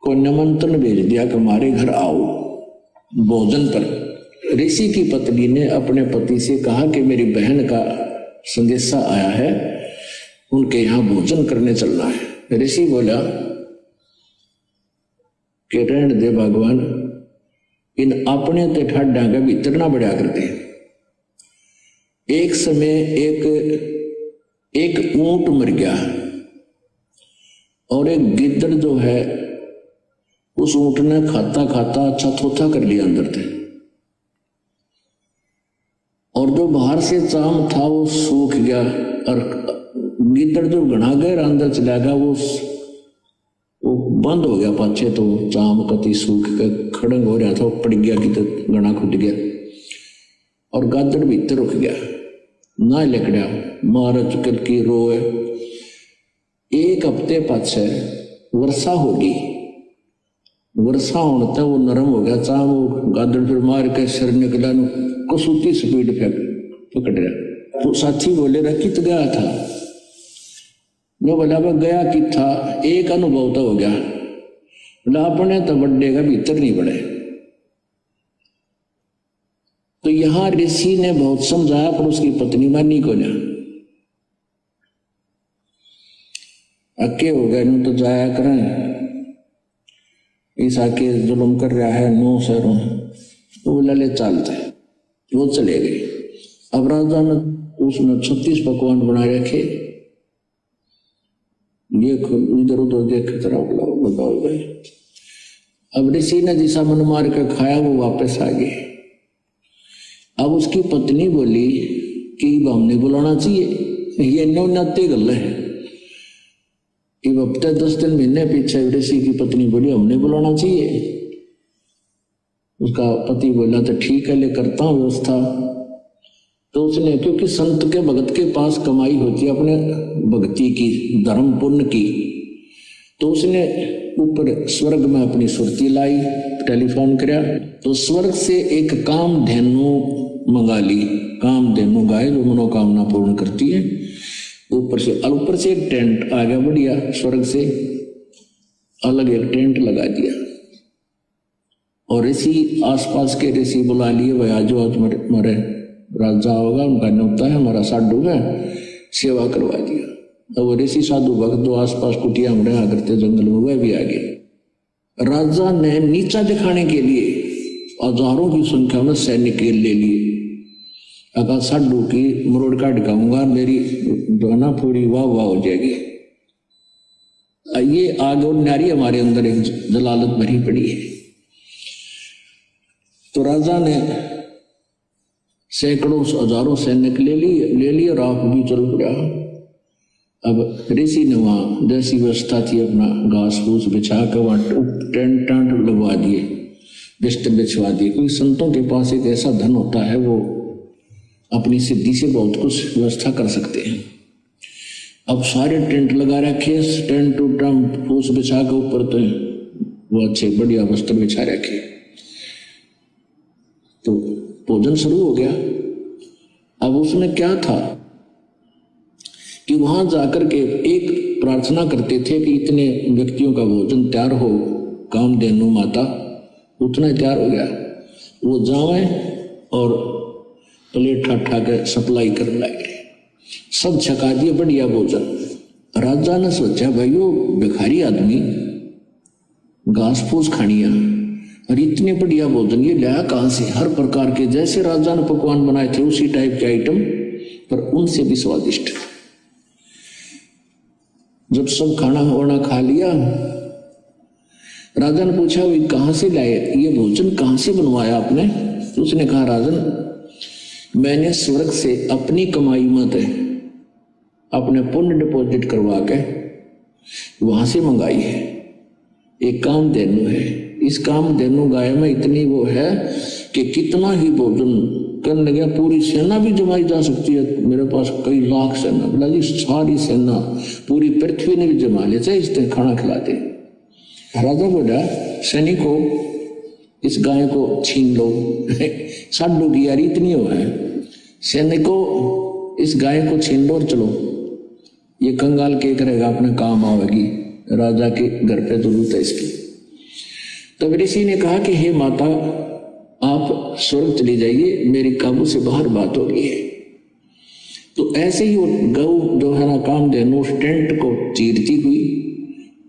को निमंत्रण भेज दिया कि हमारे घर आओ भोजन पर। ऋषि की पत्नी ने अपने पति से कहा कि मेरी बहन का संदेशा आया है, उनके यहाँ भोजन करने चलना है। ऋषि बोला कि रहने दे भगवान, इन अपने ते ठाडा का भीतर ना बढ़ा करते। एक समय एक ऊंट मर गया और एक गिद्दड़ जो है उस ऊंट ने खाता खाता अच्छा थोथा कर लिया अंदर थे, और जो बाहर से चाम था वो सूख गया। और गिद्दड़ जो घना गया अंदर चला गया, वो बंद हो गया पाछे, तो चाम कति सूख के खड़ंग हो रहा था, वो पड़ गया गिद्दड़, घना खुद गया और गादड़ भीतर रुक गया ना लिकड़ा मारच करके रोए। एक हफ्ते पाछे वर्षा होगी, वर्षा होने तक वो नरम हो गया चाह, वो गादड़ फिर मार के सिर निकला, कसूती स्पीड पे पकड़ रहा। तो साथी बोले रहा कित गया था? वो बोला वह गया कि था, एक अनुभव तो हो गया, बोला अपने तो बड्डे का भीतर नहीं बढ़े। तो यहां ऋषि ने बहुत समझाया पर उसकी पत्नी मानी को ना, अक्के हो गए नु तो जाया करें, इस आके जुल्म कर रहा है नो सरों। तो बोला ले चलते, वो चले गए। अब राजा ने उसने 36 पकवान बनाए रखे, ये इधर उधर देख जरा बताओ भाई। अब ऋषि ने जिसा मन मार के खाया वो वापस आ गए। अब उसकी पत्नी बोली कि हमने बुलाना चाहिए, ये नाते गल है। कि हफ्ते 10 दिन महीने पीछे ऋषि की पत्नी बोली हमने बुलाना चाहिए। उसका पति बोला तो ठीक है, ले करता हूँ व्यवस्था। तो उसने, क्योंकि संत के भगत के पास कमाई होती है अपने भक्ति की, धर्म पुण्य की, तो उसने ऊपर स्वर्ग में अपनी सुरती लाई, टेलीफोन किया तो स्वर्ग से एक कामधेनु मंगा ली। कामधेनु गाय जो मनोकामना पूर्ण करती है। ऊपर से एक टेंट आ गया बढ़िया, स्वर्ग से अलग एक टेंट लगा दिया। और ऋषि आसपास के ऋषि बुला लिए, भाई आज हमारे राजा होगा, उनका न्योता है, हमारा साधु है, सेवा करवा दिया। अब वो ऋषि साधु भक्त जो आसपास कुटिया में रहा करते जंगल में, वह भी आ गए। राजा ने नीचा दिखाने के लिए हजारों की संख्या में सैनिक ले लिए। अगर साधु की मरोड़ काट दिखाऊंगा, मेरी दोना पूरी वाह वाह हो जाएगी। ये आग और नारी हमारे अंदर एक जलालत भरी पड़ी है। तो राजा ने सैकड़ों हजारों सैनिक ले लिए और आप भी चल पड़ा। अब ऋषि ने वहां जैसी व्यवस्था थी अपना घास फूस बिछा कर वहां टेंट टांट लगवा दिए, बिस्तर बिछवा दिए। क्योंकि संतों के पास एक ऐसा धन होता है, वो अपनी सिद्धि से बहुत कुछ व्यवस्था कर सकते हैं। अब सारे टेंट लगा रखे, टेंट टू टेंट फूस बिछा के ऊपर तो वो अच्छे बढ़िया वस्त्र बिछा रखे। तो भोजन शुरू हो गया। अब उसमें क्या था कि वहां जाकर के एक प्रार्थना करते थे कि इतने व्यक्तियों का भोजन तैयार हो, कामधेनु माता उतना तैयार हो गया, वो जावे और प्लेट ठा के सप्लाई करने लगे। सब छका दिए बढ़िया भोजन। राजा ने सोचा भाई वो भिखारी आदमी घास फूस खानिया और इतने बढ़िया भोजन ये लाया कहां से। हर प्रकार के जैसे राजा ने पकवान बनाए थे उसी टाइप के आइटम, पर उनसे भी स्वादिष्ट। जब सब खाना वाना खा लिया, राजा ने पूछा भाई कहां से लाए ये भोजन, कहां से बनवाया आपने? तो उसने कहा राजन मैंने स्वर्ग से अपनी कमाई मत है, अपने पुण्य डिपॉजिट करवा के वहां से मंगाई है। एक कामधेनु है, इस कामधेनु गाय में इतनी वो है कि कितना ही भोजन करने गया पूरी सेना भी जमाई जा सकती है। मेरे पास कई लाख सेना, बोला जी सारी सेना पूरी पृथ्वी ने भी जमा ले, चाहे इस तरह खाना खिला दे। राजा बोला सैनिकों इस गाय को छीन लो। साधु की यार इतनी हो है, सैनिकों इस गाय को छीन लो और चलो, ये कंगाल के करेगा अपना काम आवेगी, राजा के घर पे जरूरत है इसकी। तब ऋषि ने कहा कि हे माता आप स्वर्ग चली जाइए, मेरी काबू से बाहर बात हो गई है। तो ऐसे ही वो गौ जो है ना कामधेनु उस टेंट को चीरती हुई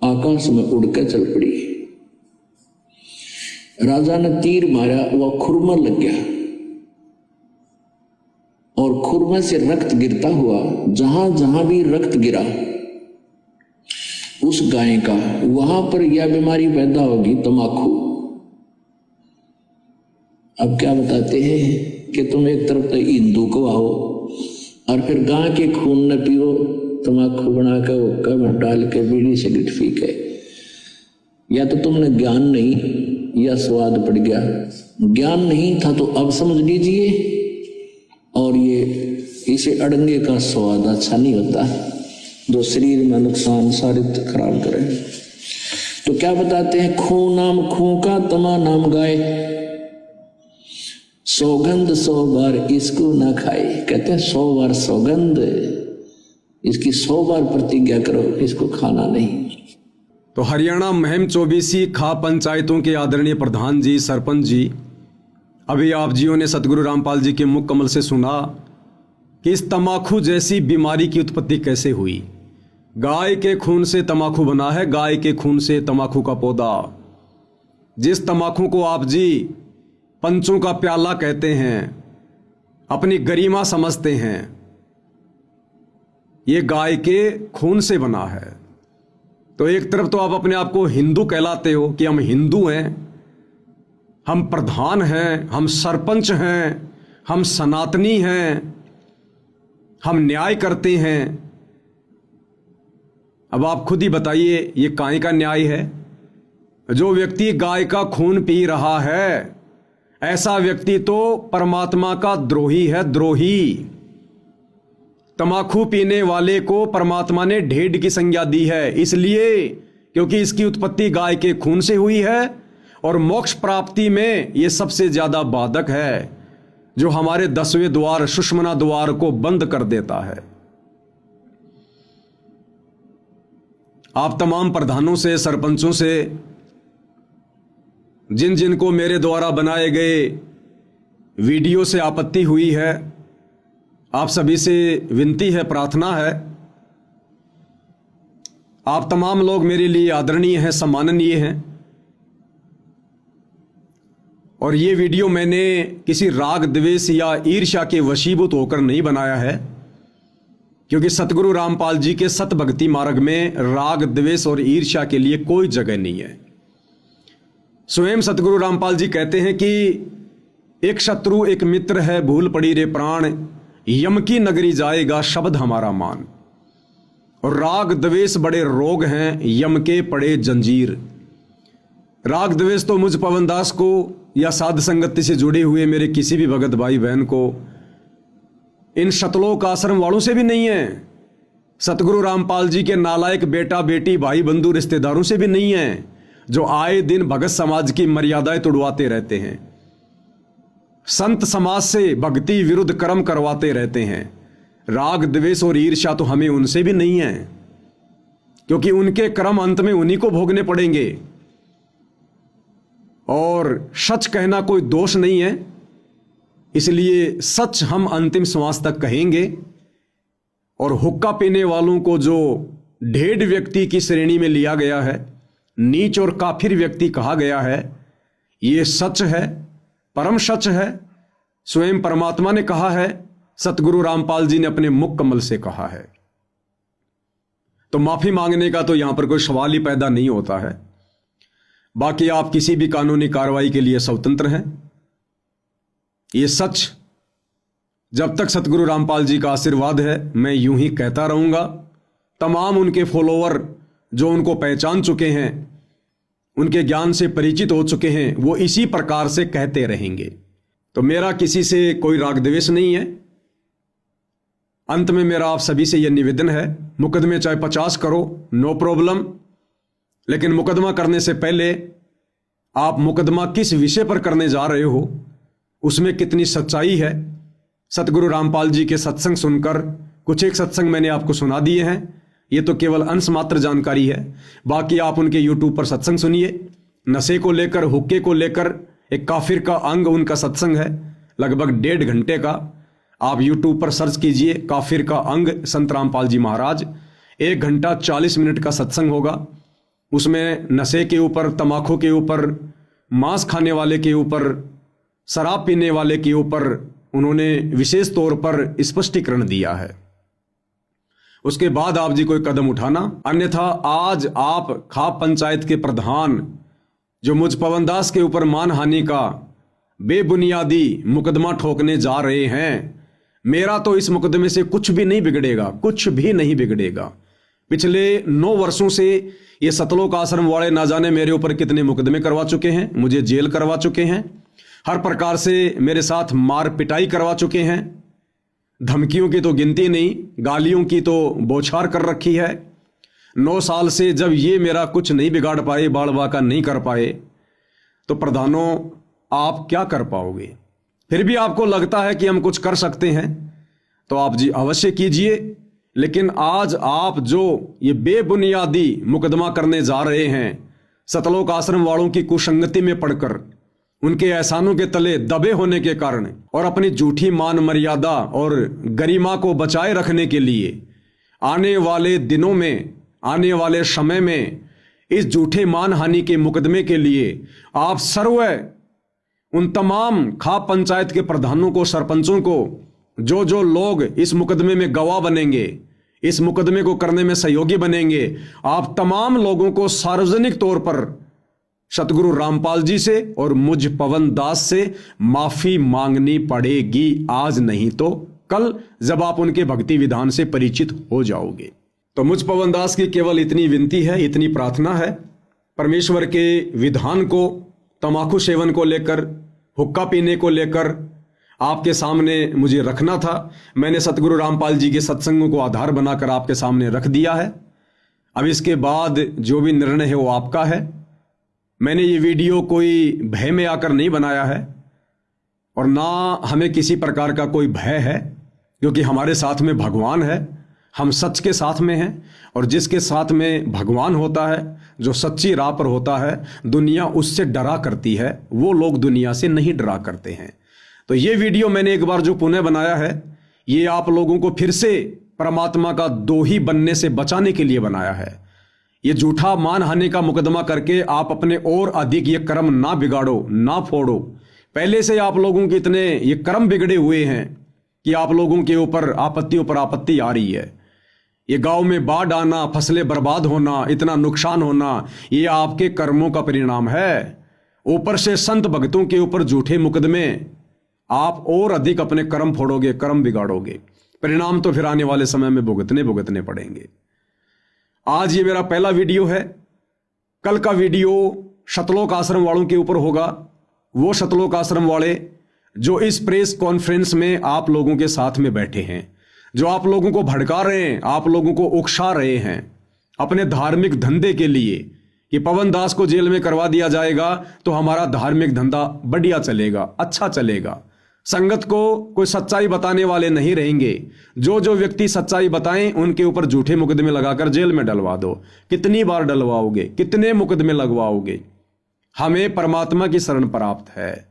आकाश में उड़कर चल पड़ी। राजा ने तीर मारा, वह खुरमा लग गया और खुरमे से रक्त गिरता हुआ जहां जहां भी रक्त गिरा उस गाय का, वहां पर यह बीमारी पैदा होगी तंबाकू। अब क्या बताते हैं कि तुम एक तरफ तो हिंदू को आओ और फिर गाय के खून न पियो, तंबाकू बना के हुक्का में डाल के बीड़ी सिगरेट फीके। या तो तुमने ज्ञान नहीं या स्वाद पड़ गया। ज्ञान नहीं था तो अब समझ लीजिए, और ये इसे अड़ंगे का स्वाद अच्छा नहीं होता जो शरीर में नुकसान सारे खराब करे। तो क्या बताते हैं, खून नाम खूं का तमा नाम गाय, सौगंध 100 बार इसको ना खाए। कहते हैं 100 बार सौगंध, इसकी 100 बार प्रतिज्ञा करो, इसको खाना नहीं। तो हरियाणा महम 24 खा पंचायतों के आदरणीय प्रधान जी, सरपंच जी, अभी आप जियों ने सतगुरु रामपाल जी के मुख कमल से सुना कि इस तंबाकू जैसी बीमारी की उत्पत्ति कैसे हुई। गाय के खून से तंबाकू बना है, गाय के खून से तंबाकू का पौधा। जिस तंबाकू को आप जी पंचों का प्याला कहते हैं, अपनी गरिमा समझते हैं, ये गाय के खून से बना है। तो एक तरफ तो आप अपने आप को हिंदू कहलाते हो कि हम हिंदू हैं, हम प्रधान हैं, हम सरपंच हैं, हम सनातनी हैं, हम न्याय करते हैं। अब आप खुद ही बताइए ये काहे का न्याय है? जो व्यक्ति गाय का खून पी रहा है, ऐसा व्यक्ति तो परमात्मा का द्रोही है, द्रोही। तमाकू पीने वाले को परमात्मा ने ढेड की संज्ञा दी है, इसलिए क्योंकि इसकी उत्पत्ति गाय के खून से हुई है और मोक्ष प्राप्ति में यह सबसे ज्यादा बाधक है, जो हमारे 10वें द्वार सुषुम्ना द्वार को बंद कर देता है। आप तमाम प्रधानों से, सरपंचों से, जिन जिन को मेरे द्वारा बनाए गए वीडियो से आपत्ति हुई है, आप सभी से विनती है, प्रार्थना है, आप तमाम लोग मेरे लिए आदरणीय हैं, सम्माननीय हैं। और ये वीडियो मैंने किसी राग द्वेष या ईर्ष्या के वशीभूत होकर नहीं बनाया है, क्योंकि सतगुरु रामपाल जी के सत भक्ति मार्ग में राग द्वेष और ईर्ष्या के लिए कोई जगह नहीं है। स्वयं सतगुरु रामपाल जी कहते हैं कि एक शत्रु एक मित्र है, भूल पड़ी रे प्राण, यम की नगरी जाएगा शब्द हमारा मान। और राग द्वेष बड़े रोग हैं, यम के पड़े जंजीर। राग द्वेष तो मुझ पवनदास को या साध संगति से जुड़े हुए मेरे किसी भी भगत भाई बहन को, इन शतलोक आश्रम वालों से भी नहीं है, सतगुरु रामपाल जी के नालायक बेटा बेटी भाई बंधु रिश्तेदारों से भी नहीं है, जो आए दिन भगत समाज की मर्यादाएं तोड़वाते रहते हैं, संत समाज से भक्ति विरुद्ध कर्म करवाते रहते हैं। राग द्वेष और ईर्ष्या तो हमें उनसे भी नहीं है, क्योंकि उनके कर्म अंत में उन्हीं को भोगने पड़ेंगे। और सच कहना कोई दोष नहीं है, इसलिए सच हम अंतिम श्वास तक कहेंगे। और हुक्का पीने वालों को जो ढेड व्यक्ति की श्रेणी में लिया गया है, नीच और काफिर व्यक्ति कहा गया है, ये सच है, परम सच है। स्वयं परमात्मा ने कहा है, सतगुरु रामपाल जी ने अपने मुख कमल से कहा है। तो माफी मांगने का तो यहां पर कोई सवाल ही पैदा नहीं होता है। बाकी आप किसी भी कानूनी कार्रवाई के लिए स्वतंत्र हैं। ये सच जब तक सतगुरु रामपाल जी का आशीर्वाद है, मैं यूं ही कहता रहूंगा। तमाम उनके फॉलोअर जो उनको पहचान चुके हैं, उनके ज्ञान से परिचित हो चुके हैं, वो इसी प्रकार से कहते रहेंगे। तो मेरा किसी से कोई राग द्वेष नहीं है। अंत में मेरा आप सभी से यह निवेदन है, मुकदमे चाहे 50 करो, नो प्रॉब्लम, लेकिन मुकदमा करने से पहले आप मुकदमा किस विषय पर करने जा रहे हो, उसमें कितनी सच्चाई है। सतगुरु रामपाल जी के सत्संग सुनकर, कुछ एक सत्संग मैंने आपको सुना दिए हैं, ये तो केवल अंश मात्र जानकारी है। बाकी आप उनके यूट्यूब पर सत्संग सुनिए। नशे को लेकर, हुक्के को लेकर एक काफिर का अंग उनका सत्संग है, लगभग 1.5 घंटे का। आप यूट्यूब पर सर्च कीजिए, काफिर का अंग संत रामपाल जी महाराज। 1 घंटा 40 मिनट का सत्संग होगा। उसमें नशे के ऊपर, तमाकू के ऊपर, मांस खाने वाले के ऊपर, शराब पीने वाले के ऊपर उन्होंने विशेष तौर पर स्पष्टीकरण दिया है। उसके बाद आप जी कोई कदम उठाना, अन्यथा आज आप खाप पंचायत के प्रधान जो मुझ पवनदास के ऊपर मानहानि का बेबुनियादी मुकदमा ठोकने जा रहे हैं, मेरा तो इस मुकदमे से कुछ भी नहीं बिगड़ेगा, कुछ भी नहीं बिगड़ेगा। पिछले 9 वर्षों से ये सतलोक आश्रम वाले ना जाने मेरे ऊपर कितने मुकदमे करवा चुके हैं, मुझे जेल करवा चुके हैं, हर प्रकार से मेरे साथ मार पिटाई करवा चुके हैं। धमकियों की तो गिनती नहीं, गालियों की तो बौछार कर रखी है। 9 साल से जब ये मेरा कुछ नहीं बिगाड़ पाए, बाड़ बाका नहीं कर पाए, तो प्रधानों आप क्या कर पाओगे? फिर भी आपको लगता है कि हम कुछ कर सकते हैं, तो आप जी अवश्य कीजिए। लेकिन आज आप जो ये बेबुनियादी मुकदमा करने जा रहे हैं, सतलोक आश्रम वालों की कुसंगति में पड़कर, उनके एहसानों के तले दबे होने के कारण और अपनी झूठी मान मर्यादा और गरिमा को बचाए रखने के लिए आने वाले दिनों में, आने वाले समय में इस झूठे मानहानि के मुकदमे के लिए आप सर्व उन तमाम खाप पंचायत के प्रधानों को, सरपंचों को, जो जो लोग इस मुकदमे में गवाह बनेंगे, इस मुकदमे को करने में सहयोगी बनेंगे, आप तमाम लोगों को सार्वजनिक तौर पर सतगुरु रामपाल जी से और मुझ पवन दास से माफी मांगनी पड़ेगी, आज नहीं तो कल, जब आप उनके भक्ति विधान से परिचित हो जाओगे। तो मुझ पवन दास की केवल इतनी विनती है, इतनी प्रार्थना है, परमेश्वर के विधान को, तंबाकू सेवन को लेकर, हुक्का पीने को लेकर आपके सामने मुझे रखना था। मैंने सतगुरु रामपाल जी के सत्संगों को आधार बनाकर आपके सामने रख दिया है। अब इसके बाद जो भी निर्णय है वो आपका है। मैंने ये वीडियो कोई भय में आकर नहीं बनाया है और ना हमें किसी प्रकार का कोई भय है, क्योंकि हमारे साथ में भगवान है, हम सच के साथ में हैं और जिसके साथ में भगवान होता है, जो सच्ची राह पर होता है, दुनिया उससे डरा करती है, वो लोग दुनिया से नहीं डरा करते हैं। तो ये वीडियो मैंने एक बार जो पुनः बनाया है, ये आप लोगों को फिर से परमात्मा का दोही बनने से बचाने के लिए बनाया है। ये झूठा मानहानि का मुकदमा करके आप अपने और अधिक ये कर्म ना बिगाड़ो, ना फोड़ो। पहले से आप लोगों के इतने ये कर्म बिगड़े हुए हैं कि आप लोगों के ऊपर आपत्तियों पर आपत्ति आ रही है। ये गांव में बाढ़ आना, फसलें बर्बाद होना, इतना नुकसान होना, ये आपके कर्मों का परिणाम है। ऊपर से संत भक्तों के ऊपर झूठे मुकदमे, आप और अधिक अपने कर्म फोड़ोगे, कर्म बिगाड़ोगे, परिणाम तो फिर आने वाले समय में भुगतने पड़ेंगे। आज ये मेरा पहला वीडियो है। कल का वीडियो सतलोक आश्रम वालों के ऊपर होगा। वो सतलोक आश्रम वाले जो इस प्रेस कॉन्फ्रेंस में आप लोगों के साथ में बैठे हैं, जो आप लोगों को भड़का रहे हैं, आप लोगों को उकसा रहे हैं अपने धार्मिक धंधे के लिए कि पवन दास को जेल में करवा दिया जाएगा तो हमारा धार्मिक धंधा बढ़िया चलेगा, अच्छा चलेगा। संगत को कोई सच्चाई बताने वाले नहीं रहेंगे। जो जो व्यक्ति सच्चाई बताएं उनके ऊपर झूठे मुकदमे लगाकर जेल में डलवा दो। कितनी बार डलवाओगे, कितने मुकदमे लगवाओगे? हमें परमात्मा की शरण प्राप्त है,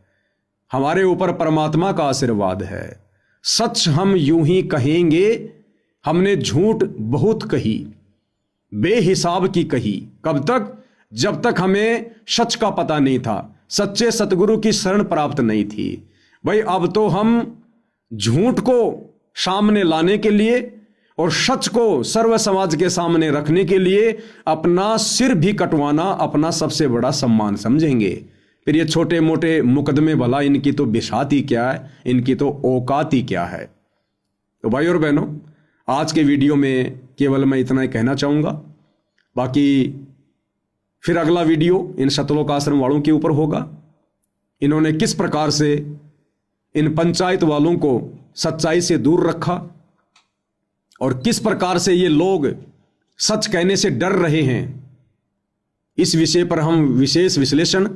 हमारे ऊपर परमात्मा का आशीर्वाद है। सच हम यूं ही कहेंगे, हमने झूठ बहुत कही, बेहिसाब की कही। कब तक? जब तक हमें सच का पता नहीं था, सच्चे सतगुरु की शरण प्राप्त नहीं थी। भाई अब तो हम झूठ को सामने लाने के लिए और सच को सर्व समाज के सामने रखने के लिए अपना सिर भी कटवाना अपना सबसे बड़ा सम्मान समझेंगे। फिर ये छोटे मोटे मुकदमे, भला इनकी तो बिसात ही क्या है, इनकी तो औकात ही क्या है। तो भाई और बहनों, आज के वीडियो में केवल मैं इतना ही कहना चाहूँगा। बाकी फिर अगला वीडियो इन सतलोक आश्रम वालों के ऊपर होगा। इन्होंने किस प्रकार से इन पंचायत वालों को सच्चाई से दूर रखा और किस प्रकार से ये लोग सच कहने से डर रहे हैं, इस विषय पर हम विशेष विश्लेषण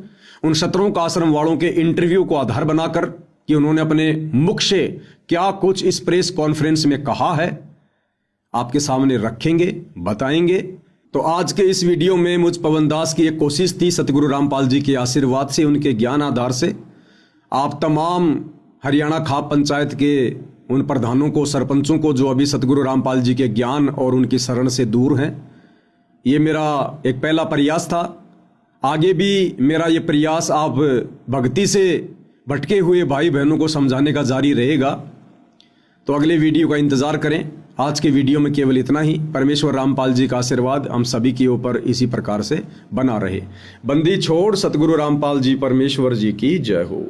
उन सतलोक आश्रम वालों के इंटरव्यू को आधार बनाकर कि उन्होंने अपने मुख से क्या कुछ इस प्रेस कॉन्फ्रेंस में कहा है, आपके सामने रखेंगे, बताएंगे। तो आज के इस वीडियो में मुझ पवन दास की एक कोशिश थी, सतगुरु रामपाल जी के आशीर्वाद से, उनके ज्ञान आधार से आप तमाम हरियाणा खाप पंचायत के उन प्रधानों को, सरपंचों को जो अभी सतगुरु रामपाल जी के ज्ञान और उनकी शरण से दूर हैं, ये मेरा एक पहला प्रयास था। आगे भी मेरा ये प्रयास आप भक्ति से भटके हुए भाई बहनों को समझाने का जारी रहेगा। तो अगले वीडियो का इंतज़ार करें। आज के वीडियो में केवल इतना ही। परमेश्वर रामपाल जी का आशीर्वाद हम सभी के ऊपर इसी प्रकार से बना रहे। बंदी छोड़ सतगुरु रामपाल जी परमेश्वर जी की जय हो।